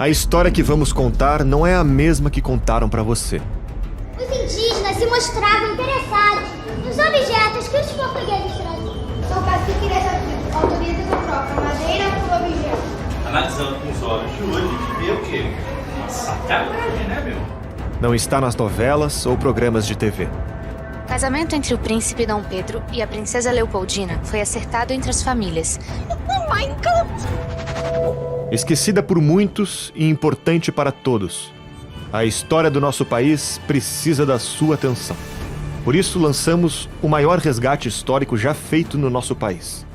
A história que vamos contar não é a mesma que contaram para você. Os indígenas se mostravam interessados nos objetos que os portugueses traziam. São caciques dessa autoriza essa troca, madeira por objeto. Analisando com os olhos de hoje, a gente vê o quê? Uma sacanagem, né, meu? Não está nas novelas ou programas de TV. O casamento entre o príncipe Dom Pedro e a princesa Leopoldina foi acertado entre as famílias. Oh my God! Esquecida por muitos e importante para todos, a história do nosso país precisa da sua atenção. Por isso lançamos o maior resgate histórico já feito no nosso país.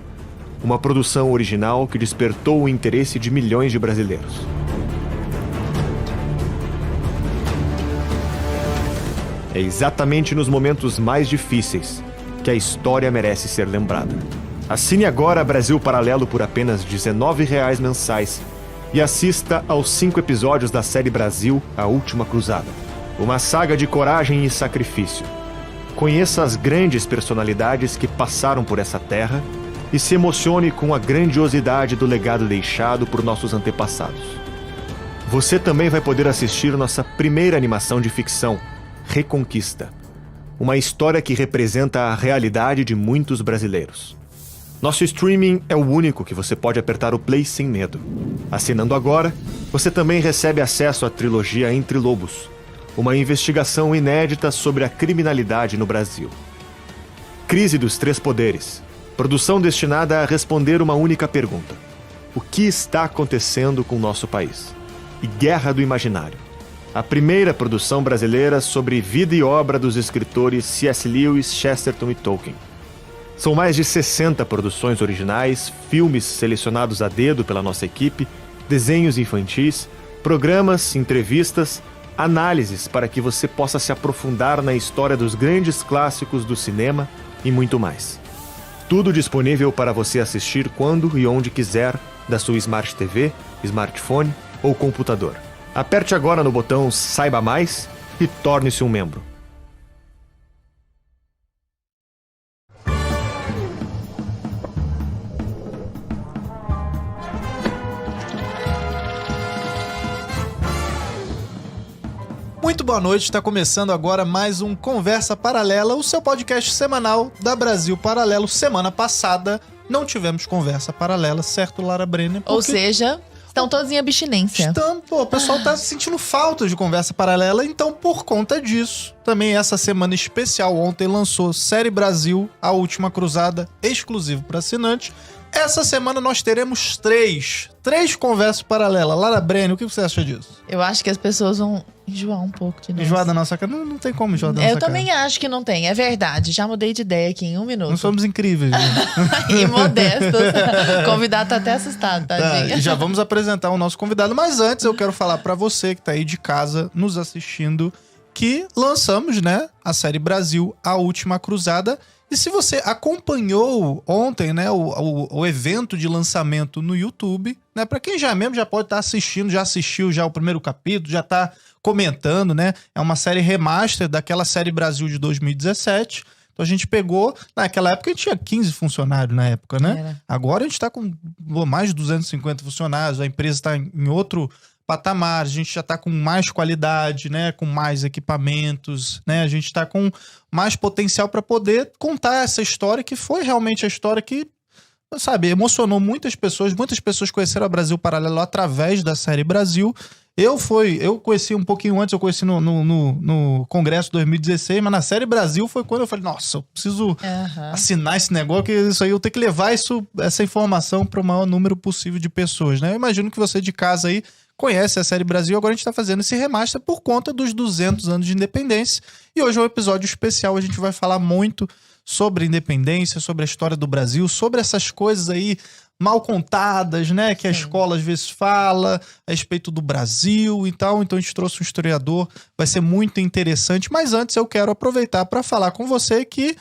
Uma produção original que despertou o interesse de milhões de brasileiros. É exatamente nos momentos mais difíceis que a história merece ser lembrada. Assine agora Brasil Paralelo por apenas R$ 19,00 mensais e assista aos 5 episódios da série Brasil, A Última Cruzada. Uma saga de coragem e sacrifício. Conheça as grandes personalidades que passaram por essa terra e se emocione com a grandiosidade do legado deixado por nossos antepassados. Você também vai poder assistir nossa primeira animação de ficção, Reconquista. Uma história que representa a realidade de muitos brasileiros. Nosso streaming é o único que você pode apertar o play sem medo. Assinando agora, você também recebe acesso à trilogia Entre Lobos, uma investigação inédita sobre a criminalidade no Brasil. Crise dos Três Poderes, produção destinada a responder uma única pergunta: o que está acontecendo com o nosso país? E Guerra do Imaginário, a primeira produção brasileira sobre vida e obra dos escritores C.S. Lewis, Chesterton e Tolkien. São mais de 60 produções originais, filmes selecionados a dedo pela nossa equipe, desenhos infantis, programas, entrevistas, análises para que você possa se aprofundar na história dos grandes clássicos do cinema e muito mais. Tudo disponível para você assistir quando e onde quiser, da sua Smart TV, smartphone ou computador. Aperte agora no botão Saiba Mais e torne-se um membro. Muito boa noite, está começando agora mais um Conversa Paralela, o seu podcast semanal da Brasil Paralelo. Semana passada não tivemos Conversa Paralela, certo, Lara Brenner? Ou seja, estão todos em abstinência. O pessoal tá sentindo falta de Conversa Paralela, então por conta disso, também essa semana especial, ontem lançou Série Brasil, A Última Cruzada, exclusivo para assinante. Essa semana nós teremos três conversas paralelas. Lara Brenner, o que você acha disso? Eu acho que as pessoas vão enjoar um pouco de nós. Enjoar da nossa cara? Não tem como enjoar da nossa cara. Eu também acho que não tem, é verdade. Já mudei de ideia aqui em 1 minuto. Não somos incríveis, gente. E modestos. O convidado tá até assustado, tadinho. E já vamos apresentar o nosso convidado. Mas antes eu quero falar pra você que tá aí de casa nos assistindo que lançamos, né, a Série Brasil, A Última Cruzada. E se você acompanhou ontem, né, o evento de lançamento no YouTube, né, para quem já pode estar assistindo, já assistiu já o primeiro capítulo, já tá comentando, né, é uma série remaster daquela Série Brasil de 2017. Então a gente pegou, naquela época a gente tinha 15 funcionários na época, né? Era. Agora a gente tá com mais de 250 funcionários, a empresa tá em outro patamar, a gente já tá com mais qualidade, né, com mais equipamentos, né, a gente tá com mais potencial para poder contar essa história que foi realmente a história que, sabe, emocionou muitas pessoas conheceram a Brasil Paralelo através da Série Brasil. Eu conheci um pouquinho antes, eu conheci no Congresso 2016, mas na Série Brasil foi quando eu falei, nossa, eu preciso assinar esse negócio, que isso aí eu tenho que levar essa informação para o maior número possível de pessoas, né? Eu imagino que você de casa aí conhece a Série Brasil, agora a gente tá fazendo esse remaster por conta dos 200 anos de independência. E hoje é um episódio especial, a gente vai falar muito sobre independência, sobre a história do Brasil, sobre essas coisas aí mal contadas, né, que a escola às vezes fala a respeito do Brasil e tal. Então a gente trouxe um historiador, vai ser muito interessante. Mas antes eu quero aproveitar para falar com você que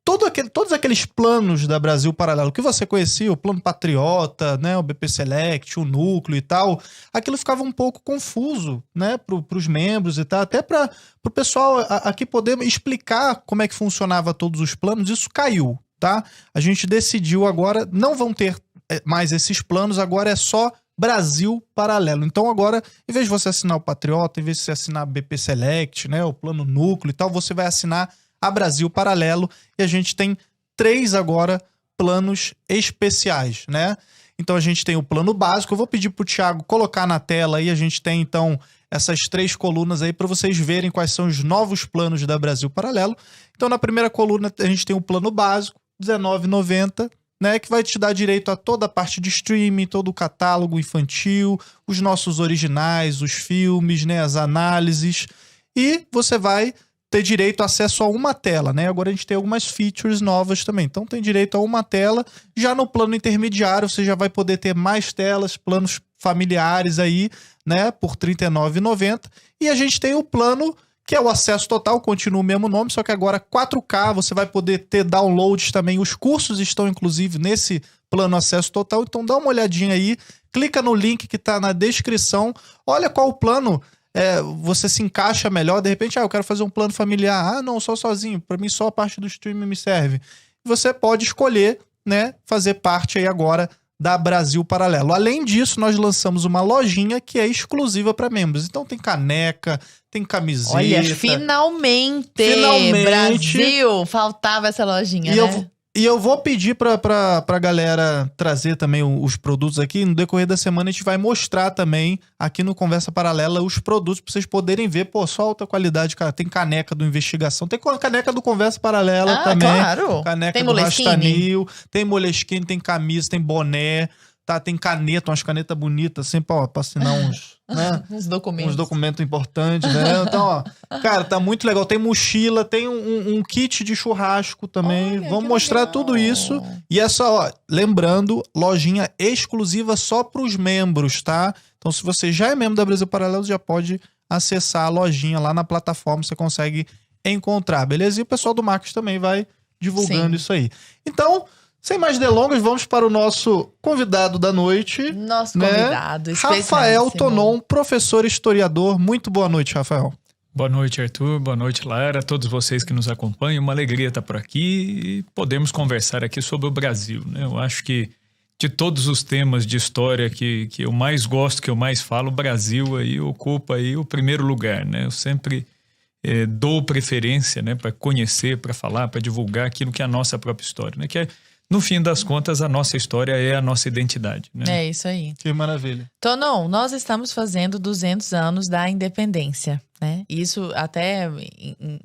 todos aqueles planos da Brasil Paralelo que você conhecia, o Plano Patriota, né, o BP Select, o Núcleo e tal, aquilo ficava um pouco confuso, né, pros membros e tal, até para o pessoal aqui poder explicar como é que funcionava todos os planos. Isso caiu, tá? A gente decidiu agora, não vão ter mais esses planos, agora é só Brasil Paralelo. Então agora, em vez de você assinar o Patriota, em vez de você assinar a BP Select, né, o plano núcleo e tal, você vai assinar a Brasil Paralelo e a gente tem 3 agora planos especiais, né? Então a gente tem o plano básico, eu vou pedir pro Thiago colocar na tela aí, a gente tem então essas 3 colunas aí para vocês verem quais são os novos planos da Brasil Paralelo. Então na primeira coluna a gente tem o plano básico, R$19,90, né, que vai te dar direito a toda a parte de streaming, todo o catálogo infantil, os nossos originais, os filmes, né, as análises, e você vai ter direito a acesso a uma tela, né? Agora a gente tem algumas features novas também. Então tem direito a uma tela. Já no plano intermediário você já vai poder ter mais telas, planos familiares aí, né, por R$39,90. E a gente tem o plano que é o acesso total, continua o mesmo nome, só que agora 4K, você vai poder ter downloads também. Os cursos estão, inclusive, nesse plano acesso total. Então dá uma olhadinha aí, clica no link que está na descrição, olha qual plano você se encaixa melhor. De repente, eu quero fazer um plano familiar. Não, só sozinho, para mim só a parte do streaming me serve. Você pode escolher, né, fazer parte aí agora da Brasil Paralelo. Além disso, nós lançamos uma lojinha que é exclusiva para membros. Então tem caneca, tem camiseta. Olha, finalmente! Brasil! Faltava essa lojinha, né? E eu vou pedir pra galera trazer também os produtos aqui. No decorrer da semana a gente vai mostrar também aqui no Conversa Paralela os produtos pra vocês poderem ver. Pô, só alta qualidade, cara. Tem caneca do Investigação, tem caneca do Conversa Paralela também. Claro! Caneca tem do Moleskine. Rastanil, tem Moleskine, tem camisa, tem boné, tá? Tem caneta, umas canetas bonitas, assim, pra assinar uns... né? Uns documentos. Uns documentos importantes, né? Então, ó, cara, tá muito legal. Tem mochila, tem um kit de churrasco também. Olha, vamos mostrar legal. tudo isso. E essa, ó, lembrando, lojinha exclusiva só pros membros, tá? Então, se você já é membro da Brasil Paralelo, já pode acessar a lojinha lá na plataforma, você consegue encontrar, beleza? E o pessoal do marketing também vai divulgando isso aí. Então, sem mais delongas, vamos para o nosso convidado da noite. Nosso né? convidado, Rafael Tonon, professor historiador. Muito boa noite, Rafael. Boa noite, Arthur. Boa noite, Lara. A todos vocês que nos acompanham. Uma alegria estar por aqui e podemos conversar aqui sobre o Brasil, né? Eu acho que de todos os temas de história que eu mais gosto, que eu mais falo, o Brasil aí ocupa aí o primeiro lugar, né? Eu sempre dou preferência, né, para conhecer, para falar, para divulgar aquilo que é a nossa própria história, né? Que é, no fim das contas, a nossa história é a nossa identidade, né? É isso aí. Que maravilha. Tonon, nós estamos fazendo 200 anos da independência, né? Isso até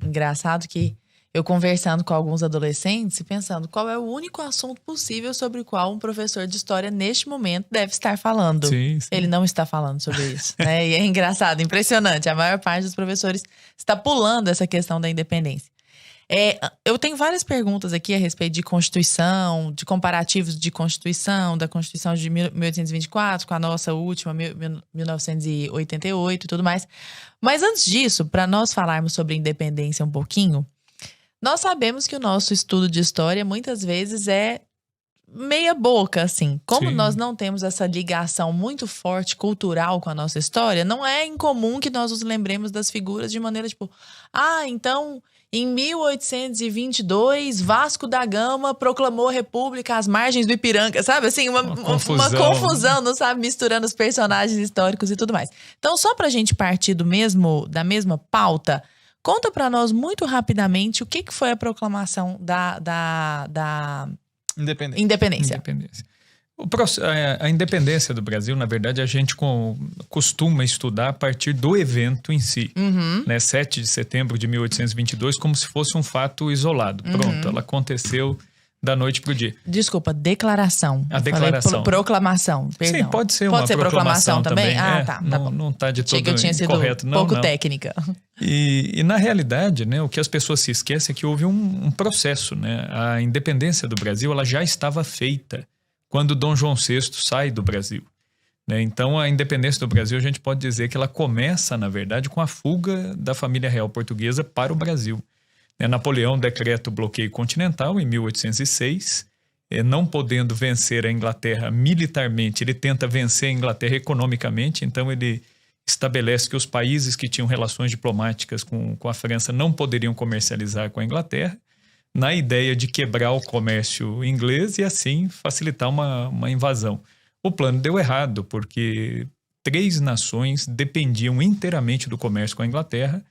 engraçado que eu conversando com alguns adolescentes e pensando qual é o único assunto possível sobre o qual um professor de história neste momento deve estar falando. Sim, sim. Ele não está falando sobre isso, né? E é engraçado, impressionante. A maior parte dos professores está pulando essa questão da independência. Eu tenho várias perguntas aqui a respeito de Constituição, de comparativos de Constituição, da Constituição de 1824 com a nossa última, 1988 e tudo mais. Mas antes disso, para nós falarmos sobre independência um pouquinho, nós sabemos que o nosso estudo de história muitas vezes é meia boca, assim. Como Sim. nós não temos essa ligação muito forte cultural com a nossa história, não é incomum que nós nos lembremos das figuras de maneira tipo, então... Em 1822, Vasco da Gama proclamou a República às margens do Ipiranga, sabe? Assim, uma confusão, não sabe? Misturando os personagens históricos e tudo mais. Então, só pra gente partir da mesma pauta, conta pra nós muito rapidamente o que foi a proclamação da independência. A independência do Brasil, na verdade, a gente costuma estudar a partir do evento em si. Né? 7 de setembro de 1822, como se fosse um fato isolado. Pronto, ela aconteceu da noite pro dia. Desculpa, declaração. A declaração. Proclamação, perdão. Sim, pode ser uma proclamação também. Tá Não está de todo Achei que eu tinha sido incorreto. pouco técnica. E na realidade, né, o que as pessoas se esquecem é que houve um processo, né? A independência do Brasil, ela já estava feita quando Dom João VI sai do Brasil, né? Então, a independência do Brasil, a gente pode dizer que ela começa, na verdade, com a fuga da família real portuguesa para o Brasil. Napoleão decreta o bloqueio continental em 1806, não podendo vencer a Inglaterra militarmente, ele tenta vencer a Inglaterra economicamente, então ele estabelece que os países que tinham relações diplomáticas com a França não poderiam comercializar com a Inglaterra, na ideia de quebrar o comércio inglês e assim facilitar uma invasão. O plano deu errado, porque 3 nações dependiam inteiramente do comércio com a Inglaterra,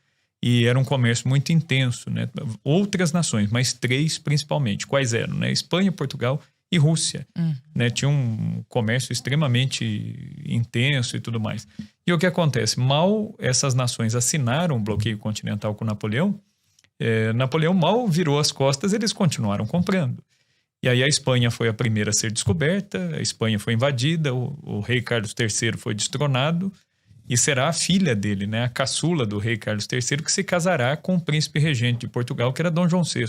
e era um comércio muito intenso, né? Outras nações, mas 3 principalmente. Quais eram? Né? Espanha, Portugal e Rússia. Né? Tinha um comércio extremamente intenso e tudo mais. E o que acontece? Mal essas nações assinaram o bloqueio continental com Napoleão, Napoleão mal virou as costas, eles continuaram comprando. E aí a Espanha foi a primeira a ser descoberta, a Espanha foi invadida, o rei Carlos III foi destronado, e será a filha dele, né, a caçula do rei Carlos III, que se casará com o príncipe regente de Portugal, que era Dom João VI,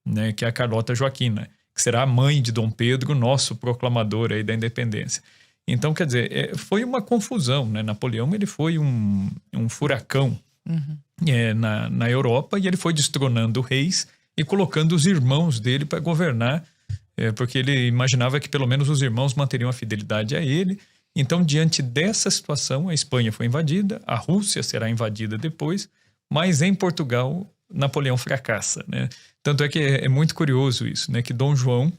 né, que é a Carlota Joaquina, que será a mãe de Dom Pedro, nosso proclamador aí da independência. Então, quer dizer, foi uma confusão, né? Napoleão ele foi um furacão na Europa, e ele foi destronando reis e colocando os irmãos dele para governar, porque ele imaginava que pelo menos os irmãos manteriam a fidelidade a ele. Então, diante dessa situação, a Espanha foi invadida, a Rússia será invadida depois, mas em Portugal, Napoleão fracassa, né? Tanto é que é muito curioso isso, né? Que Dom João,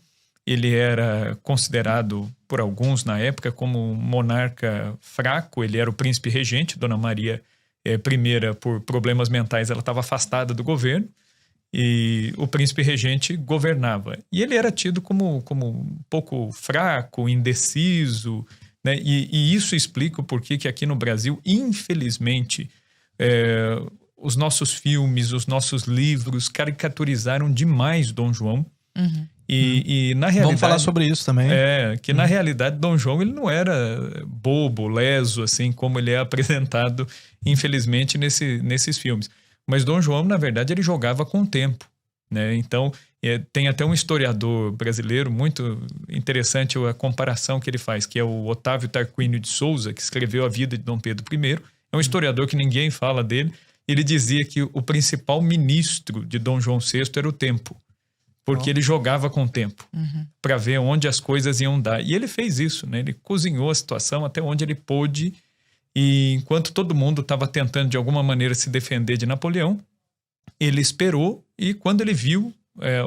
ele era considerado por alguns na época como um monarca fraco, ele era o príncipe regente, Dona Maria I, por problemas mentais, ela estava afastada do governo, e o príncipe regente governava. E ele era tido como um pouco fraco, indeciso, né? E isso explica o porquê que aqui no Brasil, infelizmente, os nossos filmes, os nossos livros caricaturizaram demais Dom João. E na realidade... Vamos falar sobre isso também. Que na realidade Dom João ele não era bobo, leso, assim como ele é apresentado, infelizmente, nesses filmes. Mas Dom João, na verdade, ele jogava com o tempo, né? Então, tem até um historiador brasileiro muito interessante a comparação que ele faz, que é o Otávio Tarquínio de Souza, que escreveu A Vida de Dom Pedro I. É um historiador que ninguém fala dele. Ele dizia que o principal ministro de Dom João VI era o tempo, porque ele jogava com o tempo para ver onde as coisas iam dar. E ele fez isso, né? Ele cozinhou a situação até onde ele pôde. E enquanto todo mundo estava tentando de alguma maneira se defender de Napoleão, ele esperou, e quando ele viu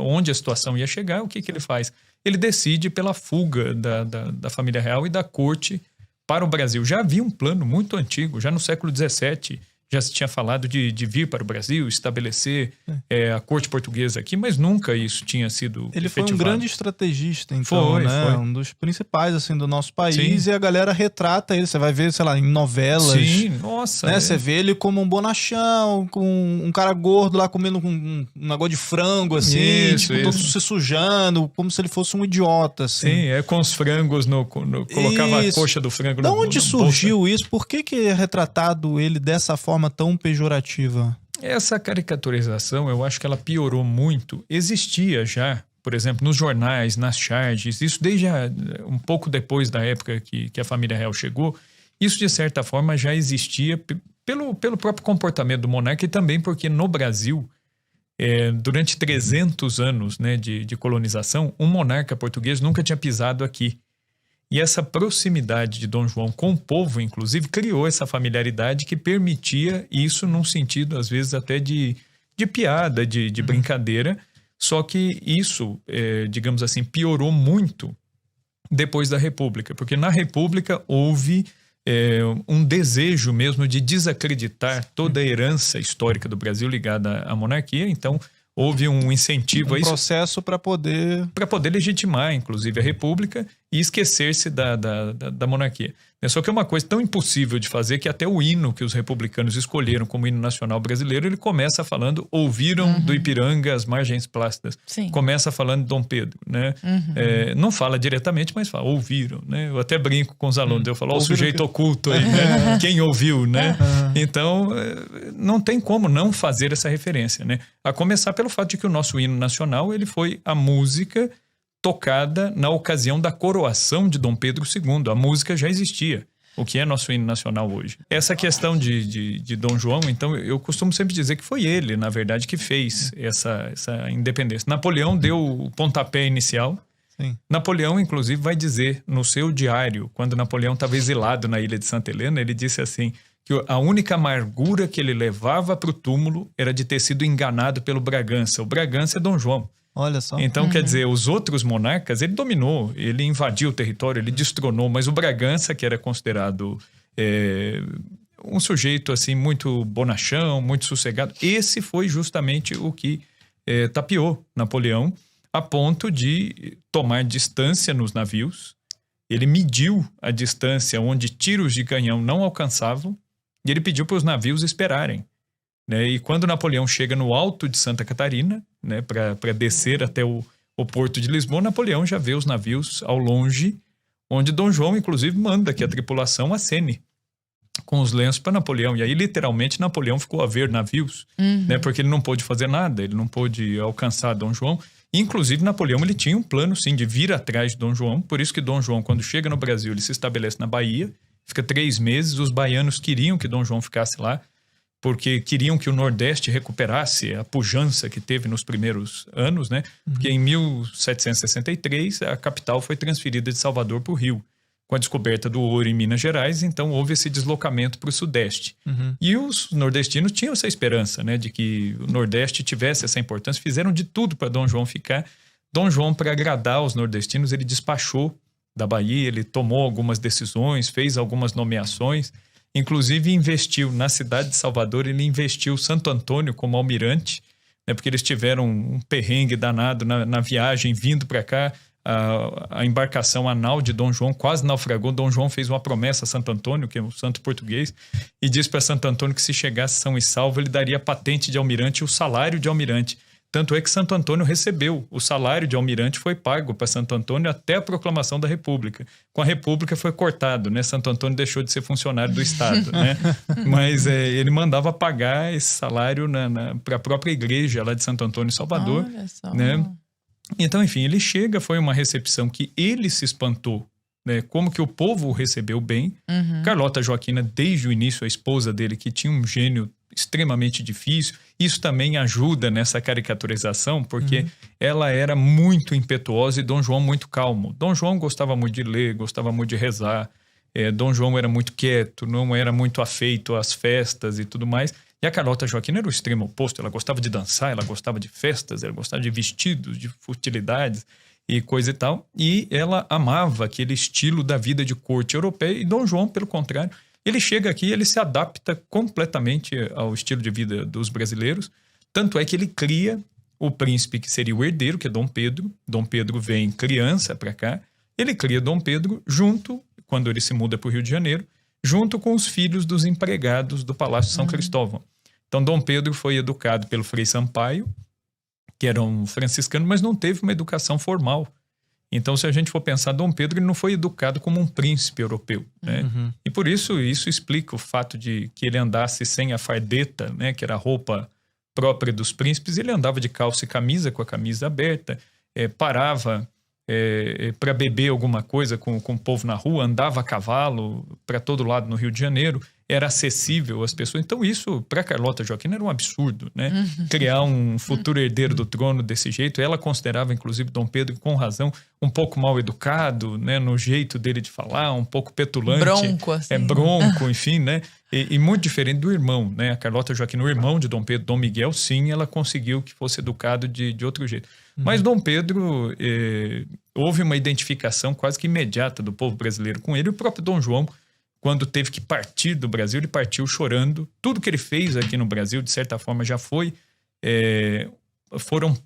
onde a situação ia chegar, o que ele faz? Ele decide pela fuga da família real e da corte para o Brasil. Já havia um plano muito antigo, já no século XVII, já se tinha falado de vir para o Brasil, estabelecer a corte portuguesa aqui, mas nunca isso tinha sido Ele efetivado. foi um grande estrategista, então, foi. Um dos principais, assim, do nosso país. Sim. E a galera retrata ele. Você vai ver, sei lá, em novelas. Sim, nossa. Né? Você vê ele como um bonachão, com um cara gordo lá comendo um negócio de frango, assim. Isso. Todo se sujando, como se ele fosse um idiota, assim. Sim, com os frangos, colocava a coxa do frango Da na onde surgiu isso? Por que é retratado ele dessa forma tão pejorativa? Essa caricaturização, eu acho que ela piorou muito. Existia já, por exemplo, nos jornais, nas charges, isso desde um pouco depois da época que a família real chegou, isso de certa forma já existia pelo próprio comportamento do monarca, e também porque no Brasil, durante 300 anos, né, de colonização, um monarca português nunca tinha pisado aqui. E essa proximidade de Dom João com o povo, inclusive, criou essa familiaridade que permitia isso num sentido, às vezes, até de piada, de brincadeira. Só que isso, digamos assim, piorou muito depois da República. Porque na República houve um desejo mesmo de desacreditar toda a herança histórica do Brasil ligada à monarquia. Então, houve um incentivo a isso. Processo para poder legitimar, inclusive, a República e esquecer-se da monarquia. Só que é uma coisa tão impossível de fazer que até o hino que os republicanos escolheram como hino nacional brasileiro, ele começa falando, ouviram do Ipiranga as margens plácidas. Sim. Começa falando de Dom Pedro, né? Não fala diretamente, mas fala, ouviram, né? Eu até brinco com os alunos, eu falo, o sujeito oculto aí, né? Quem ouviu, né? Então, não tem como não fazer essa referência, né? A começar pelo fato de que o nosso hino nacional, ele foi a música tocada na ocasião da coroação de Dom Pedro II. A música já existia, o que é nosso hino nacional hoje. Essa questão de Dom João, então, eu costumo sempre dizer que foi ele, na verdade, que fez essa independência. Napoleão deu o pontapé inicial. Sim. Napoleão, inclusive, vai dizer no seu diário, quando Napoleão estava exilado na ilha de Santa Helena, ele disse assim, que a única amargura que ele levava para o túmulo era de ter sido enganado pelo Bragança. O Bragança é Dom João. Olha só. Então, quer dizer, os outros monarcas, ele dominou, ele invadiu o território, ele destronou, mas o Bragança, que era considerado um sujeito assim muito bonachão, muito sossegado, esse foi justamente o que tapeou Napoleão, a ponto de tomar distância nos navios. Ele mediu a distância onde tiros de canhão não alcançavam e ele pediu para os navios esperarem, né? E quando Napoleão chega no alto de Santa Catarina, né, para descer até o porto de Lisboa, Napoleão já vê os navios ao longe, onde Dom João, inclusive, manda que a tripulação acene com os lenços para Napoleão. E aí, literalmente, Napoleão ficou a ver navios, né, porque ele não pôde fazer nada, ele não pôde alcançar Dom João. Inclusive, Napoleão ele tinha um plano, sim, de vir atrás de Dom João. Por isso que Dom João, quando chega no Brasil, ele se estabelece na Bahia, fica 3 meses. Os baianos queriam que Dom João ficasse lá, porque queriam que o Nordeste recuperasse a pujança que teve nos primeiros anos, né? Porque em 1763, a capital foi transferida de Salvador para o Rio, com a descoberta do ouro em Minas Gerais, então houve esse deslocamento para o Sudeste. E os nordestinos tinham essa esperança, né, de que o Nordeste tivesse essa importância, fizeram de tudo para Dom João ficar. Dom João, para agradar os nordestinos, ele despachou da Bahia, ele tomou algumas decisões, fez algumas nomeações, inclusive investiu na cidade de Salvador, ele investiu Santo Antônio como almirante, né, porque eles tiveram um perrengue danado na viagem vindo para cá. A embarcação, a nau de Dom João quase naufragou. Dom João fez uma promessa a Santo Antônio, que é um santo português, e disse para Santo Antônio que se chegasse são e salvo, ele daria a patente de almirante e o salário de almirante. Tanto é que Santo Antônio recebeu. O salário de almirante foi pago para Santo Antônio até a proclamação da República. Com a República foi cortado, né? Santo Antônio deixou de ser funcionário do Estado, né? Mas ele mandava pagar esse salário para a própria igreja lá de Santo Antônio em Salvador. Olha só. Né? Então, enfim, ele chega, foi uma recepção que ele se espantou, né? Como que o povo o recebeu bem. Carlota Joaquina, desde o início, a esposa dele, que tinha um gênio extremamente difícil, isso também ajuda nessa caricaturização, porque ela era muito impetuosa e Dom João muito calmo. Dom João gostava muito de ler, gostava muito de rezar, Dom João era muito quieto, não era muito afeito às festas e tudo mais. E a Carlota Joaquina era o extremo oposto, ela gostava de dançar, ela gostava de festas, ela gostava de vestidos, de futilidades e coisa e tal. E ela amava aquele estilo da vida de corte europeia. E Dom João, pelo contrário, ele chega aqui e ele se adapta completamente ao estilo de vida dos brasileiros. Tanto é que ele cria o príncipe que seria o herdeiro, que é Dom Pedro. Dom Pedro vem criança para cá. Ele cria Dom Pedro junto, quando ele se muda para o Rio de Janeiro, junto com os filhos dos empregados do Palácio São Cristóvão. Então, Dom Pedro foi educado pelo Frei Sampaio, que era um franciscano, mas não teve uma educação formal. Então, se a gente for pensar, Dom Pedro ele não foi educado como um príncipe europeu, né? E por isso explica o fato de que ele andasse sem a fardeta, né, que era a roupa própria dos príncipes. Ele andava de calça e camisa, com a camisa aberta, parava para beber alguma coisa com o povo na rua, andava a cavalo para todo lado no Rio de Janeiro, era acessível às pessoas. Então isso, para Carlota Joaquina, era um absurdo, né? Criar um futuro herdeiro do trono desse jeito. Ela considerava, inclusive, Dom Pedro, com razão, um pouco mal educado, né? No jeito dele de falar, um pouco petulante. Bronco, assim. Bronco, enfim, né? E muito diferente do irmão, né? A Carlota Joaquina, o irmão de Dom Pedro, Dom Miguel, sim, ela conseguiu que fosse educado de outro jeito. Mas Dom Pedro, houve uma identificação quase que imediata do povo brasileiro com ele. O próprio Dom João, quando teve que partir do Brasil, ele partiu chorando. Tudo que ele fez aqui no Brasil, de certa forma, já foram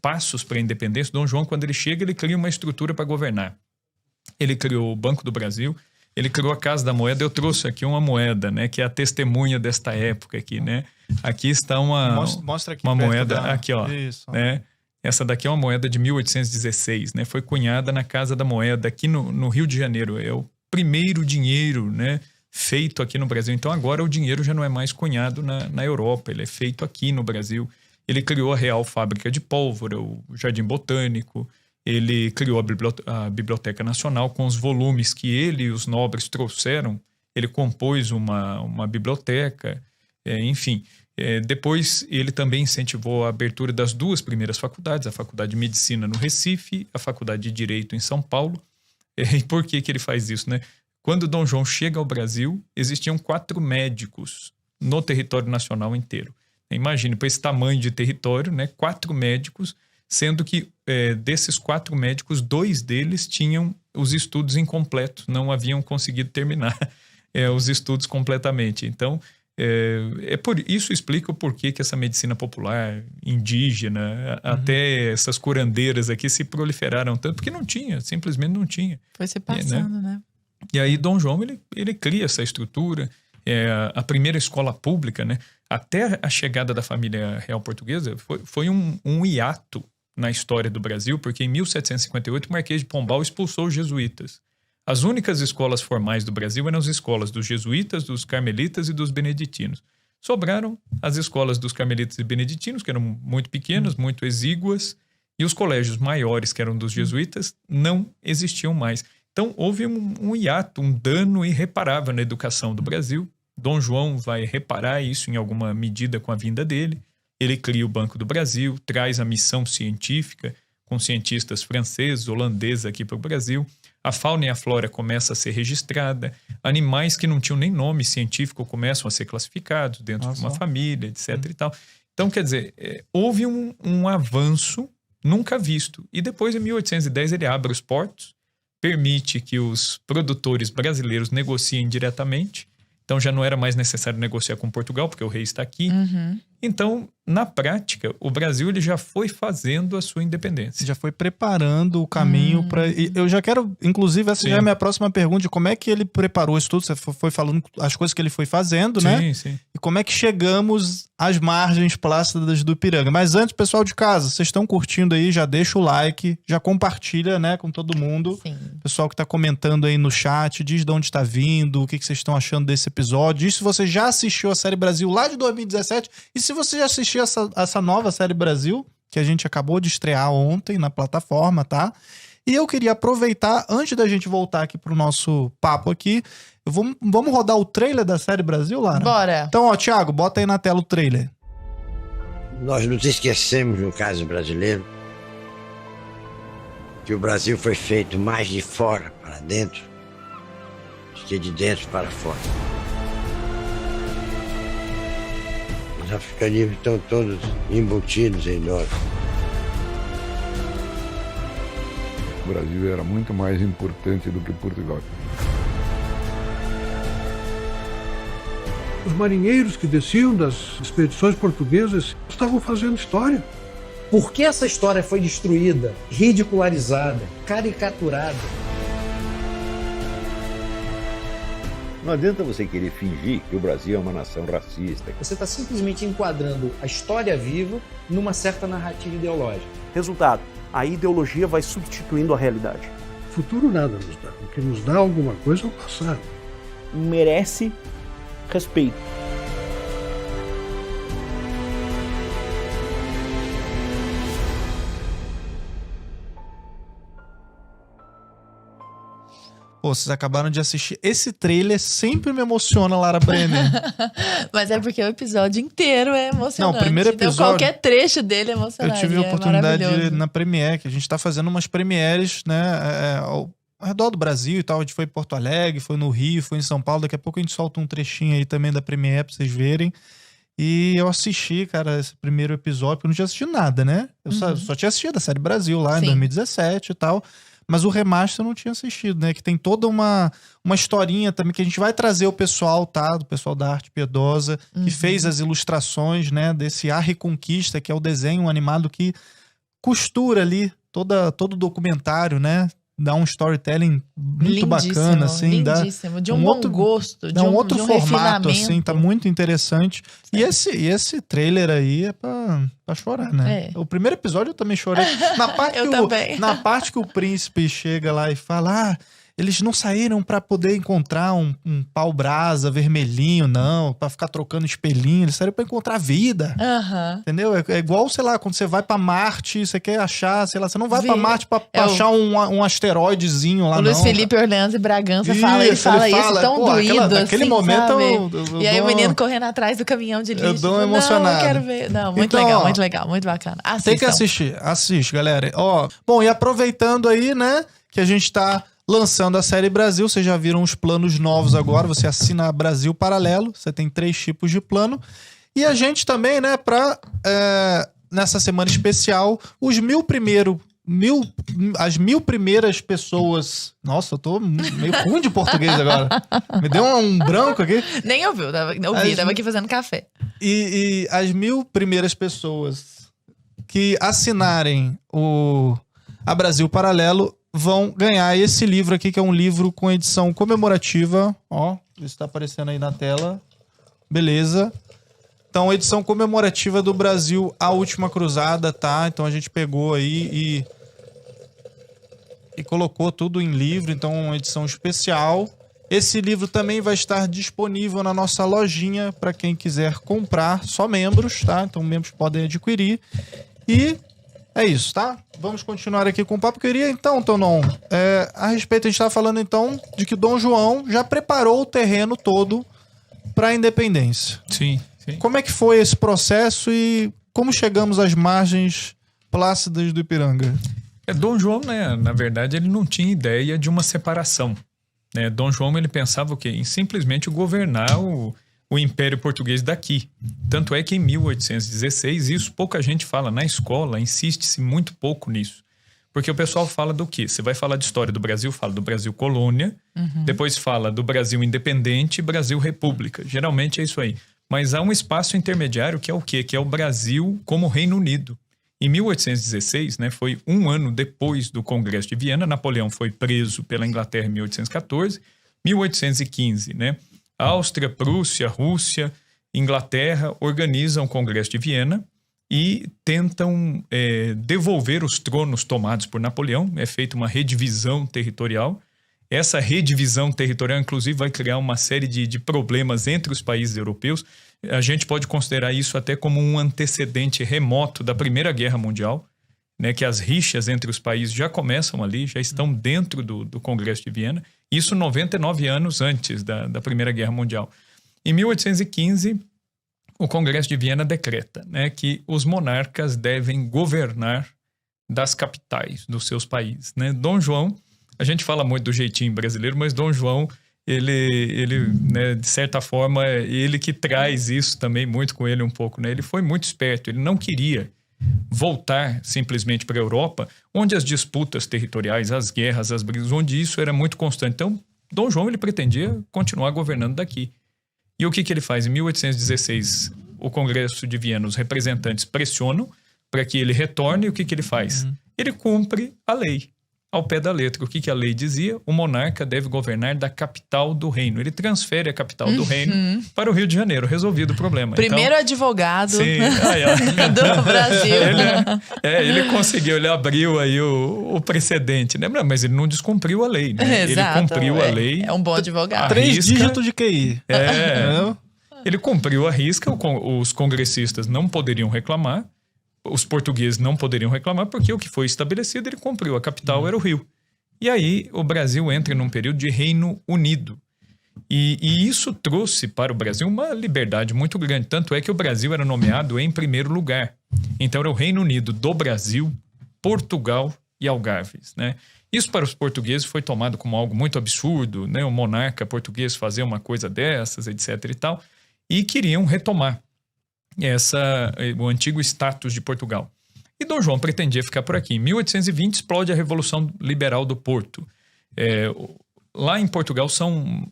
passos para a independência. Dom João, quando ele chega, ele cria uma estrutura para governar. Ele criou o Banco do Brasil, ele criou a Casa da Moeda. Eu trouxe aqui uma moeda, né, que é a testemunha desta época aqui, né? Aqui está Mostra aqui uma moeda, da... aqui, ó, Isso. né? Essa daqui é uma moeda de 1816, né? Foi cunhada na Casa da Moeda aqui no Rio de Janeiro. É o primeiro dinheiro, né, feito aqui no Brasil. Então agora o dinheiro já não é mais cunhado na Europa, ele é feito aqui no Brasil. Ele criou a Real Fábrica de Pólvora, o Jardim Botânico, ele criou a Biblioteca Nacional com os volumes que ele e os nobres trouxeram. Ele compôs uma biblioteca, enfim. Depois ele também incentivou a abertura das 2 primeiras faculdades, a Faculdade de Medicina no Recife, a Faculdade de Direito em São Paulo. E por que ele faz isso, né? Quando Dom João chega ao Brasil, existiam 4 médicos no território nacional inteiro. Imagine, para esse tamanho de território, né, 4 médicos sendo que desses 4 médicos, 2 deles tinham os estudos incompletos, não haviam conseguido terminar os estudos completamente. Então, por isso explica o porquê que essa medicina popular, indígena, até essas curandeiras aqui se proliferaram tanto, porque não tinha, simplesmente não tinha. Foi se passando, né? E aí Dom João, ele cria essa estrutura, a primeira escola pública, né? Até a chegada da família real portuguesa, foi um hiato na história do Brasil, porque em 1758 o Marquês de Pombal expulsou os jesuítas. As únicas escolas formais do Brasil eram as escolas dos jesuítas, dos carmelitas e dos beneditinos. Sobraram as escolas dos carmelitas e beneditinos, que eram muito pequenas, muito exíguas, e os colégios maiores, que eram dos jesuítas, não existiam mais. Então, houve um hiato, um dano irreparável na educação do Brasil. Dom João vai reparar isso em alguma medida com a vinda dele. Ele cria o Banco do Brasil, traz a missão científica com cientistas franceses, holandeses aqui para o Brasil. A fauna e a flora começa a ser registrada. Animais que não tinham nem nome científico começam a ser classificados dentro de uma família, etc. E tal. Então, quer dizer, houve um avanço nunca visto. E depois, em 1810, ele abre os portos, permite que os produtores brasileiros negociem diretamente. Então, já não era mais necessário negociar com Portugal, porque o rei está aqui. Então, na prática, o Brasil ele já foi fazendo a sua independência. Já foi preparando o caminho para... Eu já quero, inclusive, essa já é a minha próxima pergunta, de como é que ele preparou isso tudo. Você foi falando as coisas que ele foi fazendo, né? Sim. E como é que chegamos às margens plácidas do Ipiranga. Mas antes, pessoal de casa, vocês estão curtindo aí, já deixa o like, já compartilha, né, com todo mundo. Sim. Pessoal que está comentando aí no chat, diz de onde está vindo, o que vocês estão achando desse episódio. Diz se você já assistiu a Série Brasil lá de 2017 e se você já assistiu essa nova Série Brasil, que a gente acabou de estrear ontem na plataforma, tá? E eu queria aproveitar, antes da gente voltar aqui pro nosso papo aqui, vamos rodar o trailer da Série Brasil, Lara? Bora! Então, ó, Thiago, bota aí na tela o trailer. Nós nos esquecemos, no caso brasileiro, que o Brasil foi feito mais de fora para dentro do que de dentro para fora. Os africanos estão todos embutidos em nós. O Brasil era muito mais importante do que Portugal. Os marinheiros que desciam das expedições portuguesas estavam fazendo história. Por que essa história foi destruída, ridicularizada, caricaturada? Não adianta você querer fingir que o Brasil é uma nação racista. Você está simplesmente enquadrando a história viva numa certa narrativa ideológica. Resultado, a ideologia vai substituindo a realidade. O futuro nada nos dá. O que nos dá alguma coisa é o passado. Merece respeito. Pô, vocês acabaram de assistir. Esse trailer sempre me emociona, Lara Brenner. Mas é porque o episódio inteiro é emocionante. Não, o primeiro episódio... Então qualquer trecho dele é emocionante. Eu tive a oportunidade de ir na Premiere, que a gente tá fazendo umas premieres, né, ao redor do Brasil e tal. A gente foi em Porto Alegre, foi no Rio, foi em São Paulo. Daqui a pouco a gente solta um trechinho aí também da Premiere pra vocês verem. E eu assisti, cara, esse primeiro episódio, porque eu não tinha assistido nada, né? Eu só tinha assistido a Série Brasil lá em 2017 e tal. Mas o remaster eu não tinha assistido, né? Que tem toda uma historinha também, que a gente vai trazer o pessoal, tá? Do pessoal da Arte Piedosa, que fez as ilustrações, né? Desse A Reconquista, que é o desenho animado que costura ali todo o documentário, né? Dá um storytelling muito bacana, assim. Lindíssimo, de um bom gosto. Dá um outro formato, assim, tá muito interessante. Certo. E esse trailer aí é pra chorar, né? O primeiro episódio eu também chorei. Na parte que o príncipe chega lá e fala... eles não saíram pra poder encontrar um pau-brasa vermelhinho, não. Pra ficar trocando espelhinho. Eles saíram pra encontrar vida. Entendeu? É igual, sei lá, quando você vai pra Marte, você quer achar, sei lá, você não vai pra Marte pra achar um asteroidezinho lá, o Luiz Felipe Orleans e Bragança fala isso, tão doído, naquele assim, momento e aí o menino correndo atrás do caminhão de lixo. Eu dou uma emocionada. Não, eu quero ver. Não, muito legal, muito bacana. Assistam. Tem que assistir. Assiste, galera. Ó, bom, e aproveitando aí, né, que a gente tá lançando a Série Brasil, vocês já viram os planos novos agora, você assina Brasil Paralelo, você tem 3 tipos de plano. E a gente também, né, pra nessa semana especial, as 1000 primeiras pessoas... Nossa, eu tô meio ruim de português agora. Me deu um branco aqui. Nem ouviu, tava aqui fazendo café. E as 1000 primeiras pessoas que assinarem a Brasil Paralelo vão ganhar esse livro aqui, que é um livro com edição comemorativa. Ó, isso tá aparecendo aí na tela. Beleza. Então, edição comemorativa do Brasil, A Última Cruzada, tá? Então a gente pegou aí e colocou tudo em livro, então uma edição especial. Esse livro também vai estar disponível na nossa lojinha para quem quiser comprar, só membros, tá? Então membros podem adquirir. E é isso, tá? Vamos continuar aqui com o papo. Queria então, Tonon, a respeito, a gente estava falando então de que Dom João já preparou o terreno todo para a independência. Sim. Como é que foi esse processo e como chegamos às margens plácidas do Ipiranga? Dom João, né, na verdade, ele não tinha ideia de uma separação. Né? Dom João, ele pensava o quê? Em simplesmente governar o Império Português daqui. Tanto é que em 1816, isso pouca gente fala na escola, insiste-se muito pouco nisso. Porque o pessoal fala do quê? Você vai falar de história do Brasil, fala do Brasil colônia, depois fala do Brasil independente e Brasil república. Geralmente é isso aí. Mas há um espaço intermediário que é o quê? Que é o Brasil como Reino Unido. Em 1816, né, foi um ano depois do Congresso de Viena, Napoleão foi preso pela Inglaterra em 1814, 1815, né, Áustria, Prússia, Rússia, Inglaterra organizam o Congresso de Viena e tentam devolver os tronos tomados por Napoleão. É feita uma redivisão territorial. Essa redivisão territorial, inclusive, vai criar uma série de problemas entre os países europeus. A gente pode considerar isso até como um antecedente remoto da Primeira Guerra Mundial, né, que as rixas entre os países já começam ali, já estão dentro do Congresso de Viena. Isso 99 anos antes da Primeira Guerra Mundial. Em 1815, o Congresso de Viena decreta, né, que os monarcas devem governar das capitais dos seus países. Né? Dom João, a gente fala muito do jeitinho brasileiro, mas Dom João, ele né, de certa forma, ele que traz isso também muito com ele um pouco. Né? Ele foi muito esperto, ele não queria voltar simplesmente para a Europa, onde as disputas territoriais, as guerras, as brigas, onde isso era muito constante. Então, Dom João, ele pretendia continuar governando daqui. E o que ele faz? Em 1816, o Congresso de Viena, os representantes pressionam para que ele retorne, e o que ele faz? Ele cumpre a lei. Ao pé da letra. O que a lei dizia? O monarca deve governar da capital do reino. Ele transfere a capital do reino para o Rio de Janeiro. Resolvido o problema. Primeiro então, advogado do Brasil. Ele conseguiu, ele abriu aí o precedente. Né? Mas ele não descumpriu a lei. Né? Exato, ele cumpriu a lei. É um bom advogado. 3 dígitos de QI. Ele cumpriu a risca. Os congressistas não poderiam reclamar. Os portugueses não poderiam reclamar porque o que foi estabelecido ele cumpriu. A capital era o Rio. E aí o Brasil entra num período de Reino Unido. E isso trouxe para o Brasil uma liberdade muito grande. Tanto é que o Brasil era nomeado em primeiro lugar. Então era o Reino Unido do Brasil, Portugal e Algarves. Né? Isso para os portugueses foi tomado como algo muito absurdo. Né? O monarca português fazer uma coisa dessas, etc. e tal. E queriam retomar o antigo status de Portugal. E Dom João pretendia ficar por aqui. Em 1820 explode a Revolução Liberal do Porto. Lá em Portugal são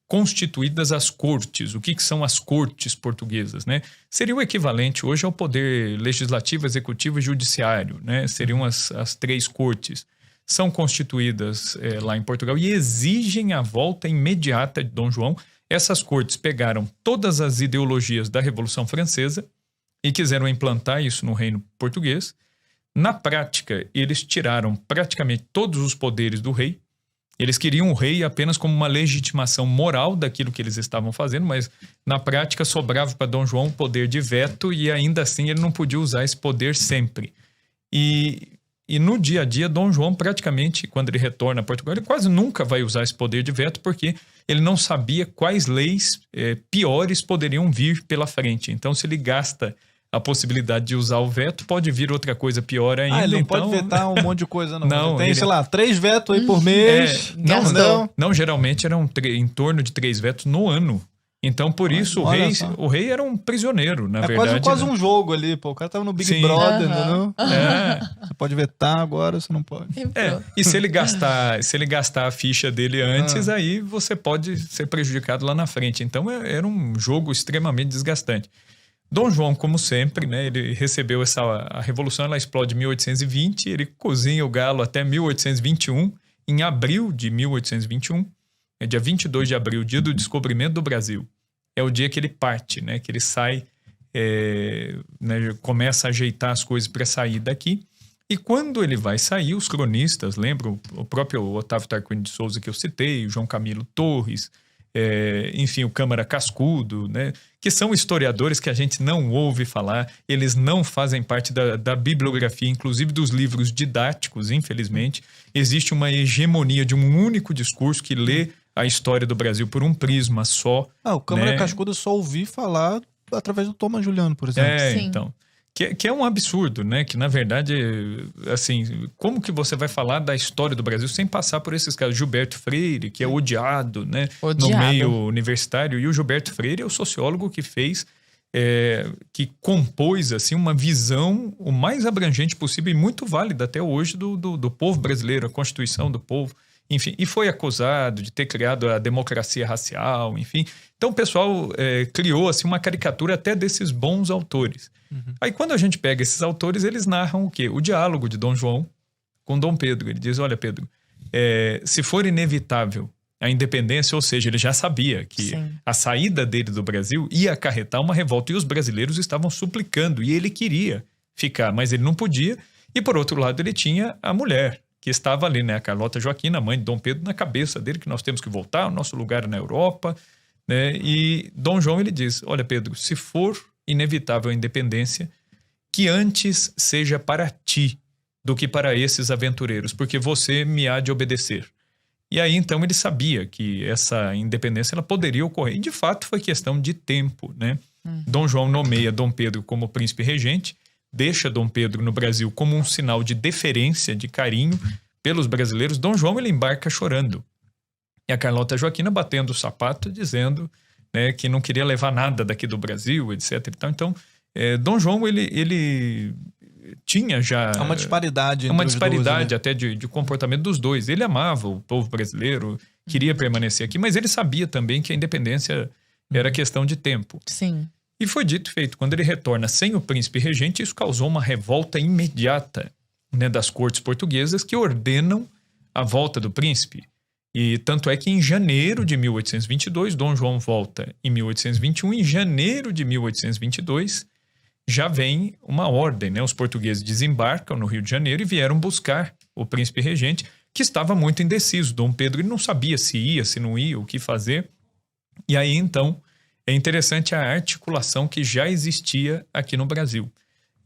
constituídas as cortes. O que são as cortes portuguesas? Né? Seria o equivalente hoje ao poder legislativo, executivo e judiciário. Né? Seriam as 3 cortes. São constituídas lá em Portugal e exigem a volta imediata de Dom João. Essas cortes pegaram todas as ideologias da Revolução Francesa e quiseram implantar isso no reino português. Na prática, eles tiraram praticamente todos os poderes do rei. Eles queriam o rei apenas como uma legitimação moral daquilo que eles estavam fazendo, mas na prática sobrava para Dom João o poder de veto e ainda assim ele não podia usar esse poder sempre. E no dia a dia, Dom João praticamente, quando ele retorna a Portugal, ele quase nunca vai usar esse poder de veto porque ele não sabia quais leis piores poderiam vir pela frente. Então, se ele gasta a possibilidade de usar o veto, pode vir outra coisa pior ainda. Ele não pode vetar um monte de coisa, não. Não, tem, sei lá, 3 vetos aí por mês. Não, geralmente eram em torno de 3 vetos no ano. Então, por isso, o rei era um prisioneiro, na verdade. Quase um jogo ali, pô. O cara tava no Big Brother, entendeu? Você pode vetar agora, você não pode. E se ele gastar a ficha dele antes, aí você pode ser prejudicado lá na frente. Então, era um jogo extremamente desgastante. Dom João, como sempre, né, ele recebeu a Revolução, ela explode em 1820, ele cozinha o galo até 1821, em abril de 1821, é dia 22 de abril, dia do descobrimento do Brasil. É o dia que ele parte, né, que ele sai, né, começa a ajeitar as coisas para sair daqui. E quando ele vai sair, os cronistas, lembram? O próprio Otávio Tarquínio de Souza que eu citei, o João Camilo Torres, enfim, o Câmara Cascudo, né, que são historiadores que a gente não ouve falar, eles não fazem parte da bibliografia, inclusive dos livros didáticos, infelizmente. Existe uma hegemonia de um único discurso que lê a história do Brasil por um prisma só. O Câmara Cascudo eu só ouvi falar através do Thomas Juliano, por exemplo. Sim. Então... Que é um absurdo, né? Que, na verdade, assim, como que você vai falar da história do Brasil sem passar por esses casos? Gilberto Freire, que é odiado, né? No meio universitário. E o Gilberto Freire é o sociólogo que fez, que compôs, assim, uma visão o mais abrangente possível e muito válida até hoje do povo brasileiro, a Constituição do povo. Enfim, e foi acusado de ter criado a democracia racial, enfim. Então, o pessoal criou, assim, uma caricatura até desses bons autores. Aí, quando a gente pega esses autores, eles narram o quê? O diálogo de Dom João com Dom Pedro. Ele diz, olha, Pedro, se for inevitável a independência, ou seja, ele já sabia que a saída dele do Brasil ia acarretar uma revolta e os brasileiros estavam suplicando e ele queria ficar, mas ele não podia. E, por outro lado, ele tinha a mulher, que estava ali, né, a Carlota Joaquina, mãe de Dom Pedro, na cabeça dele, que nós temos que voltar, o nosso lugar é na Europa, né? E Dom João, ele diz, olha, Pedro, se for inevitável a independência, que antes seja para ti do que para esses aventureiros, porque você me há de obedecer. E aí, então, ele sabia que essa independência ela poderia ocorrer. E, de fato, foi questão de tempo, né? Dom João nomeia Dom Pedro como príncipe regente, deixa Dom Pedro no Brasil como um sinal de deferência, de carinho pelos brasileiros. Dom João, ele embarca chorando. E a Carlota Joaquina batendo o sapato, dizendo, né, que não queria levar nada daqui do Brasil, etc. Então, Dom João, ele tinha já... Há uma disparidade entre uma os disparidade dois, né? até de comportamento dos dois. Ele amava o povo brasileiro, queria permanecer aqui, mas ele sabia também que a independência era questão de tempo. Sim. E foi dito e feito. Quando ele retorna sem o príncipe regente, isso causou uma revolta imediata, né, das cortes portuguesas que ordenam a volta do príncipe. E tanto é que em janeiro de 1822, Dom João volta em 1821, em janeiro de 1822, já vem uma ordem, né? Os portugueses desembarcam no Rio de Janeiro e vieram buscar o príncipe regente, que estava muito indeciso. Dom Pedro ele não sabia se ia, se não ia, o que fazer. E aí, então, é interessante a articulação que já existia aqui no Brasil.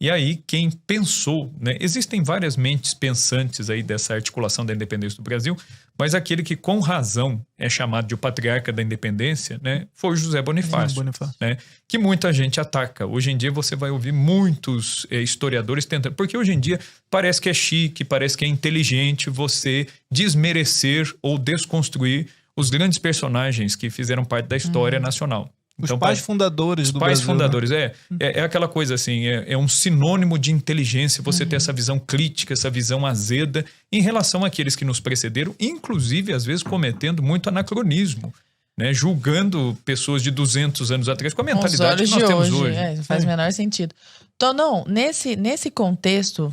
E aí, quem pensou, né? Existem várias mentes pensantes aí dessa articulação da independência do Brasil, mas aquele que com razão é chamado de o patriarca da independência, né, foi José Bonifácio, né, que muita gente ataca. Hoje em dia você vai ouvir muitos historiadores tentando, porque hoje em dia parece que é chique, parece que é inteligente você desmerecer ou desconstruir os grandes personagens que fizeram parte da história nacional. Os pais fundadores do Brasil. Os pais fundadores, é aquela coisa assim, é um sinônimo de inteligência você ter essa visão crítica, essa visão azeda em relação àqueles que nos precederam, inclusive, às vezes, cometendo muito anacronismo, né? Julgando pessoas de 200 anos atrás com a mentalidade que nós temos hoje. Não faz o menor sentido. Tonão, nesse contexto,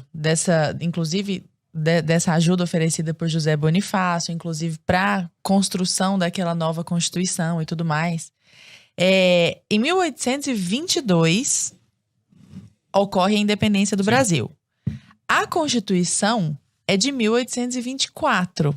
inclusive dessa ajuda oferecida por José Bonifácio, inclusive para construção daquela nova Constituição e tudo mais, em 1822 ocorre a independência do Brasil. A Constituição é de 1824.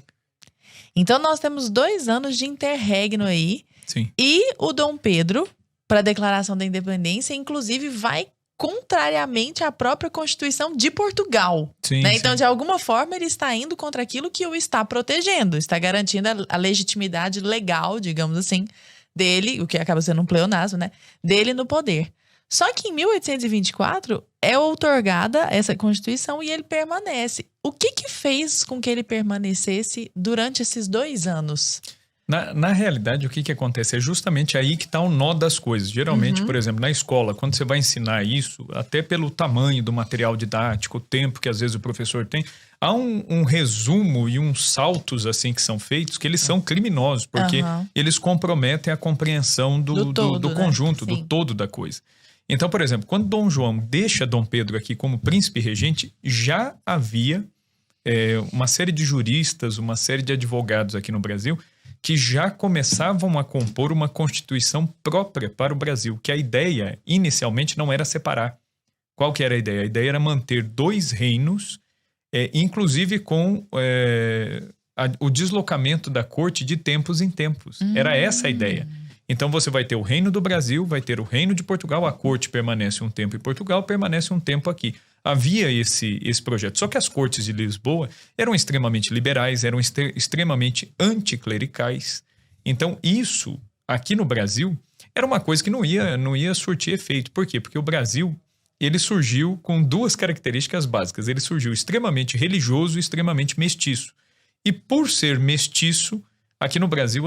Então nós temos 2 anos de interregno aí. Sim. E o Dom Pedro, para a declaração da independência, inclusive vai contrariamente à própria Constituição de Portugal. Sim, né? sim. Então, de alguma forma, ele está indo contra aquilo que o está protegendo, está garantindo a legitimidade legal, digamos assim, dele, o que acaba sendo um pleonasmo, né? Dele no poder. Só que em 1824 é outorgada essa Constituição e ele permanece. O que fez com que ele permanecesse durante esses 2 anos? Na realidade, o que acontece? É justamente aí que está o nó das coisas. Geralmente, por exemplo, na escola, quando você vai ensinar isso, até pelo tamanho do material didático, o tempo que às vezes o professor tem, há um resumo e uns saltos assim que são feitos, que eles são criminosos, porque eles comprometem a compreensão do conjunto, do todo da coisa. Então, por exemplo, quando Dom João deixa Dom Pedro aqui como príncipe regente, já havia uma série de juristas, uma série de advogados aqui no Brasil que já começavam a compor uma constituição própria para o Brasil, que a ideia inicialmente não era separar. Qual que era a ideia? A ideia era manter 2 reinos, inclusive com o deslocamento da corte de tempos em tempos. Era essa a ideia. Então você vai ter o reino do Brasil, vai ter o reino de Portugal, a corte permanece um tempo em Portugal, permanece um tempo aqui. Havia esse projeto. Só que as cortes de Lisboa eram extremamente liberais, eram extremamente anticlericais. Então isso, aqui no Brasil, era uma coisa que não ia surtir efeito. Por quê? Porque o Brasil, ele surgiu com 2 características básicas. Ele surgiu extremamente religioso e extremamente mestiço. E por ser mestiço, aqui no Brasil,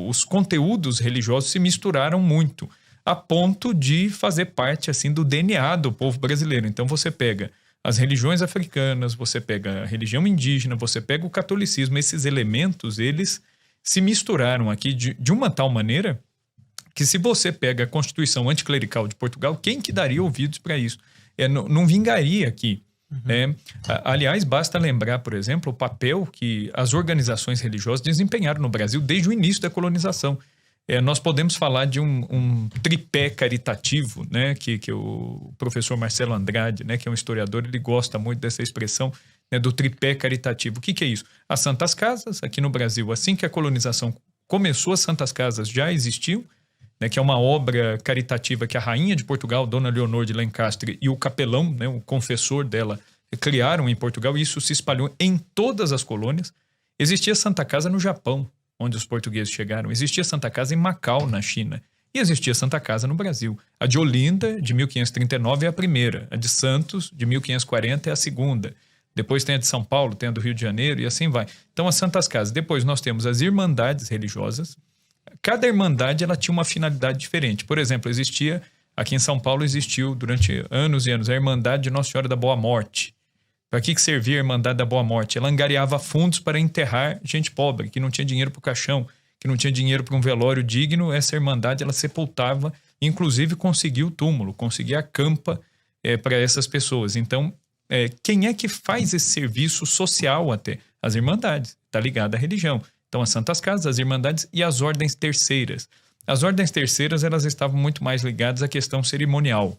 os conteúdos religiosos se misturaram muito, a ponto de fazer parte assim do DNA do povo brasileiro. Então você pega as religiões africanas, você pega a religião indígena, você pega o catolicismo, esses elementos, eles se misturaram aqui de uma tal maneira que se você pega a Constituição Anticlerical de Portugal, quem que daria ouvidos para isso? Não vingaria aqui. Aliás, basta lembrar, por exemplo, o papel que as organizações religiosas desempenharam no Brasil desde o início da colonização. Nós podemos falar de um tripé caritativo, né, que o professor Marcelo Andrade, né, que é um historiador, ele gosta muito dessa expressão, né, do tripé caritativo. O que é isso? As Santas Casas, aqui no Brasil, assim que a colonização começou, as Santas Casas já existiam, né, que é uma obra caritativa que a rainha de Portugal, Dona Leonor de Lencastre, e o capelão, né, o confessor dela, criaram em Portugal, e isso se espalhou em todas as colônias. Existia Santa Casa no Japão, onde os portugueses chegaram. Existia Santa Casa em Macau, na China. E existia Santa Casa no Brasil. A de Olinda, de 1539, é a primeira. A de Santos, de 1540, é a segunda. Depois tem a de São Paulo, tem a do Rio de Janeiro, e assim vai. Então, as Santas Casas. Depois nós temos as irmandades religiosas. Cada irmandade ela tinha uma finalidade diferente. Por exemplo, aqui em São Paulo existiu durante anos e anos a Irmandade de Nossa Senhora da Boa Morte. Para que servia a Irmandade da Boa Morte? Ela angariava fundos para enterrar gente pobre, que não tinha dinheiro para o caixão, que não tinha dinheiro para um velório digno. Essa Irmandade ela sepultava, inclusive conseguia o túmulo, conseguia a campa para essas pessoas. Então, quem é que faz esse serviço social até? As Irmandades, está ligada à religião. Então, as Santas Casas, as Irmandades e as Ordens Terceiras. As Ordens Terceiras, elas estavam muito mais ligadas à questão cerimonial.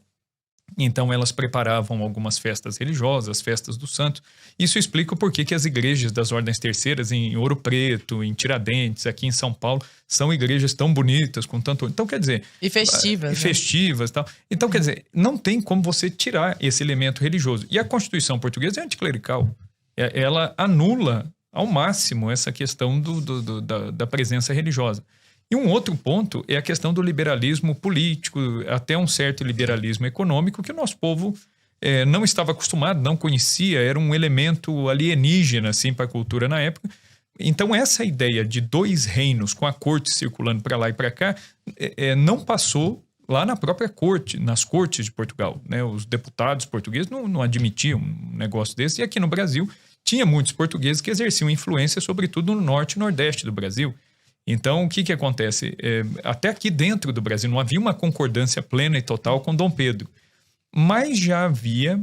Então, elas preparavam algumas festas religiosas, festas do santo. Isso explica o porquê que as igrejas das Ordens Terceiras, em Ouro Preto, em Tiradentes, aqui em São Paulo, são igrejas tão bonitas, com tanto... Então, quer dizer... E festivas. Festivas e tal. Então, quer dizer, não tem como você tirar esse elemento religioso. E a Constituição portuguesa é anticlerical. Ela anula ao máximo essa questão da presença religiosa. E um outro ponto é a questão do liberalismo político, até um certo liberalismo econômico, que o nosso povo não estava acostumado, não conhecia, era um elemento alienígena assim, para a cultura na época. Então essa ideia de 2 reinos com a corte circulando para lá e para cá não passou lá na própria corte, nas cortes de Portugal. Né? Os deputados portugueses não admitiam um negócio desse, e aqui no Brasil tinha muitos portugueses que exerciam influência, sobretudo no norte e nordeste do Brasil. Então, o que acontece? Até aqui dentro do Brasil não havia uma concordância plena e total com Dom Pedro, mas já havia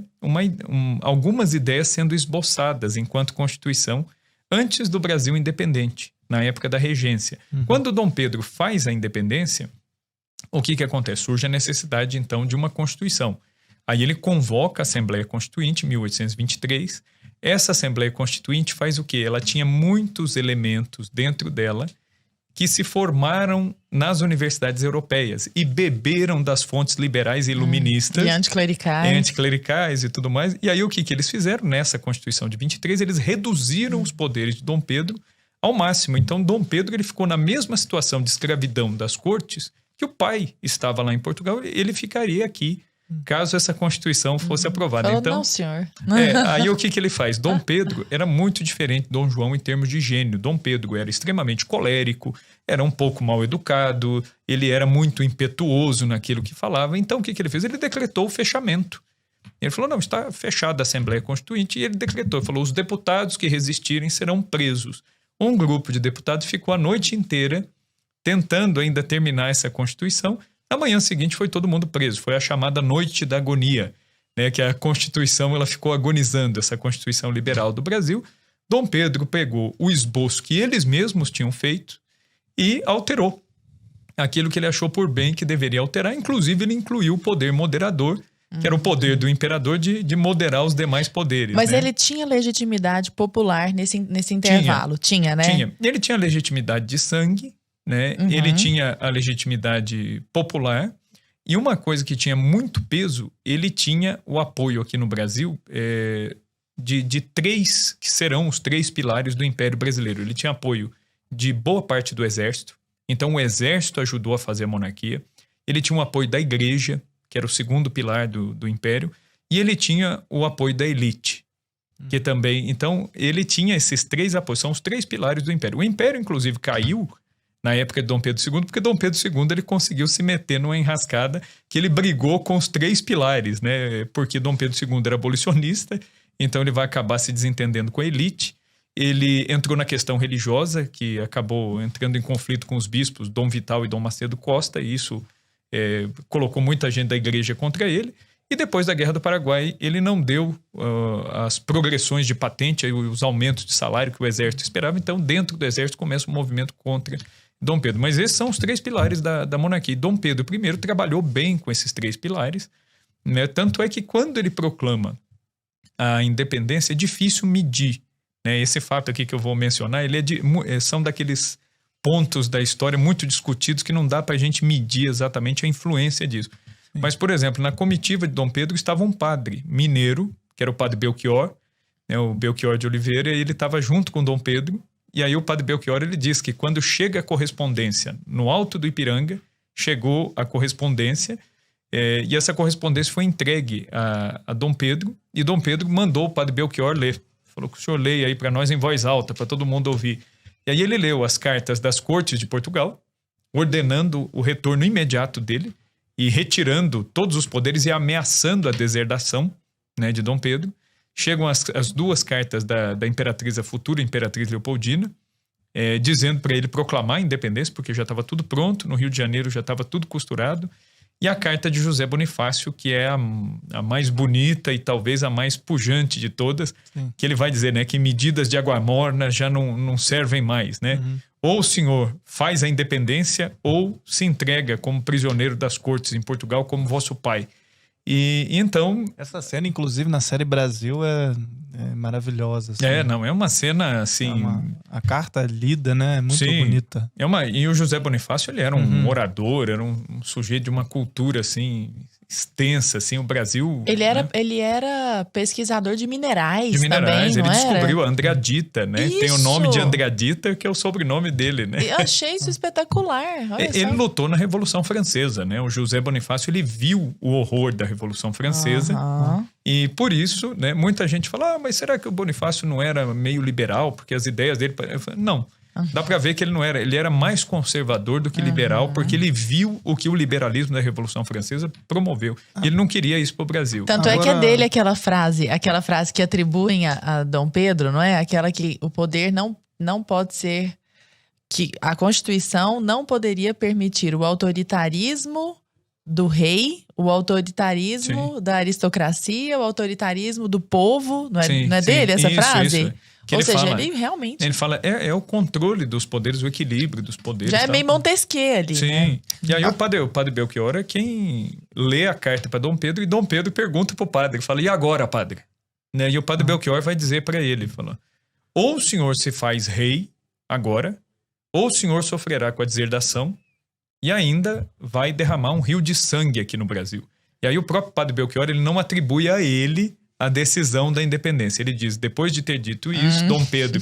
algumas ideias sendo esboçadas enquanto Constituição antes do Brasil independente, na época da regência. Quando Dom Pedro faz a independência, o que acontece? Surge a necessidade, então, de uma Constituição. Aí ele convoca a Assembleia Constituinte, em 1823. Essa Assembleia Constituinte faz o quê? Ela tinha muitos elementos dentro dela que se formaram nas universidades europeias e beberam das fontes liberais e iluministas. E anticlericais. Anticlericais e tudo mais. E aí o que eles fizeram nessa Constituição de 23? Eles reduziram os poderes de Dom Pedro ao máximo. Então Dom Pedro ele ficou na mesma situação de escravidão das cortes que o pai estava lá em Portugal. Ele ficaria aqui caso essa Constituição fosse aprovada. Falou, Então, não, senhor. Aí o que ele faz? Dom Pedro era muito diferente de Dom João em termos de gênio. Dom Pedro era extremamente colérico, era um pouco mal educado, ele era muito impetuoso naquilo que falava. Então o que ele fez? Ele decretou o fechamento. Ele falou, não, está fechada a Assembleia Constituinte, e ele decretou, falou, os deputados que resistirem serão presos. Um grupo de deputados ficou a noite inteira tentando ainda terminar essa Constituição. Na manhã seguinte foi todo mundo preso, foi a chamada Noite da Agonia, né, que a Constituição ela ficou agonizando, essa Constituição Liberal do Brasil. Dom Pedro pegou o esboço que eles mesmos tinham feito e alterou aquilo que ele achou por bem que deveria alterar. Inclusive ele incluiu o poder moderador, que era o poder do imperador de moderar os demais poderes. Mas né? ele tinha legitimidade popular nesse intervalo, tinha, né? Tinha. Ele tinha legitimidade de sangue, né? Ele tinha a legitimidade popular, e uma coisa que tinha muito peso, ele tinha o apoio aqui no Brasil de três, que serão os 3 pilares do Império Brasileiro. Ele tinha apoio de boa parte do exército, então o exército ajudou a fazer a monarquia. Ele tinha o apoio da igreja, que era o 2º pilar do Império, e ele tinha o apoio da elite, que também... Então, ele tinha esses 3 apoios, são os 3 pilares do Império. O Império, inclusive, caiu na época de Dom Pedro II, porque Dom Pedro II ele conseguiu se meter numa enrascada que ele brigou com os 3 pilares, né? Porque Dom Pedro II era abolicionista, então ele vai acabar se desentendendo com a elite. Ele entrou na questão religiosa, que acabou entrando em conflito com os bispos Dom Vital e Dom Macedo Costa, e isso colocou muita gente da igreja contra ele. E depois da Guerra do Paraguai, ele não deu as progressões de patente, os aumentos de salário que o exército esperava. Então, dentro do exército, começa um movimento contra Dom Pedro. Mas esses são os 3 pilares da monarquia. E Dom Pedro I trabalhou bem com esses 3 pilares, né? Tanto é que quando ele proclama a independência, é difícil medir, né? Esse fato aqui que eu vou mencionar, são daqueles pontos da história muito discutidos que não dá para a gente medir exatamente a influência disso. Sim. Mas, por exemplo, na comitiva de Dom Pedro estava um padre mineiro, que era o padre Belchior, né, o Belchior de Oliveira, e ele estava junto com Dom Pedro. E aí o padre Belchior ele diz que quando chega a correspondência no Alto do Ipiranga, chegou a correspondência, e essa correspondência foi entregue a Dom Pedro, e Dom Pedro mandou o padre Belchior ler. Falou que o senhor leia aí para nós em voz alta, para todo mundo ouvir. E aí ele leu as cartas das cortes de Portugal, ordenando o retorno imediato dele e retirando todos os poderes e ameaçando a deserdação, né, de Dom Pedro. Chegam as 2 cartas da imperatriz, a futura imperatriz Leopoldina, dizendo para ele proclamar a independência, porque já estava tudo pronto, no Rio de Janeiro já estava tudo costurado. E a carta de José Bonifácio, que é a mais bonita e talvez a mais pujante de todas, sim, que ele vai dizer, né, que medidas de água morna já não servem mais, né? Ou o senhor faz a independência ou se entrega como prisioneiro das cortes em Portugal como vosso pai. E então... Essa cena, inclusive, na série Brasil é maravilhosa. Assim. É uma cena, assim... A carta lida, né? É muito bonita. E o José Bonifácio, ele era um orador, era um sujeito de uma cultura, assim, extensa, assim, o Brasil... Ele era pesquisador de minerais também, ele descobriu a Andradita, né? Isso. Tem o nome de Andradita, que é o sobrenome dele, né? Eu achei isso espetacular. Ele lutou na Revolução Francesa, né? O José Bonifácio, ele viu o horror da Revolução Francesa. E por isso, né, muita gente fala, mas será que o Bonifácio não era meio liberal? Porque as ideias dele... Não. Dá pra ver que ele não era. Ele era mais conservador do que liberal, porque ele viu o que o liberalismo da Revolução Francesa promoveu. E ele não queria isso pro Brasil. Tanto é que é dele aquela frase que atribuem a Dom Pedro, não é? Aquela que o poder não pode ser... Que a Constituição não poderia permitir o autoritarismo do rei, o autoritarismo da aristocracia, o autoritarismo do povo. Não é dele essa frase? Isso. Ou seja, ele realmente... Ele fala, é o controle dos poderes, o equilíbrio dos poderes. Já é meio Montesquieu ali, sim, né? E aí o padre Belchior é quem lê a carta para Dom Pedro, e Dom Pedro pergunta pro padre, fala, e agora, padre? Né? E o padre Belchior vai dizer para ele, fala, ou o senhor se faz rei agora, ou o senhor sofrerá com a deserdação e ainda vai derramar um rio de sangue aqui no Brasil. E aí o próprio padre Belchior, ele não atribui a ele a decisão da independência. Ele diz, depois de ter dito isso, Dom Pedro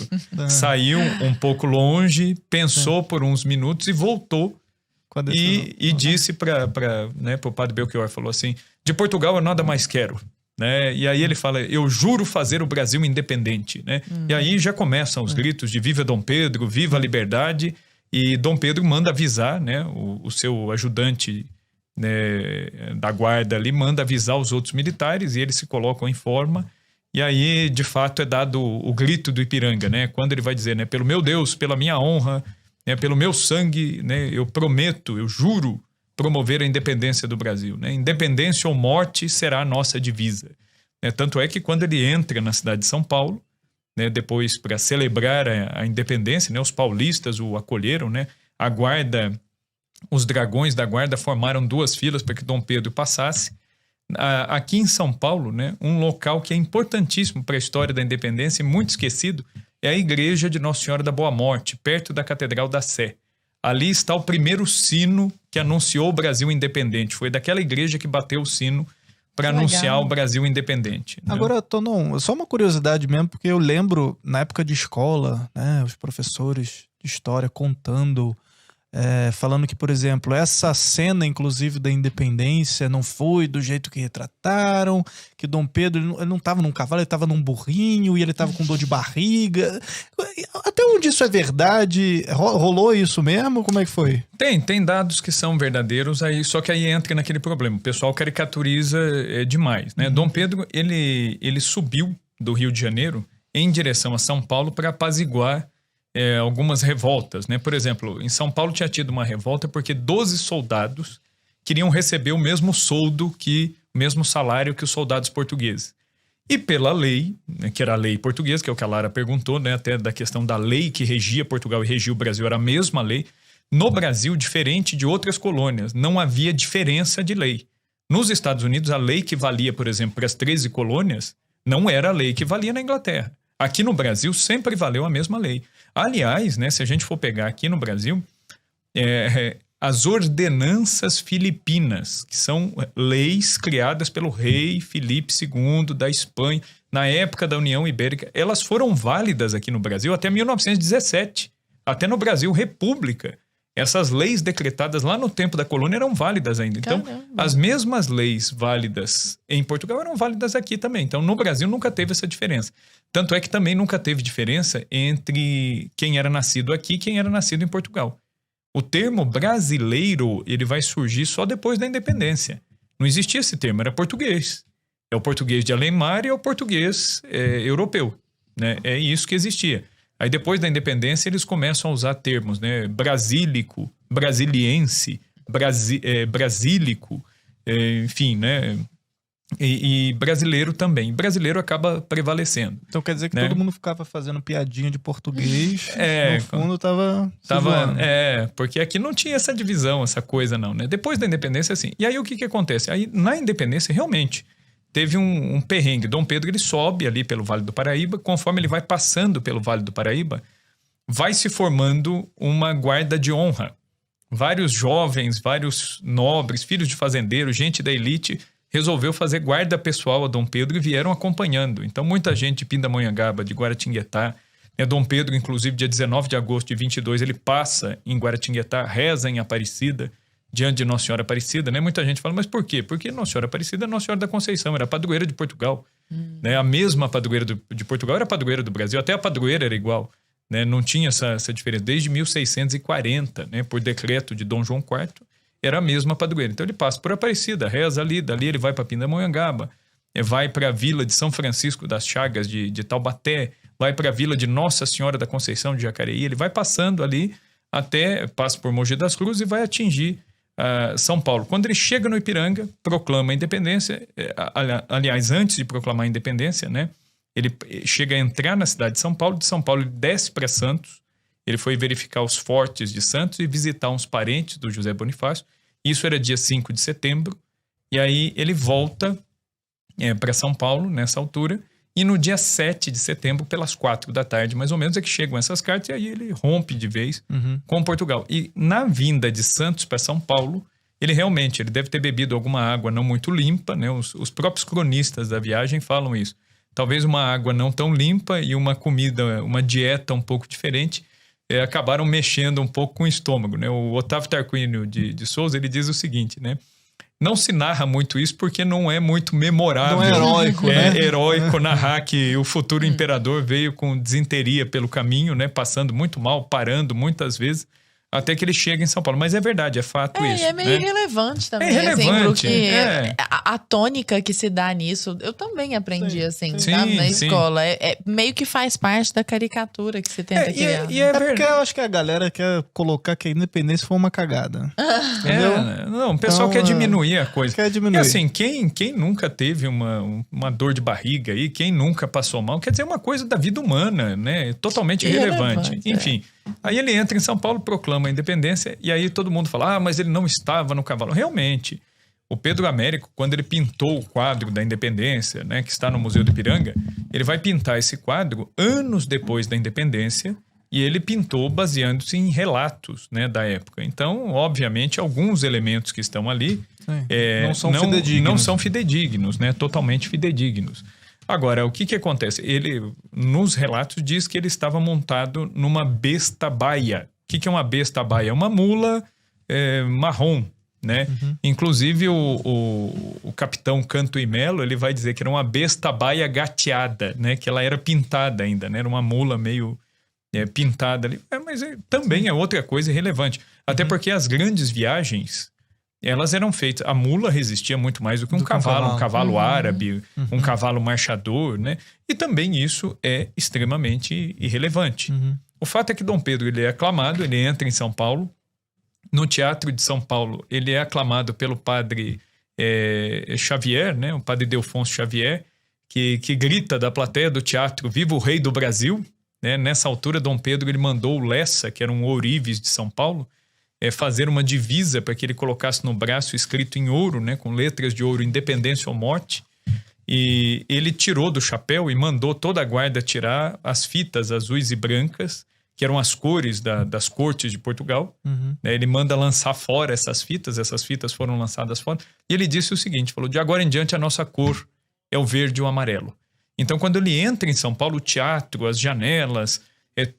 saiu um pouco longe, pensou por uns minutos e voltou e disse para o padre Belchior, falou assim, De Portugal eu nada mais quero. Né? E aí ele fala, eu juro fazer o Brasil independente. Né? E aí já começam os gritos de viva Dom Pedro, viva a liberdade. E Dom Pedro manda avisar, né, o seu ajudante, né, da guarda ali, manda avisar os outros militares e eles se colocam em forma. E aí, de fato, é dado o grito do Ipiranga, né, quando ele vai dizer, né, pelo meu Deus, pela minha honra, né, pelo meu sangue, né, eu prometo, eu juro promover a independência do Brasil. Né? Independência ou morte será a nossa divisa. Né? Tanto é que quando ele entra na cidade de São Paulo, né, depois para celebrar a independência, né, os paulistas o acolheram, né, a guarda, os dragões da guarda formaram 2 filas para que Dom Pedro passasse. Aqui em São Paulo, né, um local que é importantíssimo para a história da independência e muito esquecido é a igreja de Nossa Senhora da Boa Morte, perto da Catedral da Sé. Ali está o primeiro sino que anunciou o Brasil independente. Foi daquela igreja que bateu o sino para anunciar o Brasil independente. Né? Agora, Tonon, só uma curiosidade mesmo, porque eu lembro, na época de escola, né, os professores de história contando, falando que, por exemplo, essa cena, inclusive, da independência não foi do jeito que retrataram, que Dom Pedro ele não estava num cavalo, ele estava num burrinho e ele estava com dor de barriga. Até onde isso é verdade? Rolou isso mesmo? Como é que foi? Tem dados que são verdadeiros, aí, só que aí entra naquele problema. O pessoal caricaturiza demais. Né? Dom Pedro, ele subiu do Rio de Janeiro em direção a São Paulo para apaziguar algumas revoltas, né? Por exemplo, em São Paulo tinha tido uma revolta porque 12 soldados queriam receber o mesmo soldo, o mesmo salário que os soldados portugueses. E pela lei, né, que era a lei portuguesa, que é o que a Lara perguntou, né, até da questão da lei que regia Portugal e regia o Brasil, era a mesma lei. No Brasil, diferente de outras colônias, não havia diferença de lei. Nos Estados Unidos, a lei que valia, por exemplo, para as 13 colônias, não era a lei que valia na Inglaterra. Aqui no Brasil sempre valeu a mesma lei. Aliás, né, se a gente for pegar aqui no Brasil, as ordenanças filipinas, que são leis criadas pelo rei Filipe II da Espanha, na época da União Ibérica, elas foram válidas aqui no Brasil até 1917. Até no Brasil, República. Essas leis decretadas lá no tempo da colônia eram válidas ainda. Então, as mesmas leis válidas em Portugal eram válidas aqui também. Então, no Brasil nunca teve essa diferença. Tanto é que também nunca teve diferença entre quem era nascido aqui e quem era nascido em Portugal. O termo brasileiro, ele vai surgir só depois da independência. Não existia esse termo, era português. É o português de Alemar e é o português europeu. Né? É isso que existia. Aí depois da independência eles começam a usar termos, né? Brasílico, brasiliense, brasílico, enfim, né? E brasileiro também. Brasileiro acaba prevalecendo. Então quer dizer que né? todo mundo ficava fazendo piadinha de português, no fundo tava porque aqui não tinha essa divisão, essa coisa não, né? Depois da independência, assim. E aí o que acontece? Aí na independência, realmente, teve um perrengue. Dom Pedro, ele sobe ali pelo Vale do Paraíba. Conforme ele vai passando pelo Vale do Paraíba, vai se formando uma guarda de honra. Vários jovens, vários nobres, filhos de fazendeiros, gente da elite, resolveu fazer guarda pessoal a Dom Pedro e vieram acompanhando. Então, muita gente de Pindamonhangaba, de Guaratinguetá. Dom Pedro, inclusive, dia 19 de agosto de 22, ele passa em Guaratinguetá, reza em Aparecida, diante de Nossa Senhora Aparecida, né? Muita gente fala, mas por quê? Porque Nossa Senhora Aparecida é Nossa Senhora da Conceição, era a padroeira de Portugal. Né? A mesma padroeira de Portugal era a padroeira do Brasil, até a padroeira era igual. Né? Não tinha essa diferença. Desde 1640, né? Por decreto de Dom João IV, era a mesma padroeira. Então ele passa por Aparecida, reza ali, dali ele vai para Pindamonhangaba, vai para a vila de São Francisco das Chagas de Taubaté, vai para a vila de Nossa Senhora da Conceição de Jacareí, ele vai passando ali até, passa por Mogi das Cruzes e vai atingir São Paulo. Quando ele chega no Ipiranga, proclama a independência, aliás, antes de proclamar a independência, né, ele chega a entrar na cidade de São Paulo ele desce para Santos, ele foi verificar os fortes de Santos e visitar uns parentes do José Bonifácio, isso era dia 5 de setembro, e aí ele volta para São Paulo, nessa altura, e no dia 7 de setembro, pelas 4 da tarde, mais ou menos, é que chegam essas cartas e aí ele rompe de vez com Portugal. E na vinda de Santos para São Paulo, ele deve ter bebido alguma água não muito limpa, né? Os próprios cronistas da viagem falam isso. Talvez uma água não tão limpa e uma comida, uma dieta um pouco diferente, acabaram mexendo um pouco com o estômago, né? O Otávio Tarquínio de Souza, ele diz o seguinte, né? Não se narra muito isso porque não é muito memorável. Não é heróico, né? É heróico narrar que o futuro imperador veio com desinteria pelo caminho, né? Passando muito mal, parando muitas vezes, até que ele chega em São Paulo. Mas é verdade, é fato isso. É meio né? irrelevante também. É irrelevante. Assim, porque a tônica que se dá nisso, eu também aprendi assim, sabe? Na escola. Meio que faz parte da caricatura que você tenta criar. Porque eu acho que a galera quer colocar que a independência foi uma cagada. Entendeu? Não, o pessoal quer diminuir a coisa. Quer diminuir. E assim, quem nunca teve uma dor de barriga aí, quem nunca passou mal, quer dizer, é uma coisa da vida humana, né? Totalmente irrelevante. Enfim, aí ele entra em São Paulo, proclama a independência, e aí todo mundo fala, mas ele não estava no cavalo. Realmente, o Pedro Américo, quando ele pintou o quadro da independência, né, que está no Museu do Ipiranga, ele vai pintar esse quadro anos depois da independência, e ele pintou baseando-se em relatos, né, da época. Então, obviamente, alguns elementos que estão ali não são fidedignos, né, totalmente fidedignos. Agora, o que acontece? Ele, nos relatos, diz que ele estava montado numa besta baia. O que é uma besta baia? É uma mula marrom, né? Inclusive, o capitão Canto e Melo, ele vai dizer que era uma besta baia gateada, né? Que ela era pintada ainda, né? Era uma mula meio pintada ali. Mas também é outra coisa irrelevante. Até porque as grandes viagens, elas eram feitas... A mula resistia muito mais do que um cavalo árabe, um cavalo marchador, né? E também isso é extremamente irrelevante. O fato é que Dom Pedro, ele é aclamado, ele entra em São Paulo. No Teatro de São Paulo, ele é aclamado pelo padre Xavier, né? O padre Delfonso Xavier, que grita da plateia do teatro, viva o rei do Brasil! Né? Nessa altura, Dom Pedro, ele mandou o Lessa, que era um ourives de São Paulo, fazer uma divisa para que ele colocasse no braço escrito em ouro, né, com letras de ouro, independência ou morte. E ele tirou do chapéu e mandou toda a guarda tirar as fitas azuis e brancas, que eram as cores das cortes de Portugal. Ele manda lançar fora essas fitas foram lançadas fora. E ele disse o seguinte, falou, de agora em diante a nossa cor é o verde e o amarelo. Então, quando ele entra em São Paulo, o teatro, as janelas...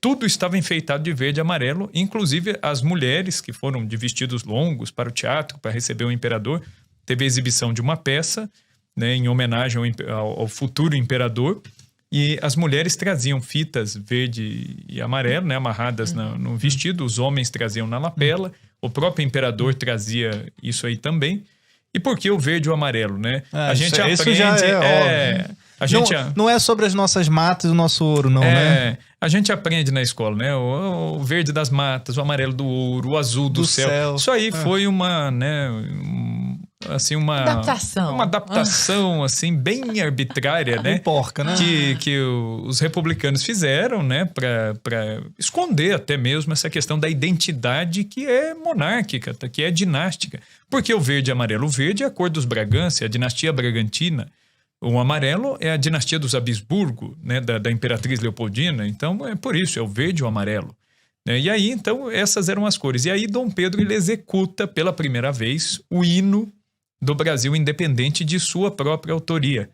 tudo estava enfeitado de verde e amarelo, inclusive as mulheres que foram de vestidos longos para o teatro, para receber o imperador. Teve a exibição de uma peça, né, em homenagem ao futuro imperador, e as mulheres traziam fitas verde e amarelo, né, amarradas no vestido, os homens traziam na lapela, o próprio imperador trazia isso aí também. E por que o verde e o amarelo, né? A gente aprende... Isso já não é sobre as nossas matas e o nosso ouro, não, né? A gente aprende na escola, né? O verde das matas, o amarelo do ouro, o azul do céu. Isso aí foi uma, né? Assim, uma adaptação, assim, bem arbitrária, né? Porca, né? Que os republicanos fizeram, né? Para esconder até mesmo essa questão da identidade que é monárquica, que é dinástica. Porque o verde e amarelo? O verde é a cor dos Bragança, é a dinastia Bragantina. O amarelo é a dinastia dos Habsburgo, né, da Imperatriz Leopoldina. Então, é por isso, é o verde e o amarelo. E aí, então, essas eram as cores. E aí, Dom Pedro, ele executa pela primeira vez o hino do Brasil independente de sua própria autoria.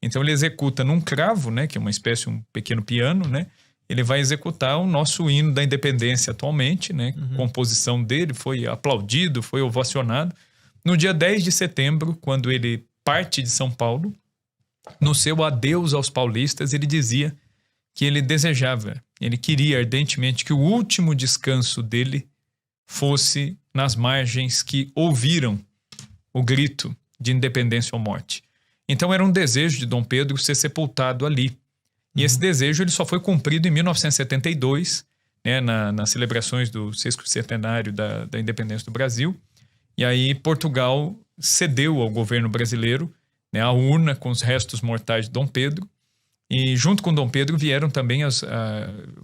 Então, ele executa num cravo, né, que é uma espécie, um pequeno piano, né? Ele vai executar o nosso hino da independência atualmente, né? A composição dele foi aplaudido, foi ovacionado. No dia 10 de setembro, quando ele parte de São Paulo, no seu adeus aos paulistas, ele dizia que ele desejava, ele queria ardentemente que o último descanso dele fosse nas margens que ouviram o grito de independência ou morte. Então era um desejo de Dom Pedro ser sepultado ali. E esse desejo ele só foi cumprido em 1972, né, nas celebrações do 60º da independência do Brasil. E aí Portugal cedeu ao governo brasileiro, né, a urna com os restos mortais de Dom Pedro. E junto com Dom Pedro vieram também,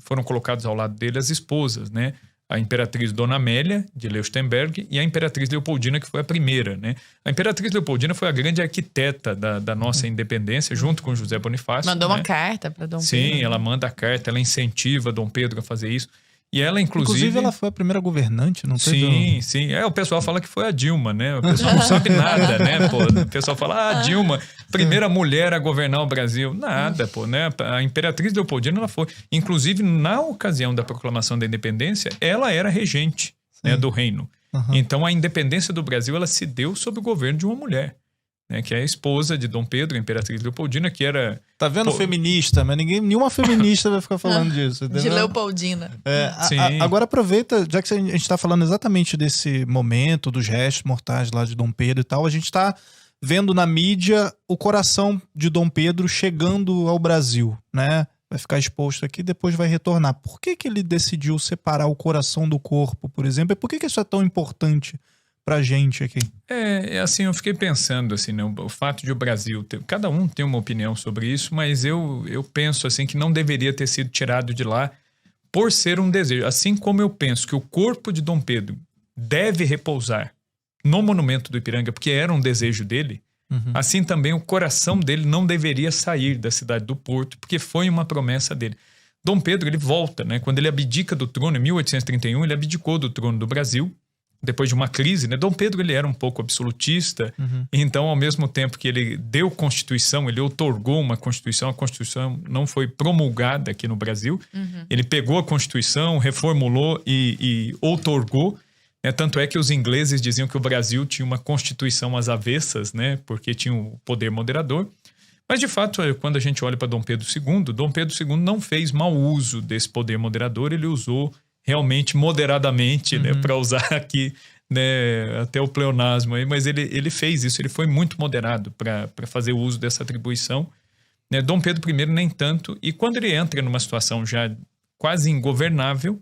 foram colocados ao lado dele as esposas, né? A imperatriz Dona Amélia de Leuchtenberg e a imperatriz Leopoldina, que foi a primeira, né? A imperatriz Leopoldina foi a grande arquiteta da nossa independência, junto com José Bonifácio. Mandou uma carta para Dom Pedro. Sim, ela manda a carta, ela incentiva Dom Pedro a fazer isso. E ela, inclusive, ela foi a primeira governante, não teve? Sim. O pessoal fala que foi a Dilma, né? O pessoal não sabe nada, né? Pô, o pessoal fala, a Dilma, primeira mulher a governar o Brasil. Nada, pô, né? A imperatriz Leopoldina, ela foi. Inclusive, na ocasião da proclamação da independência, ela era regente, né, do reino. Então a independência do Brasil ela se deu sob o governo de uma mulher, né, que é a esposa de Dom Pedro, a Imperatriz Leopoldina, que era... Tá vendo feminista, mas nenhuma feminista vai ficar falando disso. De Leopoldina. Agora aproveita, já que a gente tá falando exatamente desse momento, dos restos mortais lá de Dom Pedro e tal, a gente tá vendo na mídia o coração de Dom Pedro chegando ao Brasil, né? Vai ficar exposto aqui, depois vai retornar. Por que ele decidiu separar o coração do corpo, por exemplo? E por que isso é tão importante pra gente aqui? Assim, eu fiquei pensando, assim, né, o fato de o Brasil ter... Cada um tem uma opinião sobre isso, mas eu penso, assim, que não deveria ter sido tirado de lá por ser um desejo. Assim como eu penso que o corpo de Dom Pedro deve repousar no monumento do Ipiranga, porque era um desejo dele, assim também o coração dele não deveria sair da cidade do Porto, porque foi uma promessa dele. Dom Pedro, ele volta, né? Quando ele abdica do trono, em 1831, ele abdicou do trono do Brasil, depois de uma crise, né? Dom Pedro, ele era um pouco absolutista, então, ao mesmo tempo que ele deu Constituição, ele outorgou uma Constituição, a Constituição não foi promulgada aqui no Brasil, ele pegou a Constituição, reformulou e outorgou, né? Tanto é que os ingleses diziam que o Brasil tinha uma Constituição às avessas, né? Porque tinha o poder moderador. Mas, de fato, quando a gente olha para Dom Pedro II não fez mau uso desse poder moderador, ele usou realmente moderadamente, né, para usar aqui, né, até o pleonasmo aí, mas ele fez isso, ele foi muito moderado para fazer uso dessa atribuição, né? Dom Pedro I nem tanto, e quando ele entra numa situação já quase ingovernável,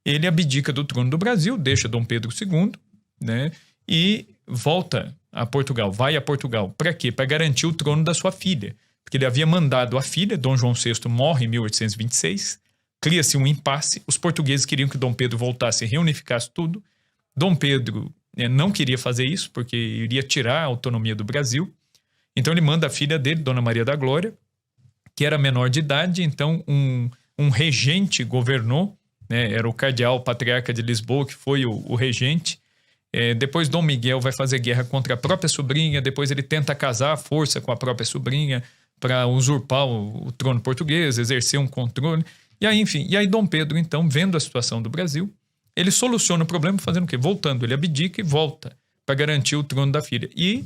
ele abdica do trono do Brasil, deixa Dom Pedro II, né, e volta a Portugal, vai a Portugal. Para quê? Para garantir o trono da sua filha, porque ele havia mandado a filha, Dom João VI morre em 1826, cria-se um impasse, os portugueses queriam que Dom Pedro voltasse e reunificasse tudo. Dom Pedro não queria fazer isso, porque iria tirar a autonomia do Brasil. Então ele manda a filha dele, Dona Maria da Glória, que era menor de idade, então um regente governou, né, era o cardeal patriarca de Lisboa, que foi o regente. Depois Dom Miguel vai fazer guerra contra a própria sobrinha, depois ele tenta casar à força com a própria sobrinha para usurpar o trono português, exercer um controle. E aí, enfim, Dom Pedro, então, vendo a situação do Brasil, ele soluciona o problema fazendo o quê? Voltando, ele abdica e volta para garantir o trono da filha. E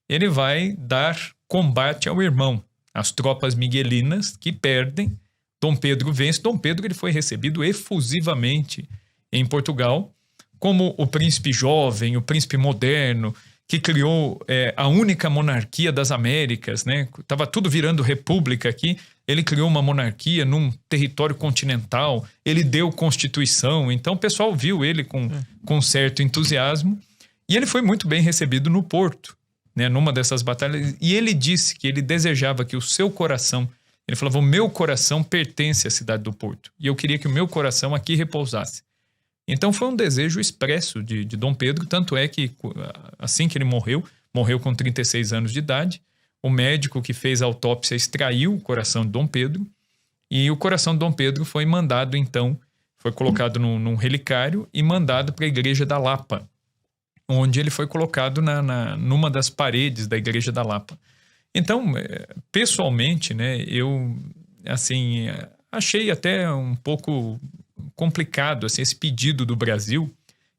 ele vai dar combate ao irmão, as tropas miguelinas que perdem. Dom Pedro vence. Dom Pedro ele foi recebido efusivamente em Portugal como o príncipe jovem, o príncipe moderno, que criou a única monarquia das Américas, né? Tava tudo virando república aqui. Ele criou uma monarquia num território continental, ele deu Constituição, então o pessoal viu ele com certo entusiasmo, e ele foi muito bem recebido no Porto, né, numa dessas batalhas, e ele disse que ele desejava que o seu coração, ele falava, o meu coração pertence à cidade do Porto, e eu queria que o meu coração aqui repousasse. Então foi um desejo expresso de Dom Pedro, tanto é que assim que ele morreu com 36 anos de idade, o médico que fez a autópsia extraiu o coração de Dom Pedro, e o coração de Dom Pedro foi mandado, então, foi colocado num relicário e mandado para a Igreja da Lapa, onde ele foi colocado numa das paredes da Igreja da Lapa. Então, pessoalmente, né, eu, assim, achei até um pouco complicado, assim, esse pedido do Brasil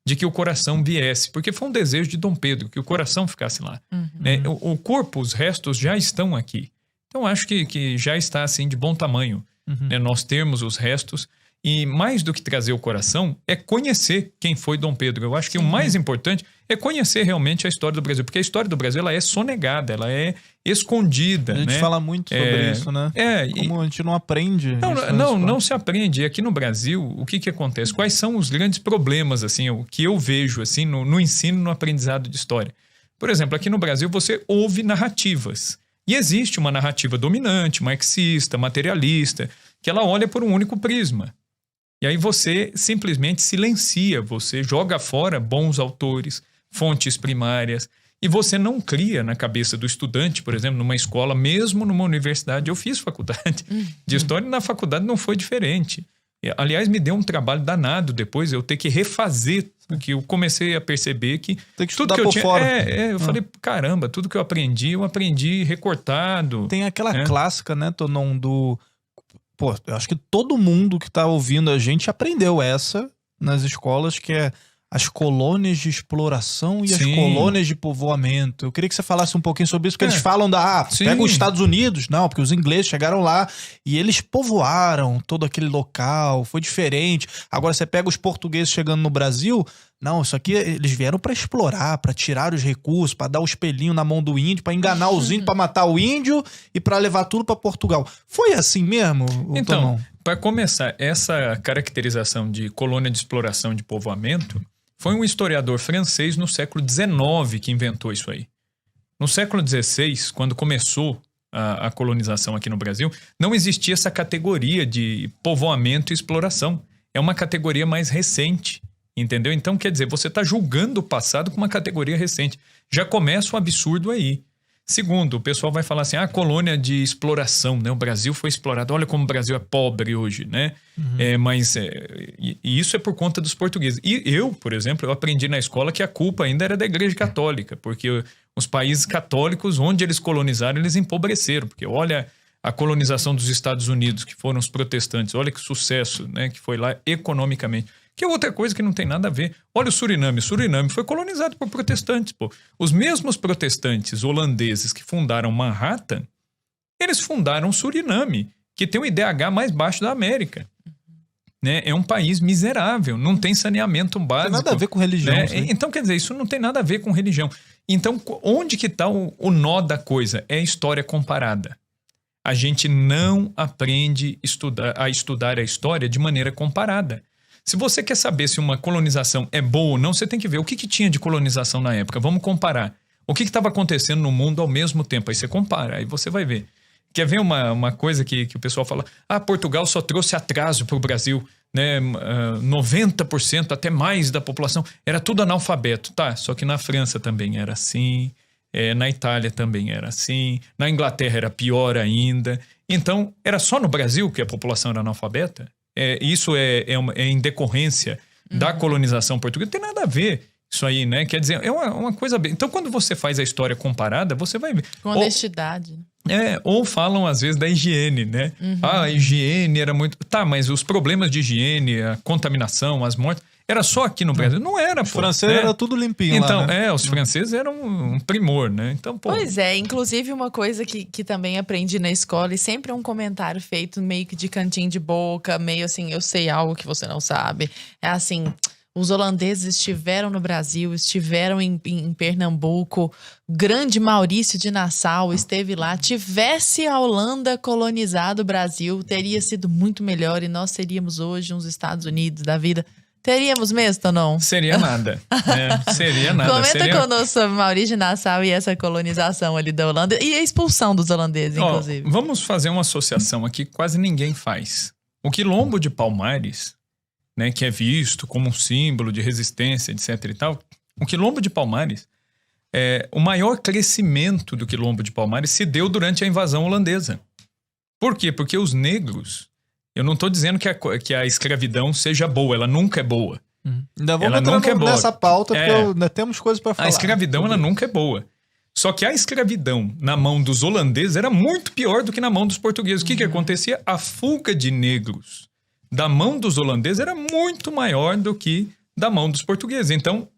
de que o coração viesse, porque foi um desejo de Dom Pedro, que o coração ficasse lá. Né? O corpo, os restos já estão aqui. Então, acho que já está, assim, de bom tamanho, né? Nós termos os restos, e mais do que trazer o coração, é conhecer quem foi Dom Pedro. Eu acho que o mais importante é conhecer realmente a história do Brasil, porque a história do Brasil, ela é sonegada, ela é escondida. A gente fala muito sobre isso, né? Como a gente não aprende. Não se aprende. E aqui no Brasil, o que acontece? Quais são os grandes problemas, assim, o que eu vejo, assim, no ensino, no aprendizado de história? Por exemplo, aqui no Brasil, você ouve narrativas. E existe uma narrativa dominante, marxista, materialista, que ela olha por um único prisma. E aí você simplesmente silencia, você joga fora bons autores, fontes primárias, e você não cria na cabeça do estudante, por exemplo, numa escola, mesmo numa universidade. Eu fiz faculdade de história e na faculdade não foi diferente. Aliás, me deu um trabalho danado depois eu ter que refazer, porque eu comecei a perceber que tudo que eu tinha... eu falei, caramba, tudo que eu aprendi recortado. Tem aquela clássica, né, Tonon, do... Pô, eu acho que todo mundo que tá ouvindo a gente aprendeu essa nas escolas, que é as colônias de exploração e as Sim. colônias de povoamento. Eu queria que você falasse um pouquinho sobre isso, porque eles falam pega os Estados Unidos. Não, porque os ingleses chegaram lá e eles povoaram todo aquele local, foi diferente. Agora você pega os portugueses chegando no Brasil, não, isso aqui eles vieram para explorar, para tirar os recursos, para dar o espelhinho na mão do índio, para enganar os índios, para matar o índio e para levar tudo para Portugal. Foi assim mesmo, Então, para começar, essa caracterização de colônia de exploração de povoamento foi um historiador francês no século XIX que inventou isso aí. No século XVI, quando começou a colonização aqui no Brasil, não existia essa categoria de povoamento e exploração. É uma categoria mais recente, entendeu? Então, quer dizer, você está julgando o passado com uma categoria recente. Já começa o absurdo aí. Segundo, o pessoal vai falar assim, colônia de exploração, né? O Brasil foi explorado. Olha como o Brasil é pobre hoje, né? E isso é por conta dos portugueses. E eu, por exemplo, eu aprendi na escola que a culpa ainda era da Igreja Católica, porque os países católicos, onde eles colonizaram, eles empobreceram. Porque olha a colonização dos Estados Unidos, que foram os protestantes, olha que sucesso, né? Que foi lá economicamente. Que é outra coisa que não tem nada a ver. Olha o Suriname. O Suriname foi colonizado por protestantes, pô. Os mesmos protestantes holandeses que fundaram Manhattan, eles fundaram Suriname, que tem o IDH mais baixo da América. Né? É um país miserável, não tem saneamento básico. Não tem nada a ver com religião. Né? Então, quer dizer, isso não tem nada a ver com religião. Então, onde que está o nó da coisa? É a história comparada. A gente não aprende a estudar a história de maneira comparada. Se você quer saber se uma colonização é boa ou não, você tem que ver o que tinha de colonização na época. Vamos comparar. O que estava acontecendo no mundo ao mesmo tempo. Aí você compara, aí você vai ver. Quer ver uma coisa que o pessoal fala? Portugal só trouxe atraso para o Brasil. Né? 90%, até mais da população, era tudo analfabeto. Tá, só que na França também era assim, na Itália também era assim, na Inglaterra era pior ainda. Então, era só no Brasil que a população era analfabeta? Isso é em decorrência da colonização portuguesa. Não tem nada a ver isso aí, né? Quer dizer, é uma coisa... Então, quando você faz a história comparada, você vai ver... Com honestidade. Ou falam, às vezes, da higiene, né? A higiene era muito... Tá, mas os problemas de higiene, a contaminação, as mortes... Era só aqui no Brasil? Não era, Os franceses era tudo limpinho então, lá, né? Os franceses eram um primor, né? Então, Pois é, inclusive uma coisa que também aprendi na escola, e sempre é um comentário feito meio que de cantinho de boca, meio assim, eu sei algo que você não sabe. É assim, os holandeses estiveram no Brasil, estiveram em Pernambuco, grande Maurício de Nassau esteve lá. Tivesse a Holanda colonizado o Brasil, teria sido muito melhor e nós seríamos hoje uns Estados Unidos da vida. Teríamos mesmo ou não? Seria nada. Seria nada. Comenta conosco sobre Maurício de Nassau e essa colonização ali da Holanda e a expulsão dos holandeses, inclusive. Vamos fazer uma associação aqui que quase ninguém faz. O Quilombo de Palmares, né, que é visto como um símbolo de resistência, etc e tal, o Quilombo de Palmares, o maior crescimento do Quilombo de Palmares se deu durante a invasão holandesa. Por quê? Porque os negros... Eu não estou dizendo que a escravidão seja boa, ela nunca é boa. Ainda vamos entrar nessa pauta, porque ainda temos coisas para falar. A escravidão, ela nunca é boa. Só que a escravidão na mão dos holandeses era muito pior do que na mão dos portugueses. O que acontecia? A fuga de negros da mão dos holandeses era muito maior do que da mão dos portugueses. Então,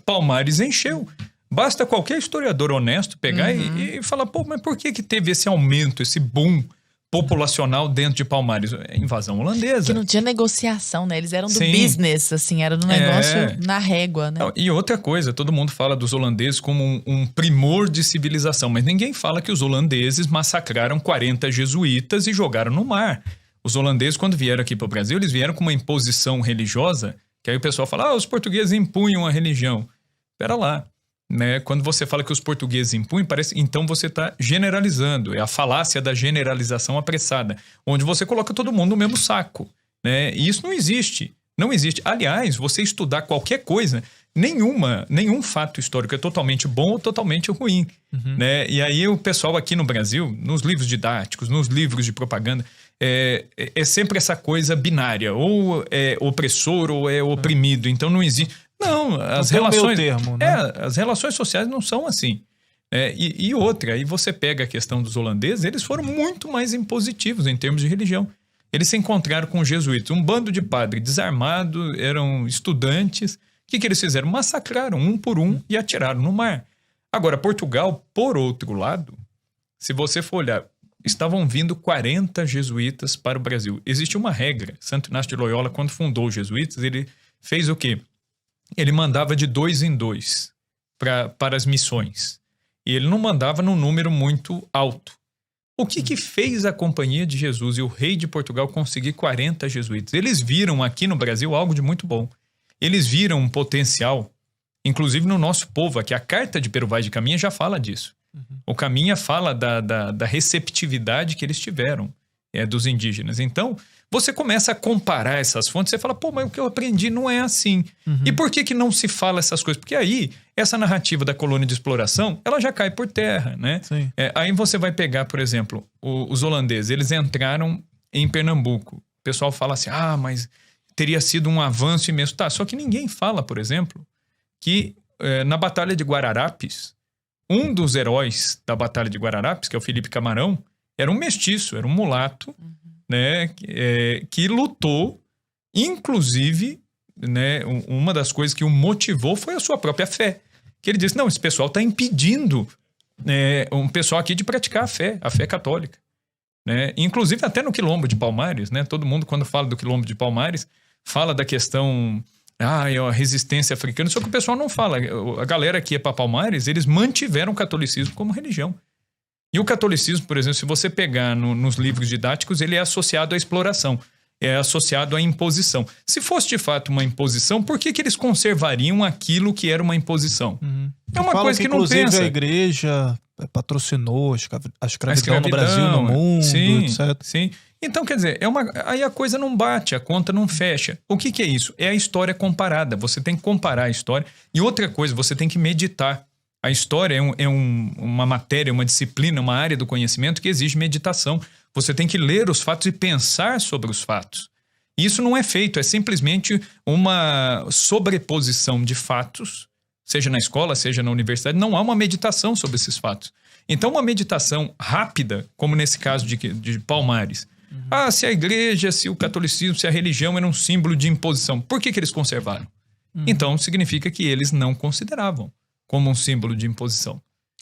Palmares encheu. Basta qualquer historiador honesto pegar e falar, mas por que teve esse aumento, esse boom populacional dentro de Palmares? Invasão holandesa. Que não tinha negociação, né? Eles eram do business, assim, era do negócio na régua, né? E outra coisa, todo mundo fala dos holandeses como um primor de civilização, mas ninguém fala que os holandeses massacraram 40 jesuítas e jogaram no mar. Os holandeses, quando vieram aqui para o Brasil, eles vieram com uma imposição religiosa, que aí o pessoal fala, os portugueses impunham a religião. Pera lá. Né? Quando você fala que os portugueses impunham, então você está generalizando. É a falácia da generalização apressada, onde você coloca todo mundo no mesmo saco. Né? E isso não existe. Não existe. Aliás, você estudar qualquer coisa, nenhum fato histórico é totalmente bom ou totalmente ruim. Né? E aí o pessoal aqui no Brasil, nos livros didáticos, nos livros de propaganda, é sempre essa coisa binária. Ou é opressor ou é oprimido. Então não existe... Não, as relações, termo, né? As relações sociais não são assim. E outra, aí você pega a questão dos holandeses, eles foram muito mais impositivos em termos de religião. Eles se encontraram com os jesuítas, um bando de padres desarmados, eram estudantes que eles fizeram? Massacraram um por um e atiraram no mar. Agora, Portugal, por outro lado, se você for olhar, estavam vindo 40 jesuítas para o Brasil. Existe uma regra. Santo Inácio de Loyola, quando fundou os jesuítas, ele fez o quê? Ele mandava de 2 em 2 para as missões. E ele não mandava num número muito alto. O que fez a Companhia de Jesus e o rei de Portugal conseguir 40 jesuítas? Eles viram aqui no Brasil algo de muito bom. Eles viram um potencial, inclusive no nosso povo, aqui a Carta de Pero Vaz de Caminha já fala disso. O Caminha fala da receptividade que eles tiveram dos indígenas. Então, você começa a comparar essas fontes, você fala, pô, mas o que eu aprendi não é assim. E por que não se fala essas coisas? Porque aí, essa narrativa da colônia de exploração, ela já cai por terra, né? Aí você vai pegar, por exemplo, os holandeses, eles entraram em Pernambuco. O pessoal fala assim, mas teria sido um avanço imenso. Tá, só que ninguém fala, por exemplo, que na Batalha de Guararapes, um dos heróis da Batalha de Guararapes, que é o Felipe Camarão, era um mestiço, era um mulato, né, que lutou, inclusive, né, uma das coisas que o motivou foi a sua própria fé. Que ele disse, não, esse pessoal está impedindo um pessoal aqui de praticar a fé católica. Né? Inclusive até no Quilombo de Palmares, né? Todo mundo quando fala do Quilombo de Palmares, fala da questão... é a resistência africana, só que o pessoal não fala. A galera que ia para Palmares, eles mantiveram o catolicismo como religião. E o catolicismo, por exemplo, se você pegar nos livros didáticos, ele é associado à exploração, é associado à imposição. Se fosse de fato uma imposição, por que eles conservariam aquilo que era uma imposição? É uma coisa que não pensa. Inclusive a igreja patrocinou a escravidão no Brasil, no mundo, sim, etc. Sim. Então, quer dizer, aí a coisa não bate, a conta não fecha. O que é isso? É a história comparada. Você tem que comparar a história. E outra coisa, você tem que meditar. A história é uma matéria, uma disciplina, uma área do conhecimento que exige meditação. Você tem que ler os fatos e pensar sobre os fatos. E isso não é feito, é simplesmente uma sobreposição de fatos, seja na escola, seja na universidade. Não há uma meditação sobre esses fatos. Então, uma meditação rápida, como nesse caso de Palmares, se a igreja, se o catolicismo, se a religião era um símbolo de imposição, por que eles conservaram? Então, significa que eles não consideravam como um símbolo de imposição.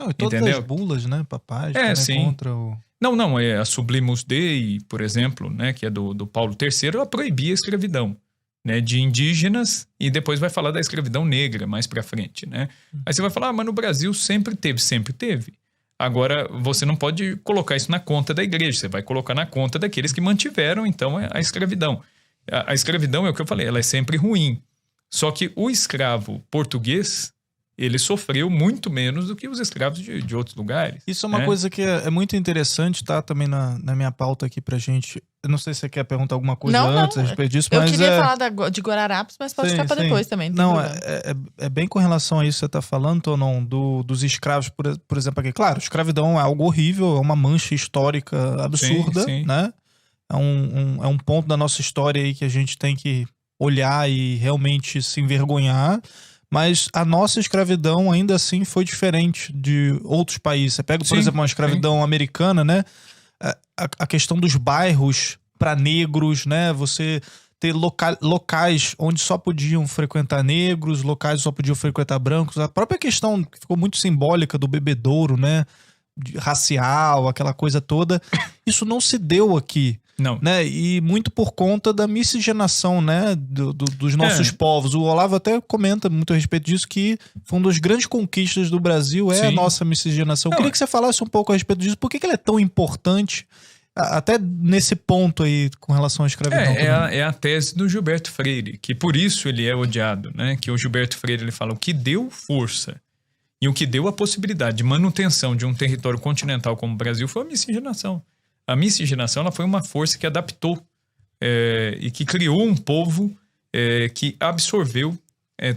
E todas as bulas, né, papais, sim. contra o... Não, a Sublimus Dei, por exemplo, né, que é do Paulo III, ela proibia a escravidão, né, de indígenas, e depois vai falar da escravidão negra mais pra frente, né? Aí você vai falar, mas no Brasil sempre teve. Agora, você não pode colocar isso na conta da igreja, você vai colocar na conta daqueles que mantiveram, então, a escravidão. A escravidão, é o que eu falei, ela é sempre ruim. Só que o escravo português, ele sofreu muito menos do que os escravos de outros lugares. Isso é uma coisa que é muito interessante, tá? Também na minha pauta aqui pra gente. Eu não sei se você quer perguntar alguma coisa antes a respeito disso, mas... Eu queria falar de Guararapes, mas pode ficar pra depois também. Não, é bem com relação a isso que você tá falando, Tonon, dos escravos, por exemplo, aqui. Claro, escravidão é algo horrível, é uma mancha histórica absurda, né? É um ponto da nossa história aí que a gente tem que olhar e realmente se envergonhar. Mas a nossa escravidão ainda assim foi diferente de outros países. Você pega, por exemplo, uma escravidão americana, né? A questão dos bairros para negros, né? Você ter locais onde só podiam frequentar negros, locais só podiam frequentar brancos. A própria questão que ficou muito simbólica do bebedouro, né? Racial, aquela coisa toda. Isso não se deu aqui. Não. Né? E muito por conta da miscigenação, né? dos nossos povos. O Olavo até comenta muito a respeito disso, que foi uma das grandes conquistas do Brasil a nossa miscigenação. Eu queria que você falasse um pouco a respeito disso. Por que ela é tão importante, até nesse ponto aí, com relação à escravidão? É a tese do Gilberto Freire, que por isso ele é odiado, né? Que o Gilberto Freire, ele fala, o que deu força e o que deu a possibilidade de manutenção de um território continental como o Brasil foi a miscigenação. A miscigenação, ela foi uma força que adaptou e que criou um povo que absorveu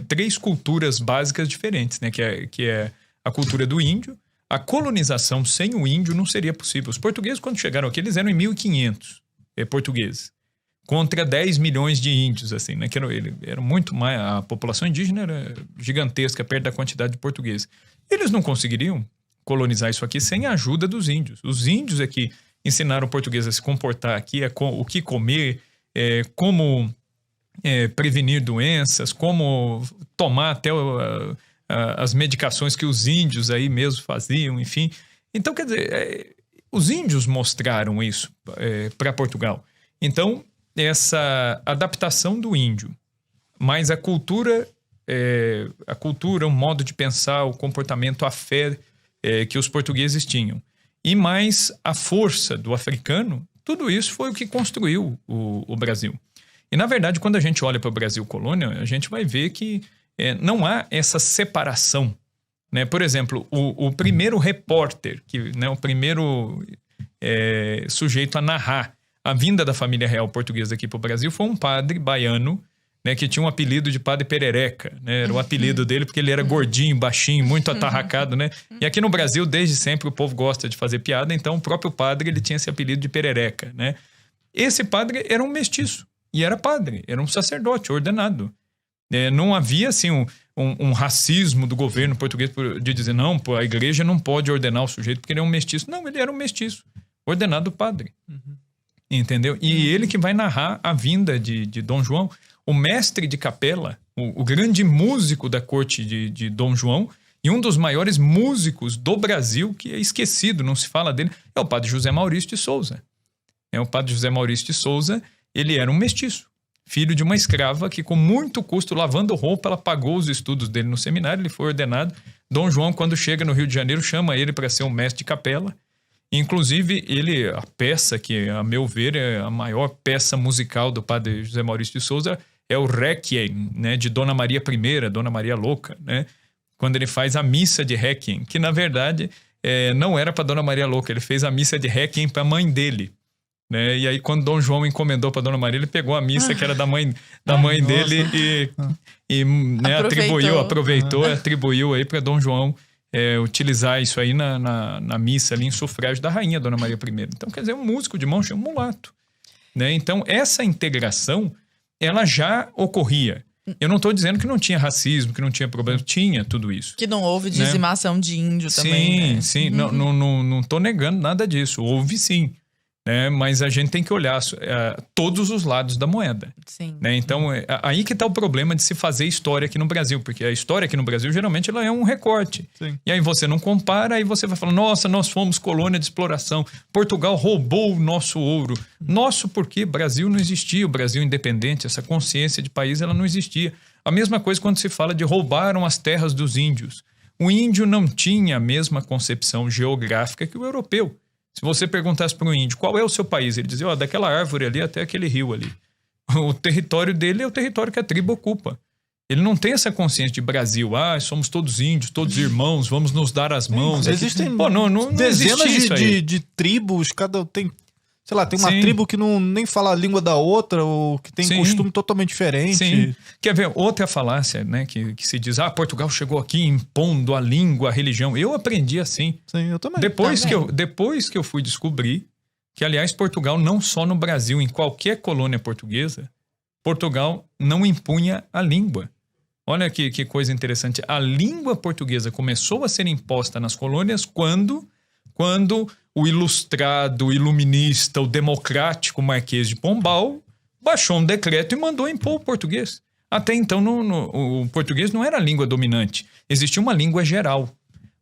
3 culturas básicas diferentes, né? Que é a cultura do índio. A colonização sem o índio não seria possível. Os portugueses, quando chegaram aqui, eles eram em 1500 portugueses, contra 10 milhões de índios, assim, né? Que era muito mais... A população indígena era gigantesca, perto da quantidade de portugueses. Eles não conseguiriam colonizar isso aqui sem a ajuda dos índios. Os índios é que ensinaram o português a se comportar aqui, o que comer, como prevenir doenças, como tomar até as medicações que os índios aí mesmo faziam, enfim. Então, quer dizer, os índios mostraram isso para Portugal. Então, essa adaptação do índio, mais a cultura, o modo de pensar, o comportamento, a fé que os portugueses tinham, e mais a força do africano, tudo isso foi o que construiu o Brasil. E, na verdade, quando a gente olha para o Brasil colônia, a gente vai ver que não há essa separação, né? Por exemplo, o primeiro repórter, o primeiro sujeito a narrar a vinda da família real portuguesa aqui para o Brasil foi um padre baiano, né, que tinha um apelido de Padre Perereca, né? Era o apelido dele porque ele era gordinho, baixinho, muito atarracado, né? E aqui no Brasil, desde sempre, o povo gosta de fazer piada, então o próprio padre ele tinha esse apelido de Perereca, né? Esse padre era um mestiço, e era padre, era um sacerdote ordenado. Não havia, assim, um racismo do governo português de dizer, não, pô, a igreja não pode ordenar o sujeito porque ele é um mestiço. Não, ele era um mestiço, ordenado padre. Entendeu? E ele que vai narrar a vinda de Dom João, o mestre de capela, o grande músico da corte de Dom João, e um dos maiores músicos do Brasil, que é esquecido, não se fala dele, é o padre José Maurício de Souza. O padre José Maurício de Souza, ele era um mestiço, filho de uma escrava que, com muito custo, lavando roupa, ela pagou os estudos dele no seminário, ele foi ordenado. Dom João, quando chega no Rio de Janeiro, chama ele para ser um mestre de capela. Inclusive, a peça que, a meu ver, é a maior peça musical do padre José Maurício de Souza, é o Requiem, né, de Dona Maria I, Dona Maria Louca, né? Quando ele faz a missa de Requiem, que, na verdade, não era para Dona Maria Louca, ele fez a missa de Requiem para a mãe dele. Né? E aí, quando Dom João encomendou para Dona Maria, ele pegou a missa que era da mãe dele e né, atribuiu aí para Dom João utilizar isso aí na missa ali em sufrágio da rainha Dona Maria I. Então, quer dizer, um músico de mão cheia, um mulato. Né? Então, essa integração, ela já ocorria. Eu não estou dizendo que não tinha racismo, que não tinha problema. Tinha tudo isso. Que não houve dizimação, né, de índio Sim, também. sim. Não estou negando nada disso. Houve sim. Né? Mas a gente tem que olhar todos os lados da moeda. Sim. Né? Então, aí que está o problema de se fazer história aqui no Brasil. Porque a história aqui no Brasil, geralmente, ela é um recorte. Sim. E aí você não compara, aí você vai falar, nossa, nós fomos colônia de exploração. Portugal roubou o nosso ouro. Nosso porque Brasil não existia. O Brasil independente, essa consciência de país, ela não existia. A mesma coisa quando se fala de roubaram as terras dos índios. O índio não tinha a mesma concepção geográfica que o europeu. Se você perguntasse para um índio, qual é o seu país? Ele dizia, daquela árvore ali até aquele rio ali. O território dele é o território que a tribo ocupa. Ele não tem essa consciência de Brasil. Somos todos índios, todos irmãos, vamos nos dar as mãos. Existem não dezenas existe de tribos, cada tem... Sei lá, tem uma Sim. tribo que nem fala a língua da outra, ou que tem Sim. costume totalmente diferente. Sim. Quer ver, outra falácia, né, que se diz, Portugal chegou aqui impondo a língua, a religião. Eu aprendi assim. Sim, eu também. Depois que eu fui descobrir que, aliás, Portugal, não só no Brasil, em qualquer colônia portuguesa, Portugal não impunha a língua. Olha que coisa interessante. A língua portuguesa começou a ser imposta nas colônias quando o ilustrado, o iluminista, o democrático Marquês de Pombal baixou um decreto e mandou impor o português. Até então, o português não era a língua dominante. Existia uma língua geral.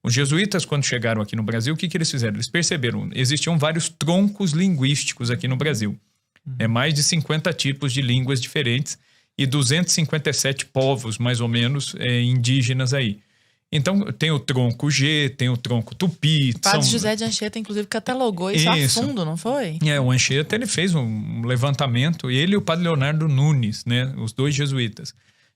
Os jesuítas, quando chegaram aqui no Brasil, o que eles fizeram? Eles perceberam, existiam vários troncos linguísticos aqui no Brasil. Mais de 50 tipos de línguas diferentes e 257 povos, mais ou menos, indígenas aí. Então, tem o tronco G, tem o tronco Tupi. O padre José de Anchieta, inclusive, catalogou isso a fundo, não foi? O Anchieta, ele fez um levantamento, ele e o padre Leonardo Nunes, né, os dois jesuítas.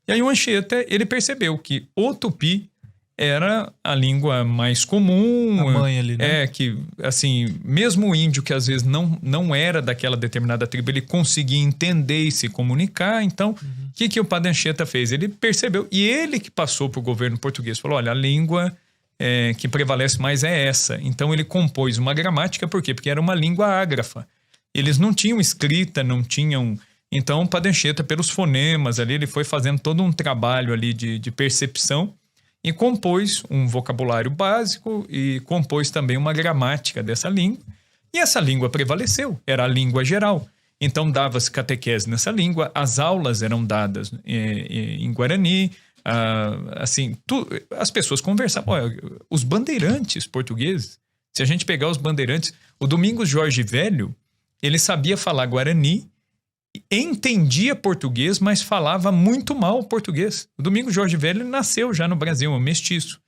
E aí o Anchieta, ele percebeu que o Tupi era a língua mais comum. A mãe ali, né? Que, assim, mesmo o índio, que às vezes não era daquela determinada tribo, ele conseguia entender e se comunicar. Então, o que o padre Anchieta fez? Ele percebeu, e ele que passou para o governo português, falou, olha, a língua que prevalece mais é essa. Então, ele compôs uma gramática, por quê? Porque era uma língua ágrafa. Eles não tinham escrita, não tinham... Então, o padre Anchieta, pelos fonemas ali, ele foi fazendo todo um trabalho ali de percepção, e compôs um vocabulário básico e compôs também uma gramática dessa língua. E essa língua prevaleceu, era a língua geral. Então dava-se catequese nessa língua, as aulas eram dadas em Guarani, assim, as pessoas conversavam. Olha, os bandeirantes portugueses, se a gente pegar os bandeirantes, o Domingos Jorge Velho, ele sabia falar Guarani, entendia português, mas falava muito mal português. O Domingos Jorge Velho nasceu já no Brasil, um mestiço.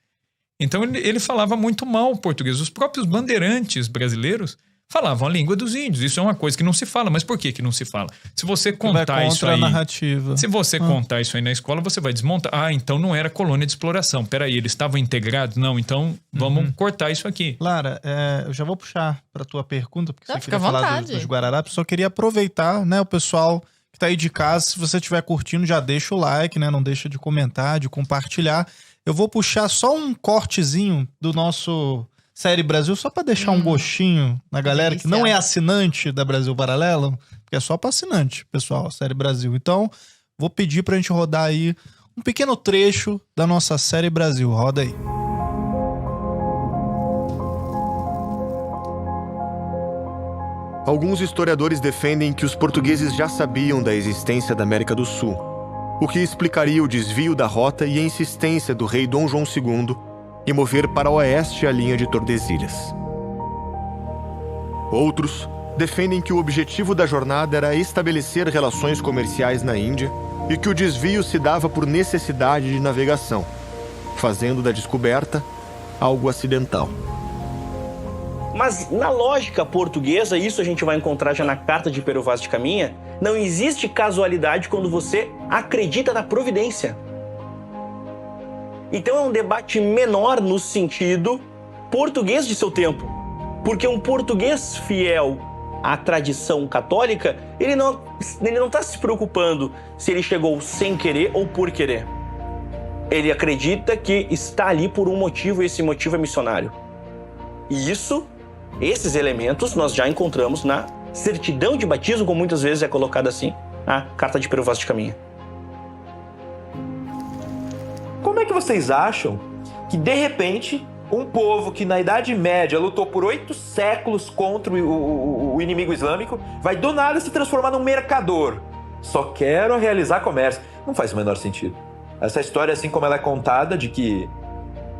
Então ele falava muito mal português. Os próprios bandeirantes brasileiros falavam a língua dos índios. Isso é uma coisa que não se fala. Mas por que não se fala? Se você contar isso aí... a narrativa. Se você contar isso aí na escola, você vai desmontar. Então não era colônia de exploração. Peraí, eles estavam integrados? Não, então vamos cortar isso aqui. Lara, eu já vou puxar para tua pergunta, porque você Fica queria à falar vontade. dos Guararapes. Só queria aproveitar, né, o pessoal que tá aí de casa. Se você estiver curtindo, já deixa o like, né? Não deixa de comentar, de compartilhar. Eu vou puxar só um cortezinho do nosso... Série Brasil, só pra deixar um gostinho na galera que não é assinante da Brasil Paralelo, porque é só pra assinante, pessoal, Série Brasil. Então, vou pedir pra gente rodar aí um pequeno trecho da nossa Série Brasil. Roda aí. Alguns historiadores defendem que os portugueses já sabiam da existência da América do Sul, o que explicaria o desvio da rota e a insistência do rei Dom João II e mover para oeste a linha de Tordesilhas. Outros defendem que o objetivo da jornada era estabelecer relações comerciais na Índia e que o desvio se dava por necessidade de navegação, fazendo da descoberta algo acidental. Mas na lógica portuguesa, isso a gente vai encontrar já na Carta de Pero Vaz de Caminha, não existe casualidade quando você acredita na providência. Então é um debate menor no sentido português de seu tempo. Porque um português fiel à tradição católica, ele não está se preocupando se ele chegou sem querer ou por querer. Ele acredita que está ali por um motivo e esse motivo é missionário. E esses elementos nós já encontramos na certidão de batismo, como muitas vezes é colocado assim, na Carta de Pero Vaz de Caminha. Como é que vocês acham que, de repente, um povo que na Idade Média lutou por 8 séculos contra o inimigo islâmico vai do nada se transformar num mercador? Só quero realizar comércio. Não faz o menor sentido. Essa história, assim como ela é contada, de que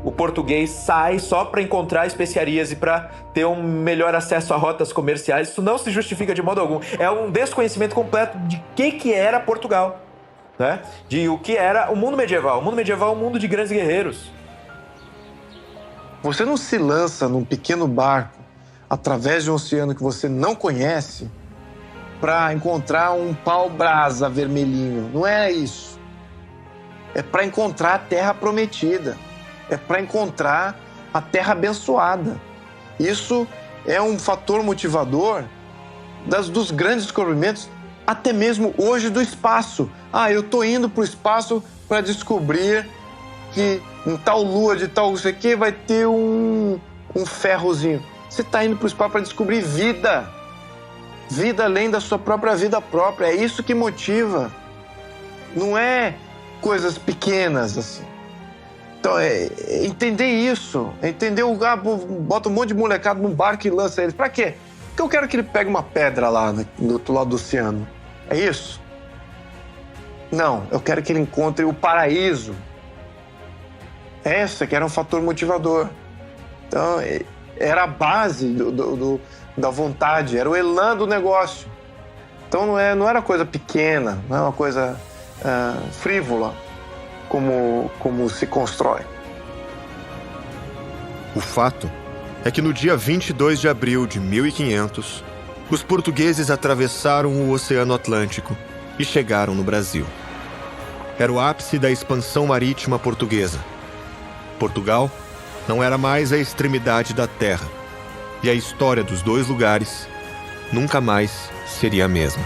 o português sai só para encontrar especiarias e para ter um melhor acesso a rotas comerciais, isso não se justifica de modo algum. É um desconhecimento completo de que era Portugal. Né? De o que era o mundo medieval. O mundo medieval é um mundo de grandes guerreiros. Você não se lança num pequeno barco através de um oceano que você não conhece para encontrar um pau-brasa vermelhinho. Não é isso. É para encontrar a terra prometida. É para encontrar a terra abençoada. Isso é um fator motivador dos grandes descobrimentos, até mesmo hoje, do espaço. Eu tô indo pro espaço para descobrir que em tal lua de tal não sei o que vai ter um ferrozinho. Você tá indo pro espaço para descobrir vida. Vida além da sua própria vida própria. É isso que motiva. Não é coisas pequenas assim. Então, entender isso. Entender bota um monte de molecada num barco e lança eles. Pra quê? Porque eu quero que ele pegue uma pedra lá do outro lado do oceano. É isso? Não, eu quero que ele encontre o paraíso. Esse que era um fator motivador. Então, era a base da vontade, era o elan do negócio. Então, não era coisa pequena, não é uma coisa frívola como se constrói. O fato é que no dia 22 de abril de 1500, os portugueses atravessaram o Oceano Atlântico e chegaram no Brasil. Era o ápice da expansão marítima portuguesa. Portugal não era mais a extremidade da terra, e a história dos dois lugares nunca mais seria a mesma.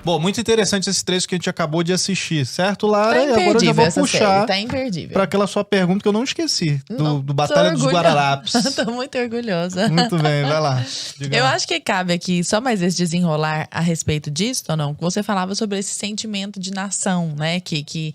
Bom, muito interessante esse trecho que a gente acabou de assistir, certo, Lara? Tá E agora eu já vou puxar série, tá imperdível. para aquela sua pergunta que eu não esqueci, do Batalha dos Guararapes. Tô muito orgulhosa. Muito bem, vai lá. Eu acho que cabe aqui só mais esse desenrolar a respeito disso, ou não? Você falava sobre esse sentimento de nação, né? Que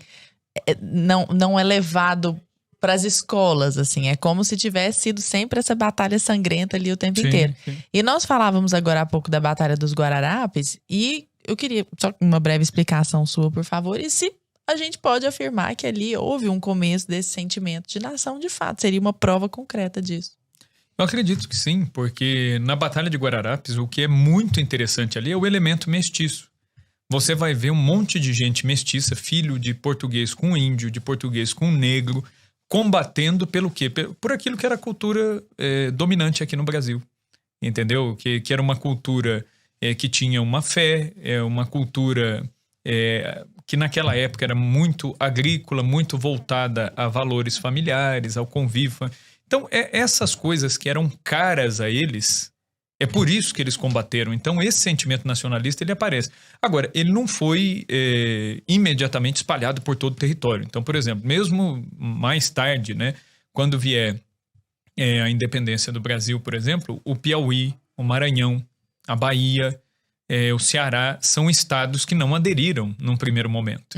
não é levado as escolas, assim. É como se tivesse sido sempre essa batalha sangrenta ali o tempo inteiro. Sim. E nós falávamos agora há pouco da Batalha dos Guararapes e eu queria só uma breve explicação sua, por favor. E se a gente pode afirmar que ali houve um começo desse sentimento de nação de fato? Seria uma prova concreta disso. Eu acredito que sim, porque na Batalha de Guararapes o que é muito interessante ali é o elemento mestiço. Você vai ver um monte de gente mestiça, filho de português com índio, de português com negro, combatendo pelo quê? Por aquilo que era a cultura dominante aqui no Brasil, entendeu? Que era uma cultura que tinha uma fé, uma cultura que naquela época era muito agrícola, muito voltada a valores familiares, ao convívio. Então, essas coisas que eram caras a eles, é por isso que eles combateram. Então, esse sentimento nacionalista, ele aparece. Agora, ele não foi imediatamente espalhado por todo o território. Então, por exemplo, mesmo mais tarde, né, quando vier a independência do Brasil, por exemplo, o Piauí, o Maranhão, a Bahia, o Ceará, são estados que não aderiram num primeiro momento,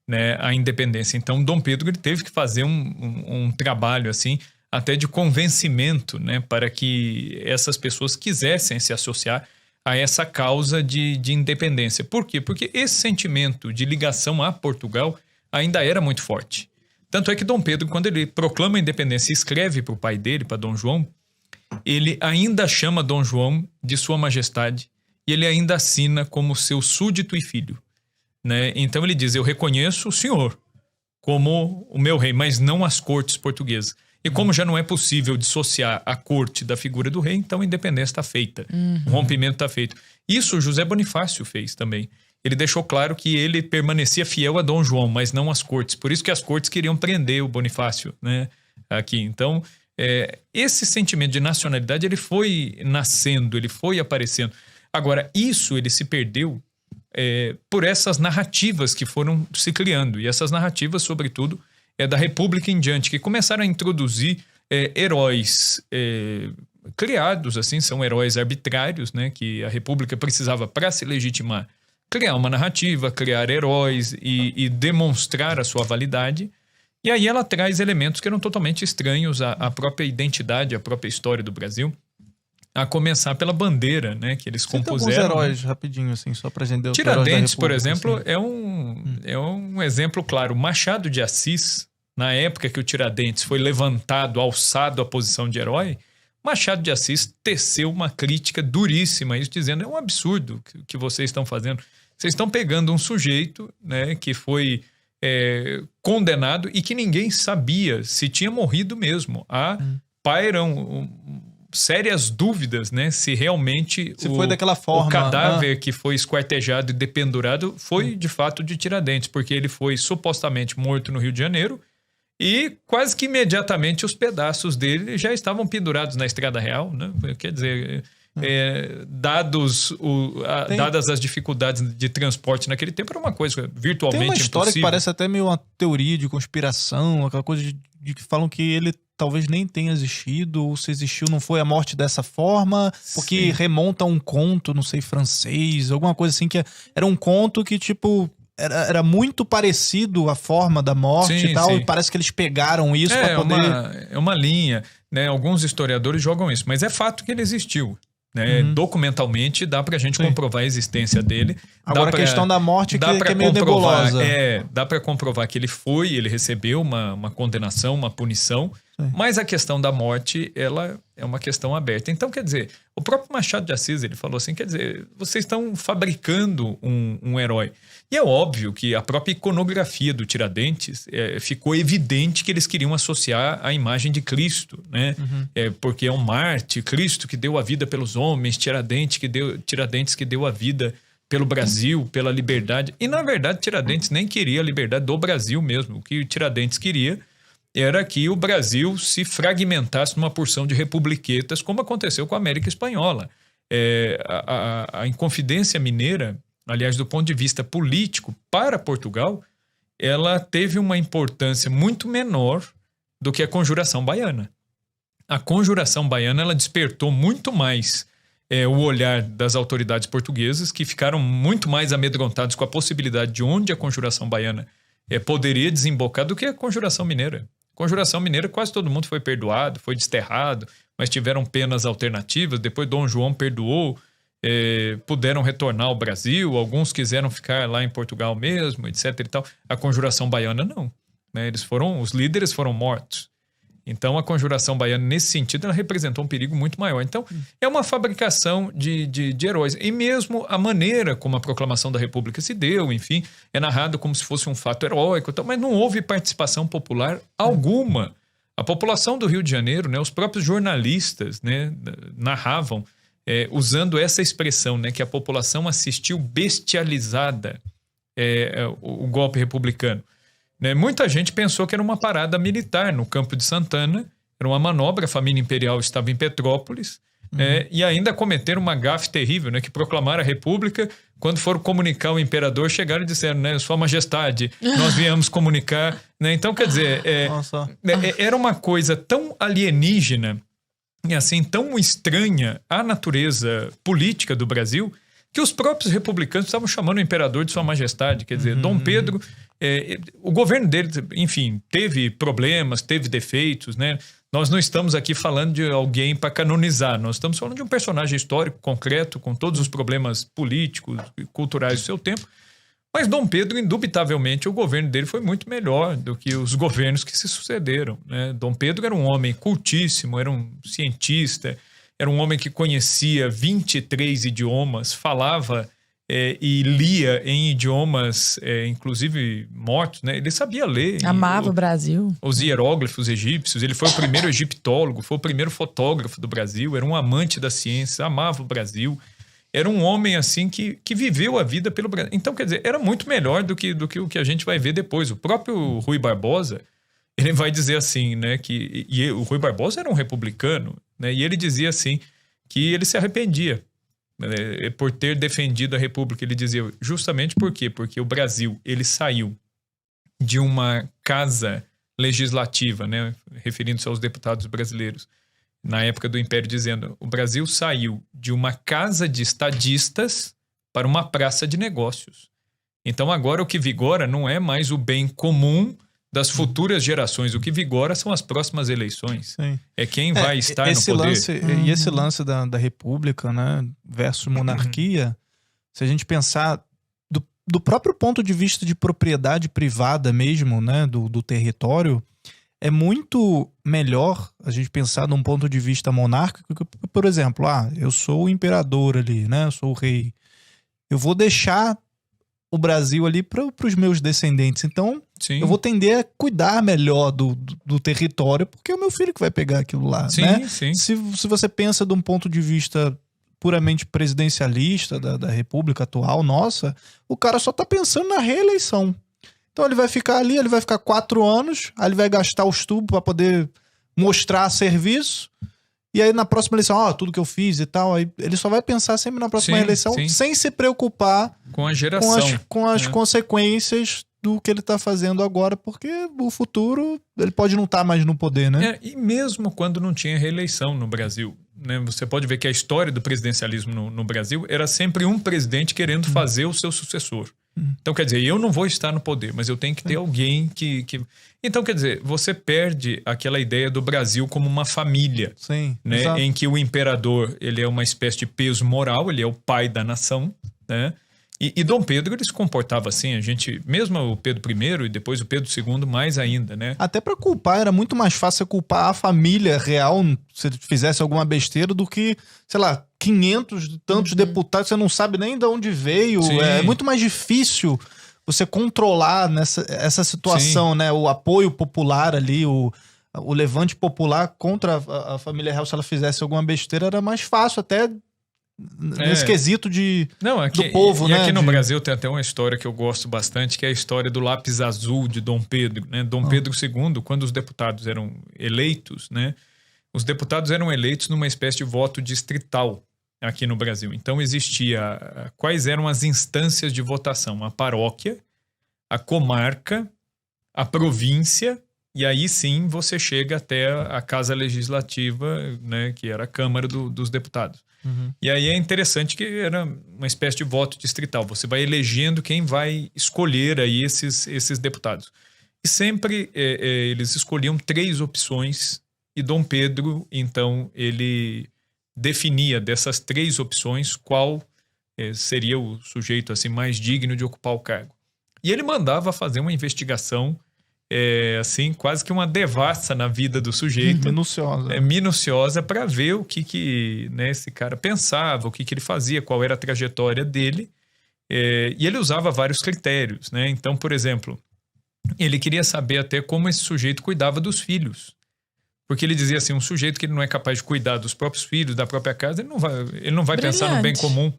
né, à independência. Então, Dom Pedro ele teve que fazer um trabalho assim, até de convencimento, né, para que essas pessoas quisessem se associar a essa causa de independência. Por quê? Porque esse sentimento de ligação a Portugal ainda era muito forte. Tanto é que Dom Pedro, quando ele proclama a independência e escreve para o pai dele, para Dom João, ele ainda chama Dom João de Sua Majestade e ele ainda assina como seu súdito e filho, né? Então ele diz, eu reconheço o senhor como o meu rei, mas não as cortes portuguesas. E como já não é possível dissociar a corte da figura do rei, então a independência está feita. O rompimento está feito. Isso o José Bonifácio fez também. Ele deixou claro que ele permanecia fiel a Dom João, mas não às cortes. Por isso que as cortes queriam prender o Bonifácio, né, aqui. Então, esse sentimento de nacionalidade ele foi nascendo, ele foi aparecendo. Agora, isso ele se perdeu por essas narrativas que foram se criando. E essas narrativas, sobretudo, da República em diante, que começaram a introduzir heróis criados, assim, são heróis arbitrários, né, que a República precisava, para se legitimar, criar uma narrativa, criar heróis e demonstrar a sua validade. E aí ela traz elementos que eram totalmente estranhos à própria identidade, à própria história do Brasil, a começar pela bandeira, né, que eles compuseram. Alguns heróis, rapidinho, assim, só pra gente... Tiradentes, por exemplo, assim. é um exemplo claro. Machado de Assis, na época que o Tiradentes foi levantado, alçado à posição de herói, Machado de Assis teceu uma crítica duríssima, isso dizendo, é um absurdo que vocês estão fazendo. Vocês estão pegando um sujeito, né, que foi condenado e que ninguém sabia se tinha morrido mesmo. Pairam sérias dúvidas, né, se realmente foi daquela forma, o cadáver que foi esquartejado e dependurado foi de fato de Tiradentes, porque ele foi supostamente morto no Rio de Janeiro e quase que imediatamente os pedaços dele já estavam pendurados na Estrada Real, né? Quer dizer, dadas as dificuldades de transporte naquele tempo, era uma coisa virtualmente impossível. Tem uma história que parece até meio uma teoria de conspiração, aquela coisa de que falam que ele talvez nem tenha existido, ou se existiu não foi a morte dessa forma, porque Sim. remonta a um conto, não sei, francês, alguma coisa assim, que era um conto que, tipo, era muito parecido a forma da morte e tal, e parece que eles pegaram isso para poder... É uma linha, né? Alguns historiadores jogam isso, mas é fato que ele existiu. Né? Documentalmente dá pra gente comprovar a existência dele. Agora a questão da morte que é meio nebulosa. Dá pra comprovar que ele recebeu uma condenação, uma punição, mas a questão da morte, ela é uma questão aberta. Então, quer dizer, o próprio Machado de Assis, ele falou assim, quer dizer, vocês estão fabricando um herói. E é óbvio que a própria iconografia do Tiradentes ficou evidente que eles queriam associar a imagem de Cristo, né? Porque é um Marte, Cristo que deu a vida pelos homens, Tiradentes que deu a vida pelo Brasil, pela liberdade. E, na verdade, Tiradentes nem queria a liberdade do Brasil mesmo. O que o Tiradentes queria era que o Brasil se fragmentasse numa porção de republiquetas, como aconteceu com a América Espanhola. A Inconfidência Mineira, aliás, do ponto de vista político, para Portugal, ela teve uma importância muito menor do que a Conjuração Baiana. A Conjuração Baiana, ela despertou muito mais o olhar das autoridades portuguesas, que ficaram muito mais amedrontados com a possibilidade de onde a Conjuração Baiana poderia desembocar do que a Conjuração Mineira. Conjuração Mineira, quase todo mundo foi perdoado, foi desterrado, mas tiveram penas alternativas. Depois Dom João perdoou, puderam retornar ao Brasil, alguns quiseram ficar lá em Portugal mesmo, etc. e tal. A Conjuração Baiana não, né? Os líderes foram mortos. Então a Conjuração Baiana, nesse sentido, ela representou um perigo muito maior. Então é uma fabricação de heróis. E mesmo a maneira como a proclamação da República se deu, enfim, é narrado como se fosse um fato heróico, mas não houve participação popular alguma. A população do Rio de Janeiro, né, os próprios jornalistas, né, narravam usando essa expressão, né, que a população assistiu bestializada o golpe republicano. Né? Muita gente pensou que era uma parada militar no Campo de Santana, era uma manobra, a família imperial estava em Petrópolis, e ainda cometeram uma gafe terrível, né? Que proclamaram a República, quando foram comunicar o imperador, chegaram e disseram, né, Sua Majestade, nós viemos comunicar. Né? Então, quer dizer, era uma coisa tão alienígena e assim, tão estranha à natureza política do Brasil, que os próprios republicanos estavam chamando o imperador de Sua Majestade. Quer dizer, Dom Pedro, o governo dele, enfim, teve problemas, teve defeitos, né? Nós não estamos aqui falando de alguém para canonizar, nós estamos falando de um personagem histórico concreto, com todos os problemas políticos e culturais do seu tempo. Mas Dom Pedro, indubitavelmente, o governo dele foi muito melhor do que os governos que se sucederam, né? Dom Pedro era um homem cultíssimo, era um cientista, era um homem que conhecia 23 idiomas, falava e lia em idiomas, inclusive mortos, né? Ele sabia ler. Amava o Brasil. Os hieróglifos egípcios. Ele foi o primeiro egiptólogo, foi o primeiro fotógrafo do Brasil, era um amante da ciência, amava o Brasil. Era um homem, assim, que viveu a vida pelo Brasil. Então, quer dizer, era muito melhor do que o que a gente vai ver depois. O próprio Rui Barbosa, ele vai dizer assim, né? E o Rui Barbosa era um republicano, né? E ele dizia assim, que ele se arrependia por ter defendido a República. Ele dizia justamente por quê? Porque o Brasil, ele saiu de uma casa legislativa, né? Referindo-se aos deputados brasileiros, na época do Império, dizendo, o Brasil saiu de uma casa de estadistas para uma praça de negócios. Então agora o que vigora não é mais o bem comum das futuras gerações, o que vigora são as próximas eleições. Sim. É quem vai estar no poder. E esse lance da República, né, versus monarquia, se a gente pensar do próprio ponto de vista de propriedade privada mesmo, né, do território, é muito melhor a gente pensar num ponto de vista monárquico, por exemplo, eu sou o imperador ali, né, eu sou o rei, eu vou deixar o Brasil ali para os meus descendentes. Então, sim, eu vou tender a cuidar melhor do território, porque é o meu filho que vai pegar aquilo lá, sim, né? Sim. Se você pensa de um ponto de vista puramente presidencialista da República atual, nossa, o cara só tá pensando na reeleição. Então ele vai ficar ali, ele vai ficar 4 anos, aí ele vai gastar os tubos para poder mostrar serviço, e aí na próxima eleição, tudo que eu fiz e tal, aí ele só vai pensar sempre na próxima eleição, sem se preocupar com a geração, com as consequências do que ele tá fazendo agora, porque o futuro, ele pode não estar mais no poder, né? E mesmo quando não tinha reeleição no Brasil, né? Você pode ver que a história do presidencialismo no Brasil era sempre um presidente querendo fazer o seu sucessor. Então, quer dizer, eu não vou estar no poder, mas eu tenho que ter alguém que... Então, quer dizer, você perde aquela ideia do Brasil como uma família. Sim, né? Em que o imperador, ele é uma espécie de peso moral, ele é o pai da nação, né? E Dom Pedro, ele se comportava assim, a gente, mesmo o Pedro I e depois o Pedro II, mais ainda, né? Até para culpar, era muito mais fácil culpar a família real, se fizesse alguma besteira, do que, sei lá, 500 e tantos deputados, você não sabe nem de onde veio. Sim. É muito mais difícil você controlar essa situação, né? O apoio popular ali, o levante popular contra a família real, se ela fizesse alguma besteira, era mais fácil até... nesse quesito do povo, né? E aqui no Brasil tem até uma história que eu gosto bastante, que é a história do lápis azul de Dom Pedro, né? Dom Pedro II, quando os deputados eram eleitos, né? Os deputados eram eleitos numa espécie de voto distrital aqui no Brasil. Então existia quais eram as instâncias de votação: a paróquia, a comarca, a província, e aí sim você chega até a Casa Legislativa, né? Que era a Câmara dos Deputados. Uhum. E aí é interessante que era uma espécie de voto distrital. Você vai elegendo quem vai escolher aí esses deputados. E sempre eles escolhiam 3 opções e Dom Pedro, então, ele definia dessas 3 opções qual seria o sujeito assim, mais digno de ocupar o cargo. E ele mandava fazer uma investigação assim, quase que uma devassa na vida do sujeito. Minuciosa. Minuciosa para ver o que né, esse cara pensava, o que ele fazia, qual era a trajetória dele. E ele usava vários critérios, né? Então, por exemplo, ele queria saber até como esse sujeito cuidava dos filhos. Porque ele dizia assim, um sujeito que ele não é capaz de cuidar dos próprios filhos, da própria casa, ele não vai pensar no bem comum.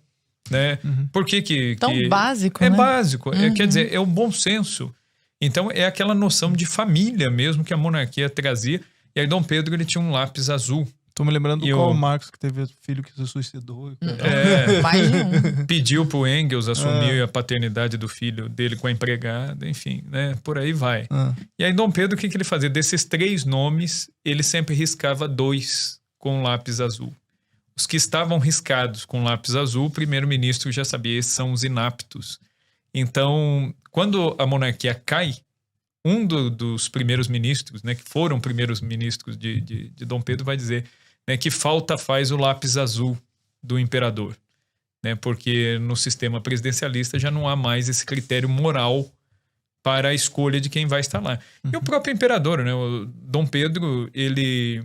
Né? Por que Tão básico, é né? básico, quer dizer, é o bom senso. Então é aquela noção de família mesmo que a monarquia trazia. E aí Dom Pedro, ele tinha um lápis azul. Tô me lembrando do Karl Marx, que teve filho que se suicidou. Mais de um. Pediu pro Engels assumir a paternidade do filho dele com a empregada, enfim, né? Por aí vai. E aí Dom Pedro, o que ele fazia? Desses 3 nomes, ele sempre riscava 2 com lápis azul. Os que estavam riscados com lápis azul, o primeiro-ministro já sabia, esses são os inaptos. Então, quando a monarquia cai, um dos primeiros ministros, né, que foram primeiros ministros de Dom Pedro, vai dizer, né, que falta faz o lápis azul do imperador. Né, porque no sistema presidencialista já não há mais esse critério moral para a escolha de quem vai estar lá. E o próprio imperador, né, o Dom Pedro, ele...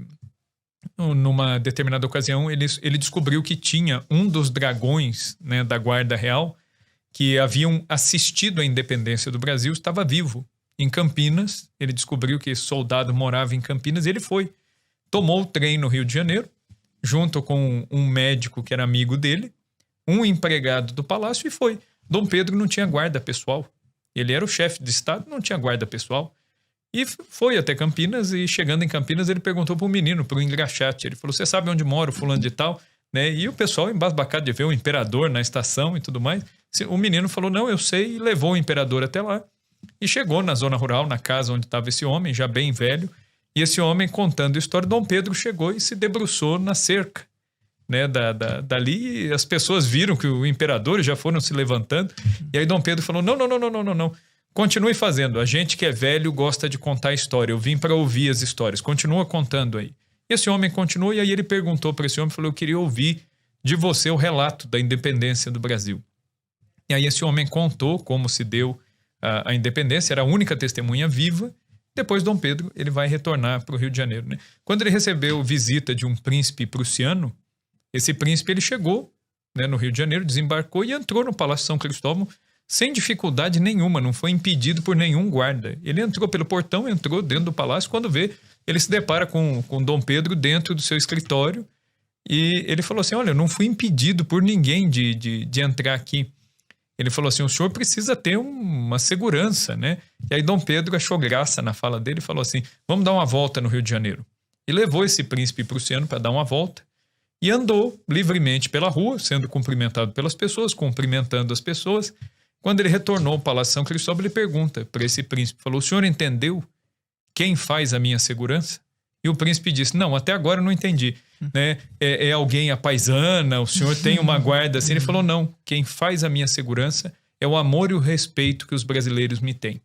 numa determinada ocasião, ele descobriu que tinha um dos dragões, né, da Guarda Real que haviam assistido à independência do Brasil, estava vivo em Campinas. Ele descobriu que esse soldado morava em Campinas e ele foi. Tomou o trem no Rio de Janeiro, junto com um médico que era amigo dele, um empregado do palácio e foi. Dom Pedro não tinha guarda pessoal. Ele era o chefe de Estado, não tinha guarda pessoal. E foi até Campinas e chegando em Campinas ele perguntou para o menino, para o engraxate. Ele falou, você sabe onde mora o fulano de tal? Né? E o pessoal embasbacado de ver o imperador na estação e tudo mais. O menino falou, não, eu sei, e levou o imperador até lá. E chegou na zona rural, na casa onde estava esse homem, já bem velho. E esse homem contando a história, Dom Pedro chegou e se debruçou na cerca. Né, dali as pessoas viram que o imperador já foram se levantando. E aí Dom Pedro falou, não. Continue fazendo. A gente que é velho gosta de contar história. Eu vim para ouvir as histórias. Continua contando aí. E esse homem continuou e aí ele perguntou para esse homem, falou, eu queria ouvir de você o relato da independência do Brasil. E aí esse homem contou como se deu a independência, era a única testemunha viva. Depois Dom Pedro ele vai retornar para o Rio de Janeiro. Né? Quando ele recebeu visita de um príncipe prussiano, esse príncipe ele chegou, né, no Rio de Janeiro, desembarcou e entrou no Palácio São Cristóvão sem dificuldade nenhuma, não foi impedido por nenhum guarda. Ele entrou pelo portão, entrou dentro do palácio, quando vê, ele se depara com Dom Pedro dentro do seu escritório e ele falou assim, olha, eu não fui impedido por ninguém de entrar aqui. Ele falou assim, o senhor precisa ter uma segurança, né? E aí Dom Pedro achou graça na fala dele e falou assim, vamos dar uma volta no Rio de Janeiro. E levou esse príncipe prussiano para dar uma volta e andou livremente pela rua, sendo cumprimentado pelas pessoas, cumprimentando as pessoas. Quando ele retornou ao Palácio São Cristóvão, ele pergunta para esse príncipe, falou, o senhor entendeu quem faz a minha segurança? E o príncipe disse, não, até agora eu não entendi. Né? É alguém apaisana, o senhor tem uma guarda assim? Ele falou, não, quem faz a minha segurança é o amor e o respeito que os brasileiros me têm.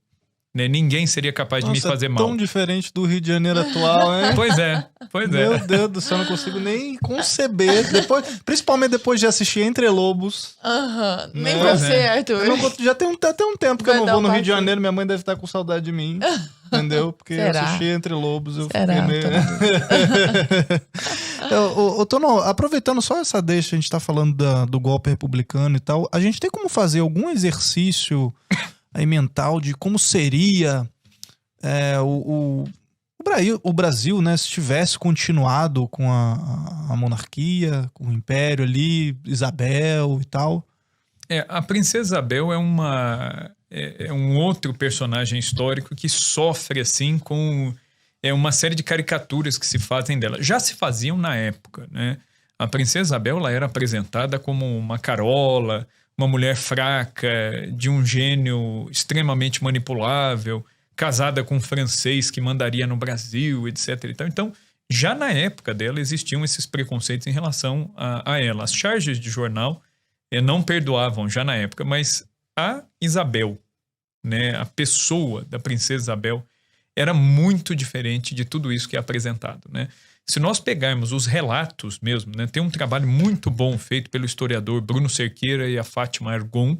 Né? Ninguém seria capaz de me fazer mal. Tão diferente do Rio de Janeiro atual, hein? Pois é. Meu Deus do céu, não consigo nem conceber. Principalmente depois de assistir Entre Lobos. Nem você, Arthur. Já tem até um tempo que eu não vou no Rio de Janeiro, minha mãe deve estar com saudade de mim. Entendeu? Porque eu assisti Entre Lobos, eu fiquei meio... Tono, aproveitando só essa deixa, a gente tá falando do golpe republicano e tal, a gente tem como fazer algum exercício aí mental de como seria o Brasil, né, se tivesse continuado com a monarquia, com o império ali, Isabel e tal? A princesa Isabel é um outro personagem histórico que sofre assim com uma série de caricaturas que se fazem dela. Já se faziam na época, né? A princesa Isabel ela era apresentada como uma carola, uma mulher fraca, de um gênio extremamente manipulável, casada com um francês que mandaria no Brasil, etc. Então, já na época dela existiam esses preconceitos em relação a ela. As charges de jornal não perdoavam já na época, mas a Isabel, né, a pessoa da princesa Isabel era muito diferente de tudo isso que é apresentado, né? Se nós pegarmos os relatos mesmo, né, tem um trabalho muito bom feito pelo historiador Bruno Cerqueira e a Fátima Argon,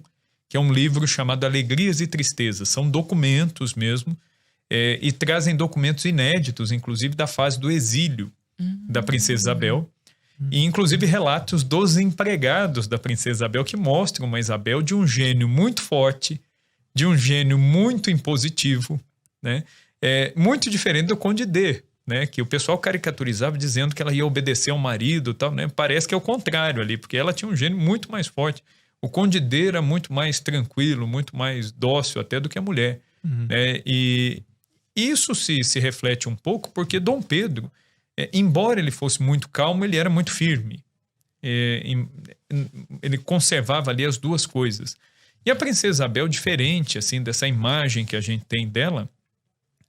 que é um livro chamado Alegrias e Tristezas. São documentos mesmo, e trazem documentos inéditos, inclusive da fase do exílio da princesa Isabel, e inclusive relatos dos empregados da princesa Isabel, que mostram uma Isabel de um gênio muito forte, de um gênio muito impositivo, né? Muito diferente do Conde D, né? Que o pessoal caricaturizava dizendo que ela ia obedecer ao marido e tal, né? Parece que é o contrário ali, porque ela tinha um gênio muito mais forte. O Conde D era muito mais tranquilo, muito mais dócil até do que a mulher, né? E isso se reflete um pouco porque Dom Pedro, embora ele fosse muito calmo, ele era muito firme. Ele conservava ali as duas coisas. E a princesa Isabel, diferente assim dessa imagem que a gente tem dela,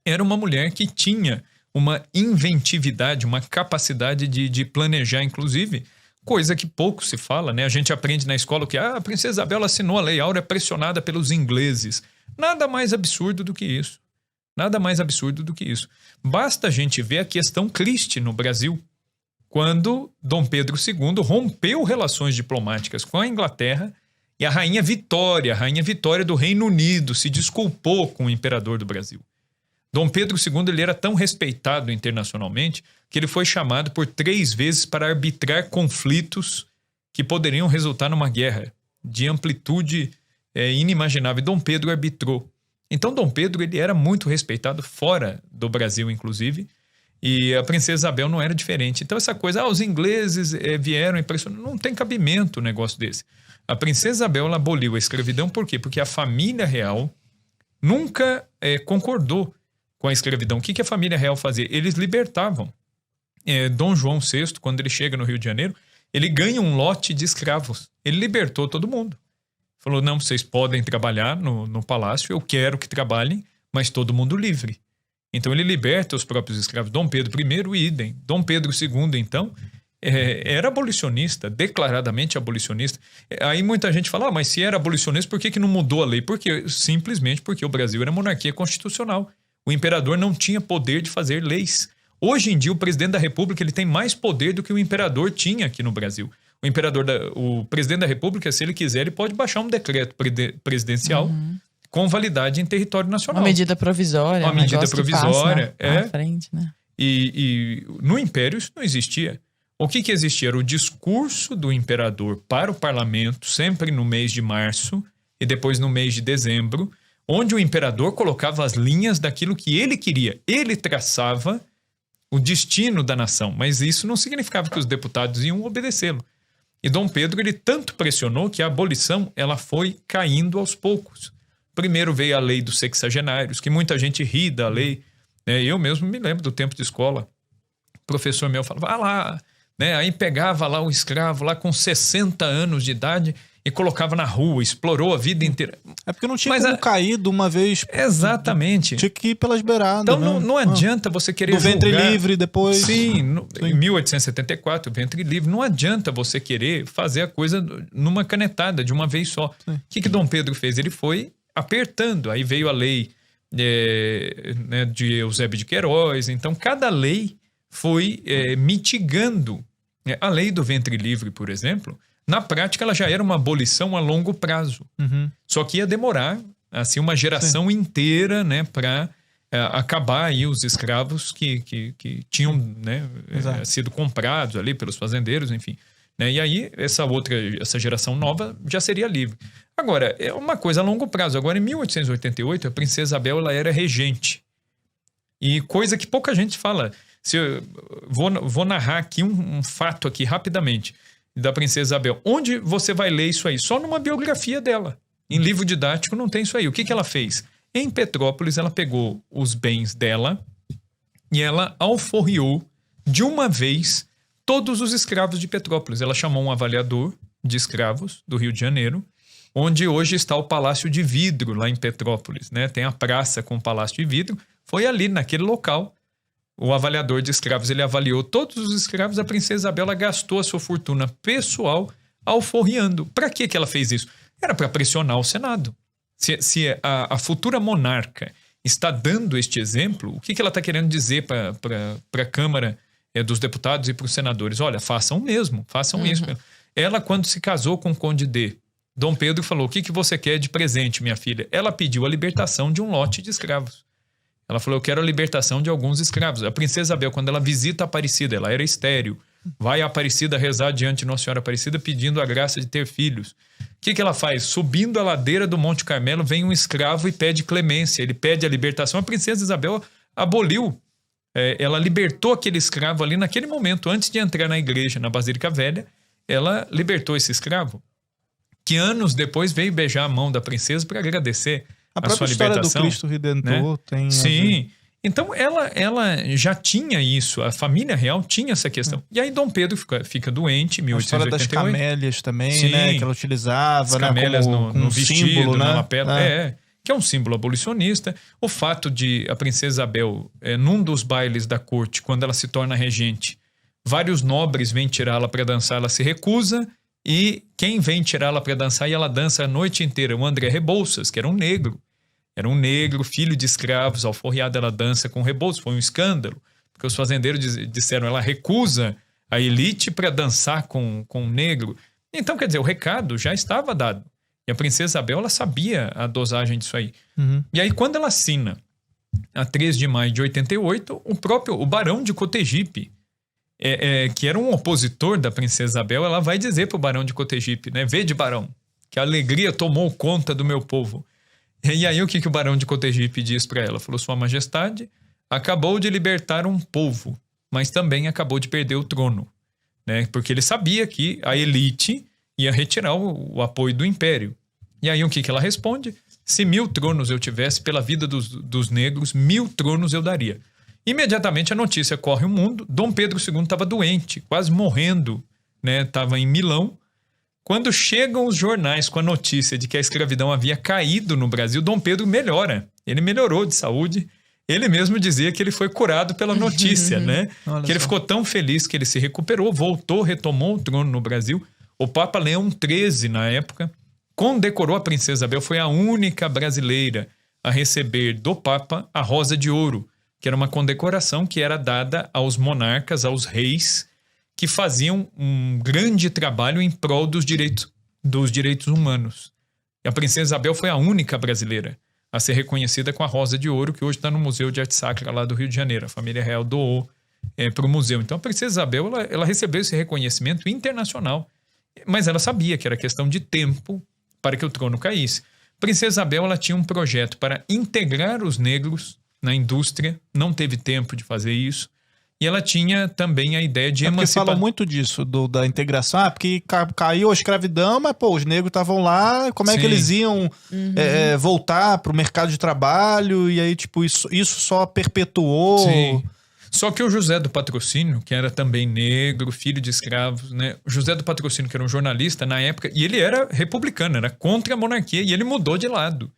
era uma mulher que tinha uma inventividade, uma capacidade de planejar, inclusive, coisa que pouco se fala, né? A gente aprende na escola que a princesa Isabel assinou a Lei Áurea pressionada pelos ingleses. Nada mais absurdo do que isso. Nada mais absurdo do que isso. Basta a gente ver a questão Christie no Brasil, quando Dom Pedro II rompeu relações diplomáticas com a Inglaterra e a Rainha Vitória do Reino Unido, se desculpou com o imperador do Brasil. Dom Pedro II ele era tão respeitado internacionalmente que ele foi chamado por 3 vezes para arbitrar conflitos que poderiam resultar numa guerra de amplitude inimaginável. E Dom Pedro arbitrou. Então Dom Pedro ele era muito respeitado fora do Brasil, inclusive, e a princesa Isabel não era diferente. Então essa coisa, os ingleses vieram impressionando, não tem cabimento um negócio desse. A princesa Isabel ela aboliu a escravidão, por quê? Porque a família real nunca concordou com a escravidão. O que a família real fazia? Eles libertavam. Dom João VI, quando ele chega no Rio de Janeiro, ele ganha um lote de escravos. Ele libertou todo mundo. Falou, não, vocês podem trabalhar no palácio, eu quero que trabalhem, mas todo mundo livre. Então ele liberta os próprios escravos. Dom Pedro I, idem. Dom Pedro II, então, era abolicionista, declaradamente abolicionista. Aí muita gente fala, mas se era abolicionista, por que não mudou a lei? Simplesmente porque o Brasil era monarquia constitucional. O imperador não tinha poder de fazer leis. Hoje em dia, o presidente da República ele tem mais poder do que o imperador tinha aqui no Brasil. O presidente da República, se ele quiser, ele pode baixar um decreto presidencial com validade em território nacional. Uma medida provisória. Uma medida provisória. Na frente, né? E no Império isso não existia. O que existia? Era o discurso do imperador para o parlamento, sempre no mês de março e depois no mês de dezembro, onde o imperador colocava as linhas daquilo que ele queria. Ele traçava o destino da nação, mas isso não significava que os deputados iam obedecê-lo. E Dom Pedro ele tanto pressionou que a abolição ela foi caindo aos poucos. Primeiro veio a lei dos sexagenários, que muita gente ri da lei. Eu mesmo me lembro do tempo de escola. O professor meu falava, lá, né? Aí pegava lá o escravo lá com 60 anos de idade e colocava na rua, explorou a vida inteira. É porque não tinha como cair de uma vez. Exatamente. Tinha que ir pelas beiradas. Então né? não adianta você querer julgar. Do ventre livre depois. Sim, em 1874, o ventre livre. Não adianta você querer fazer a coisa numa canetada, de uma vez só. O que Dom Pedro fez? Ele foi apertando. Aí veio a lei de Eusébio de Queiroz. Então, cada lei foi mitigando. A lei do ventre livre, por exemplo, na prática ela já era uma abolição a longo prazo. Só que ia demorar assim, uma geração inteira, né, para acabar aí os escravos que tinham, né, sido comprados ali pelos fazendeiros, enfim. Né? E aí essa geração nova já seria livre. Agora, é uma coisa a longo prazo. Agora, em 1888, a princesa Isabel ela era regente. E coisa que pouca gente fala. Vou narrar aqui um fato aqui rapidamente da princesa Isabel. Onde você vai ler isso aí? Só numa biografia dela. Em livro didático não tem isso aí. O que ela fez? Em Petrópolis, ela pegou os bens dela e ela alforriou de uma vez todos os escravos de Petrópolis. Ela chamou um avaliador de escravos do Rio de Janeiro, onde hoje está o Palácio de Vidro, lá em Petrópolis. Né? Tem a praça com o Palácio de Vidro. Foi ali, naquele local. O avaliador de escravos, ele avaliou todos os escravos. A princesa Isabel ela gastou a sua fortuna pessoal alforriando. Para que ela fez isso? Era para pressionar o Senado. Se a futura monarca está dando este exemplo, o que ela está querendo dizer para a Câmara dos Deputados e para os senadores? Olha, façam o mesmo, façam isso. Ela, quando se casou com o Conde D, Dom Pedro falou, o que você quer de presente, minha filha? Ela pediu a libertação de um lote de escravos. Ela falou, eu quero a libertação de alguns escravos. A princesa Isabel, quando ela visita a Aparecida, ela era estéril, vai a Aparecida rezar diante de Nossa Senhora Aparecida pedindo a graça de ter filhos. O que ela faz? Subindo a ladeira do Monte Carmelo, vem um escravo e pede clemência. Ele pede a libertação. A princesa Isabel aboliu. Ela libertou aquele escravo ali naquele momento, antes de entrar na igreja, na Basílica Velha. Ela libertou esse escravo, que anos depois veio beijar a mão da princesa para agradecer a sua libertação. Do Cristo Redentor, né? Tem... Sim. Então, ela já tinha isso, a família real tinha essa questão. E aí Dom Pedro fica doente, em 1888. A história das camélias também, Sim. né? Que ela utilizava, as camélias, né? Como no vestido, símbolo, na né? lapela. Que é um símbolo abolicionista. O fato de a princesa Isabel, num dos bailes da corte, quando ela se torna regente, vários nobres vêm tirá-la para dançar, ela se recusa, e quem vem tirá-la para dançar, e ela dança a noite inteira, o André Rebouças, que era um negro. Era um negro, filho de escravos, alforriado, ela dança com Rebouças. Foi um escândalo, porque os fazendeiros disseram, ela recusa a elite para dançar com um negro. Então, quer dizer, o recado já estava dado. E a princesa Isabel, ela sabia a dosagem disso aí. E aí, quando ela assina, a 3 de maio de 88, o barão de Cotegipe, que era um opositor da princesa Isabel, ela vai dizer para o barão de Cotegipe, né? Vede, barão, que a alegria tomou conta do meu povo. E aí o que o barão de Cotegipe diz para ela? Falou, Sua Majestade acabou de libertar um povo, mas também acabou de perder o trono, né? Porque ele sabia que a elite ia retirar o apoio do império. E aí o que ela responde? Se 1000 tronos eu tivesse pela vida dos negros, 1000 tronos eu daria. Imediatamente a notícia corre o mundo. Dom Pedro II estava doente, quase morrendo, né? Estava em Milão. Quando chegam os jornais com a notícia de que a escravidão havia caído no Brasil, Dom Pedro melhora. Ele melhorou de saúde. Ele mesmo dizia que ele foi curado pela notícia, né? Que ele ficou tão feliz que ele se recuperou, voltou, retomou o trono no Brasil. O Papa Leão XIII, na época, condecorou a princesa Isabel. Foi a única brasileira a receber do Papa a Rosa de Ouro, que era uma condecoração que era dada aos monarcas, aos reis, que faziam um grande trabalho em prol dos direitos humanos. E a princesa Isabel foi a única brasileira a ser reconhecida com a Rosa de Ouro, que hoje está no Museu de Arte Sacra lá do Rio de Janeiro. A família real doou para o museu. Então a princesa Isabel ela recebeu esse reconhecimento internacional, mas ela sabia que era questão de tempo para que o trono caísse. A princesa Isabel ela tinha um projeto para integrar os negros na indústria, não teve tempo de fazer isso. E ela tinha também a ideia de emancipar. Fala muito disso, da integração. Porque caiu a escravidão, mas pô, os negros estavam lá, como é que eles iam voltar pro mercado de trabalho? E aí, tipo, isso só perpetuou. Sim. Só que o José do Patrocínio, que era também negro, filho de escravos, né? O José do Patrocínio, que era um jornalista na época, e ele era republicano, era contra a monarquia, e ele mudou de lado.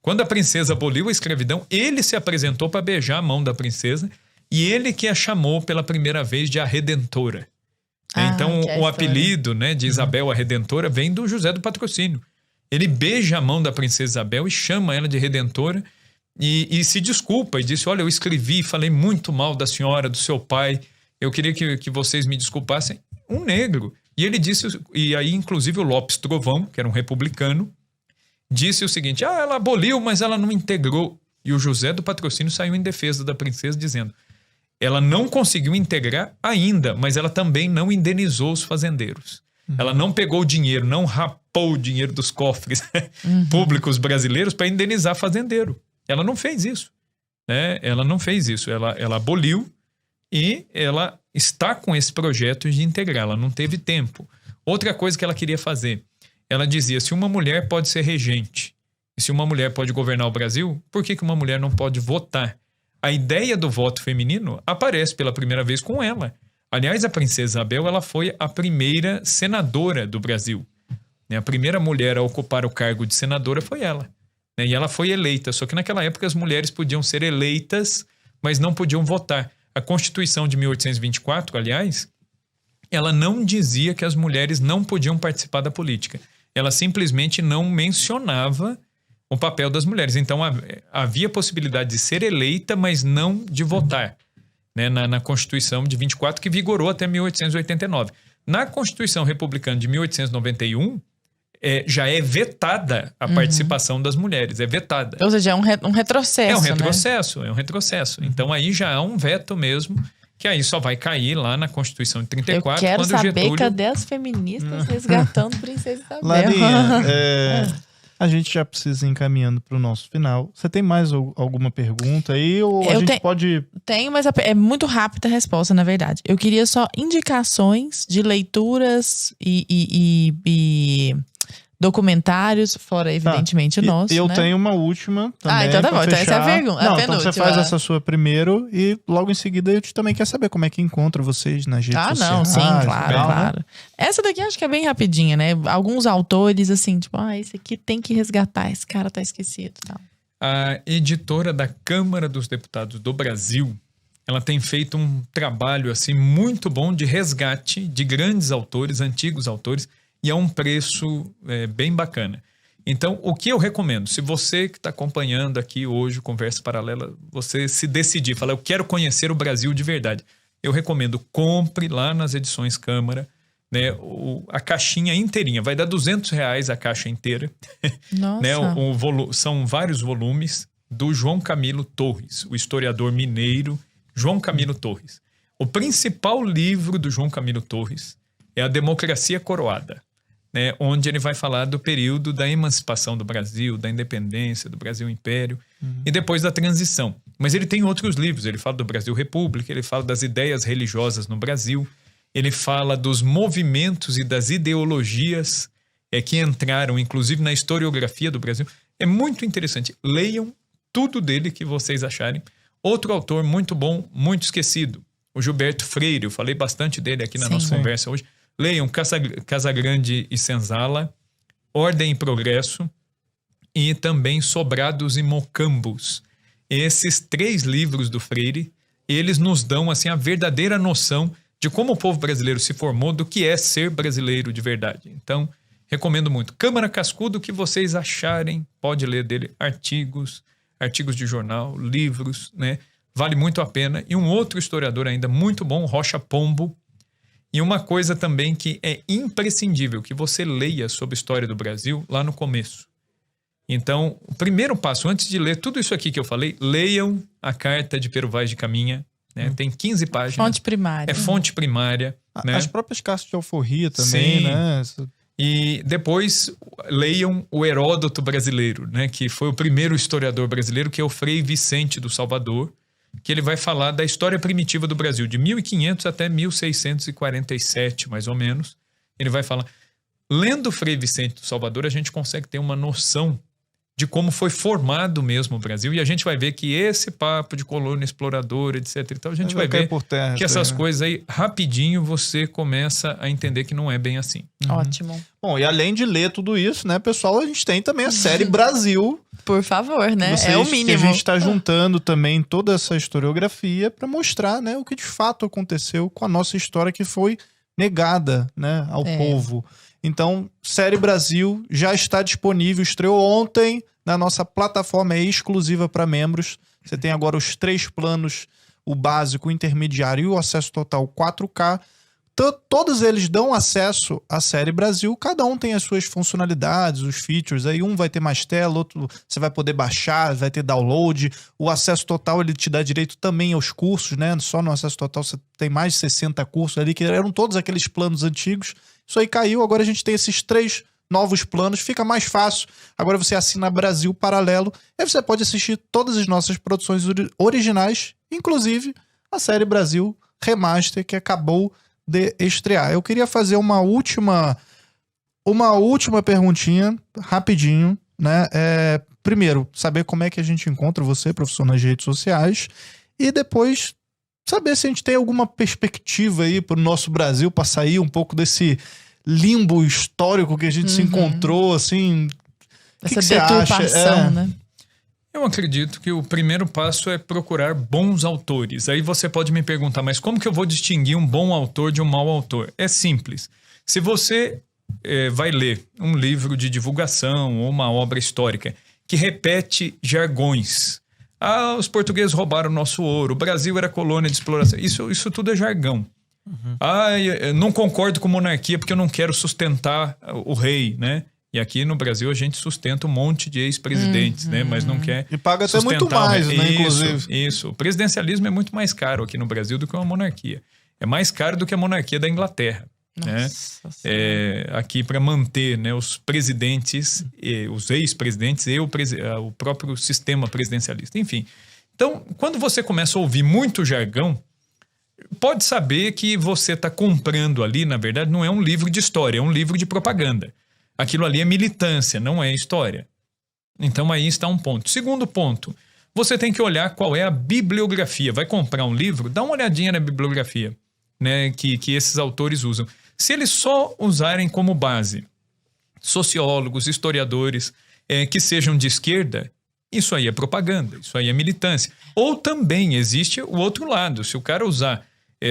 Quando a princesa aboliu a escravidão, ele se apresentou para beijar a mão da princesa, e ele que a chamou pela primeira vez de a Redentora. Então, o apelido, né, de Isabel a Redentora vem do José do Patrocínio. Ele beija a mão da princesa Isabel e chama ela de Redentora e se desculpa e disse, olha, eu escrevi, falei muito mal da senhora, do seu pai, eu queria que vocês me desculpassem. Um negro. E ele disse, e aí inclusive o Lopes Trovão, que era um republicano, disse o seguinte, ela aboliu, mas ela não integrou. E o José do Patrocínio saiu em defesa da princesa dizendo, ela não conseguiu integrar ainda, mas ela também não indenizou os fazendeiros. Ela não pegou o dinheiro, não rapou o dinheiro dos cofres públicos brasileiros para indenizar fazendeiro. Ela não fez isso. Né? Ela não fez isso. Ela aboliu e ela está com esse projeto de integrar. Ela não teve tempo. Outra coisa que ela queria fazer, ela dizia, se uma mulher pode ser regente, e se uma mulher pode governar o Brasil, por que uma mulher não pode votar? A ideia do voto feminino aparece pela primeira vez com ela. Aliás, a princesa Isabel ela foi a primeira senadora do Brasil. A primeira mulher a ocupar o cargo de senadora foi ela. E ela foi eleita, só que naquela época as mulheres podiam ser eleitas, mas não podiam votar. A Constituição de 1824, aliás, ela não dizia que as mulheres não podiam participar da política. Ela simplesmente não mencionava o papel das mulheres. Então, havia possibilidade de ser eleita, mas não de votar, né, na Constituição de 24, que vigorou até 1889. Na Constituição Republicana de 1891, já é vetada a participação das mulheres, é vetada. Ou seja, é um retrocesso, É um retrocesso. Então, aí já há um veto mesmo, que aí só vai cair lá na Constituição de 34. Eu quero quando saber, Getúlio... cadê as feministas resgatando Princesa Isabel? Larinha, a gente já precisa ir encaminhando para o nosso final. Você tem mais alguma pergunta aí? Ou a gente pode... Tenho, mas é muito rápida a resposta, na verdade. Eu queria só indicações de leituras e documentários, fora, evidentemente, o nosso. Eu né? tenho uma última também. Então tá bom. Então essa é a pergunta. Não, então você faz essa sua primeiro e logo em seguida eu também quero saber como é que encontra vocês nas redes sociais. Não, sim, claro. Né? Essa daqui acho que é bem rapidinha, né? Alguns autores, assim, tipo, esse aqui tem que resgatar, esse cara tá esquecido e tal. A editora da Câmara dos Deputados do Brasil, ela tem feito um trabalho, assim, muito bom de resgate de grandes autores, antigos autores, e a um preço bem bacana. Então, o que eu recomendo? Se você que está acompanhando aqui hoje o Conversa Paralela, você se decidir, falar, eu quero conhecer o Brasil de verdade. Eu recomendo, compre lá nas edições Câmara, né, a caixinha inteirinha. Vai dar R$200 a caixa inteira. Nossa. Né, são vários volumes do João Camilo Torres, o historiador mineiro João Camilo Torres. O principal livro do João Camilo Torres é A Democracia Coroada. Né, onde ele vai falar do período da emancipação do Brasil, da independência do Brasil Império e depois da transição. Mas ele tem outros livros, ele fala do Brasil República, ele fala das ideias religiosas no Brasil, ele fala dos movimentos e das ideologias que entraram, inclusive, na historiografia do Brasil. É muito interessante. Leiam tudo dele que vocês acharem. Outro autor muito bom, muito esquecido, o Gilberto Freire, eu falei bastante dele aqui na nossa conversa hoje. Leiam Casagrande e Senzala, Ordem e Progresso e também Sobrados e Mocambos. Esses 3 livros do Freire, eles nos dão assim, a verdadeira noção de como o povo brasileiro se formou, do que é ser brasileiro de verdade. Então, recomendo muito. Câmara Cascudo, o que vocês acharem, pode ler dele artigos de jornal, livros, né? Vale muito a pena. E um outro historiador ainda muito bom, Rocha Pombo. E uma coisa também que é imprescindível, que você leia sobre a história do Brasil lá no começo. Então, o primeiro passo, antes de ler tudo isso aqui que eu falei, leiam a Carta de Pero Vaz de Caminha, né? Tem 15 páginas. Fonte primária. É fonte primária. Né? As próprias cartas de alforria também, Sim. né? E depois leiam o Heródoto brasileiro, né? Que foi o primeiro historiador brasileiro, que é o Frei Vicente do Salvador, que ele vai falar da história primitiva do Brasil, de 1500 até 1647, mais ou menos. Ele vai falar... Lendo o Frei Vicente do Salvador, a gente consegue ter uma noção de como foi formado mesmo o Brasil, e a gente vai ver que esse papo de colônia exploradora, etc. Então a gente vai ver por terra, que essas coisas aí, rapidinho, você começa a entender que não é bem assim. Ótimo. Bom, e além de ler tudo isso, né, pessoal, a gente tem também a série Brasil. Por favor, né? É o mínimo. Que a gente está juntando também toda essa historiografia para mostrar, né, o que de fato aconteceu com a nossa história que foi negada, né, ao povo. Então, série Brasil já está disponível, estreou ontem na nossa plataforma, é exclusiva para membros. Você tem agora os 3 planos, o básico, o intermediário e o acesso total 4K. Todos eles dão acesso à série Brasil, cada um tem as suas funcionalidades, os features. Aí um vai ter mais tela, outro você vai poder baixar, vai ter download. O acesso total ele te dá direito também aos cursos, né? Só no acesso total você tem mais de 60 cursos ali, que eram todos aqueles planos antigos. Isso aí caiu, agora a gente tem esses 3 novos planos, fica mais fácil. Agora você assina Brasil Paralelo, aí você pode assistir todas as nossas produções originais, inclusive a série Brasil Remaster, que acabou de estrear. Eu queria fazer uma última perguntinha, rapidinho, né? Primeiro, saber como é que a gente encontra você, professor, nas redes sociais, e depois saber se a gente tem alguma perspectiva aí para o nosso Brasil, para sair um pouco desse limbo histórico que a gente se encontrou, assim. Essa deturpação, né? Eu acredito que o primeiro passo é procurar bons autores. Aí você pode me perguntar, mas como que eu vou distinguir um bom autor de um mau autor? É simples. Se você vai ler um livro de divulgação ou uma obra histórica que repete jargões. Ah, os portugueses roubaram o nosso ouro, o Brasil era colônia de exploração. Isso tudo é jargão. Ah, eu não concordo com monarquia porque eu não quero sustentar o rei, né? E aqui no Brasil a gente sustenta um monte de ex-presidentes, né? Mas não quer. E paga até muito mais, né? Inclusive. Isso. O presidencialismo é muito mais caro aqui no Brasil do que uma monarquia. É mais caro do que a monarquia da Inglaterra. Né? Aqui para manter, né, os presidentes, os ex-presidentes e o próprio sistema presidencialista. Enfim. Então, quando você começa a ouvir muito jargão, pode saber que você está comprando ali, na verdade, não é um livro de história, é um livro de propaganda. Aquilo ali é militância, não é história. Então aí está um ponto. Segundo ponto, você tem que olhar qual é a bibliografia. Vai comprar um livro, dá uma olhadinha na bibliografia, né, que esses autores usam. Se eles só usarem como base sociólogos, historiadores que sejam de esquerda, isso aí é propaganda, isso aí é militância. Ou também existe o outro lado. Se o cara usar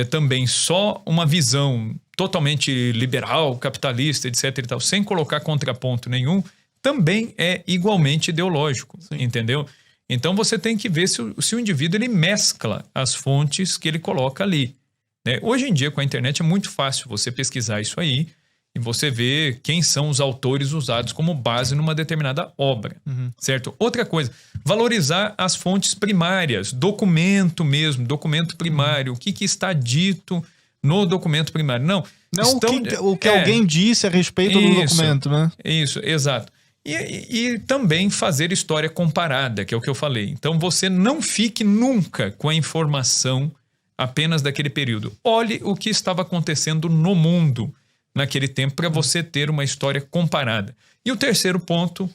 também só uma visão totalmente liberal, capitalista, etc. e tal, sem colocar contraponto nenhum, também é igualmente ideológico, entendeu? Então você tem que ver se o indivíduo ele mescla as fontes que ele coloca ali. Né? Hoje em dia, com a internet, é muito fácil você pesquisar isso aí e você ver quem são os autores usados como base numa determinada obra, certo? Outra coisa, valorizar as fontes primárias, documento mesmo, documento primário, o que está dito no documento primário. Não o que alguém disse a respeito do documento, né? Isso, exato. E também fazer história comparada, que é o que eu falei. Então você não fique nunca com a informação apenas daquele período. Olhe o que estava acontecendo no mundo naquele tempo para você ter uma história comparada. E o terceiro ponto,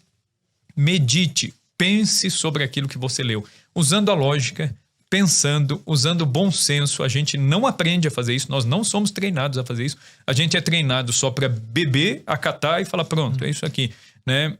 medite, pense sobre aquilo que você leu. Usando a lógica, pensando, usando o bom senso. A gente não aprende a fazer isso, nós não somos treinados a fazer isso. A gente é treinado só para beber, acatar e falar, pronto, é isso aqui. Né?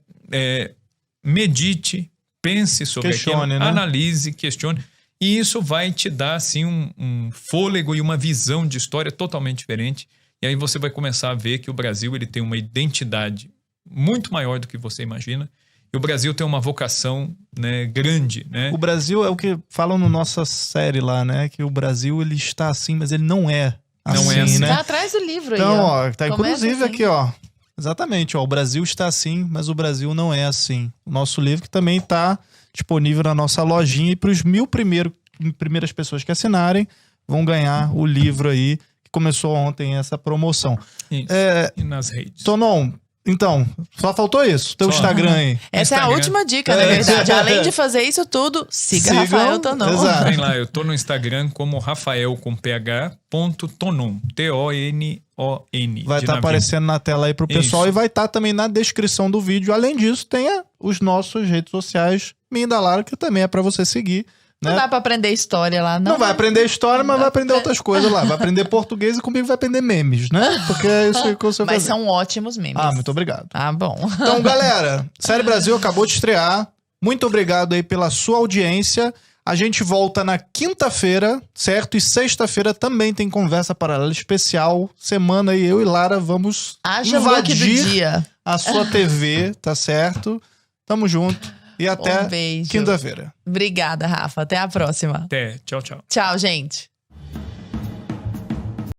Medite, pense sobre aquilo, né? Analise, questione. E isso vai te dar assim, um fôlego e uma visão de história totalmente diferente. E aí você vai começar a ver que o Brasil ele tem uma identidade muito maior do que você imagina. E o Brasil tem uma vocação, né, grande. Né? O Brasil é o que falam na nossa série lá, né? Que o Brasil ele está assim, mas ele não é assim, não é assim. Né? Tá atrás do livro aí. Então, ó, tá inclusive assim. aqui, ó. Exatamente, ó. O Brasil está assim, mas o Brasil não é assim. O nosso livro que também está disponível na nossa lojinha. E para os 1000 primeiras pessoas que assinarem, vão ganhar o livro aí, que começou ontem essa promoção. Isso. E nas redes. Tonon, então, só faltou isso. Teu Instagram aí. Essa é a última dica, na verdade. Além de fazer isso tudo, siga Rafael Tonon. Exato. Vem lá, eu tô no Instagram como Rafael com PH.Tonon. T-O-N-O-N. Vai estar aparecendo na tela aí pro pessoal. Isso. E vai estar também na descrição do vídeo. Além disso, tenha os nossos redes sociais, Mindalara, que também é para você seguir. Não dá pra aprender história lá, não. Não vai aprender história, mas vai aprender outras coisas lá. Vai aprender português e comigo vai aprender memes, né? Porque é isso que você vai Mas são ótimos memes. Ah, muito obrigado. Ah, bom. Então, galera, Série Brasil acabou de estrear. Muito obrigado aí pela sua audiência. A gente volta na quinta-feira, certo? E sexta-feira também tem Conversa Paralela especial. Semana aí eu e Lara vamos invadir a sua TV, tá certo? Tamo junto. E até quinta-feira. Obrigada, Rafa. Até a próxima. Até. Tchau, tchau. Tchau, gente.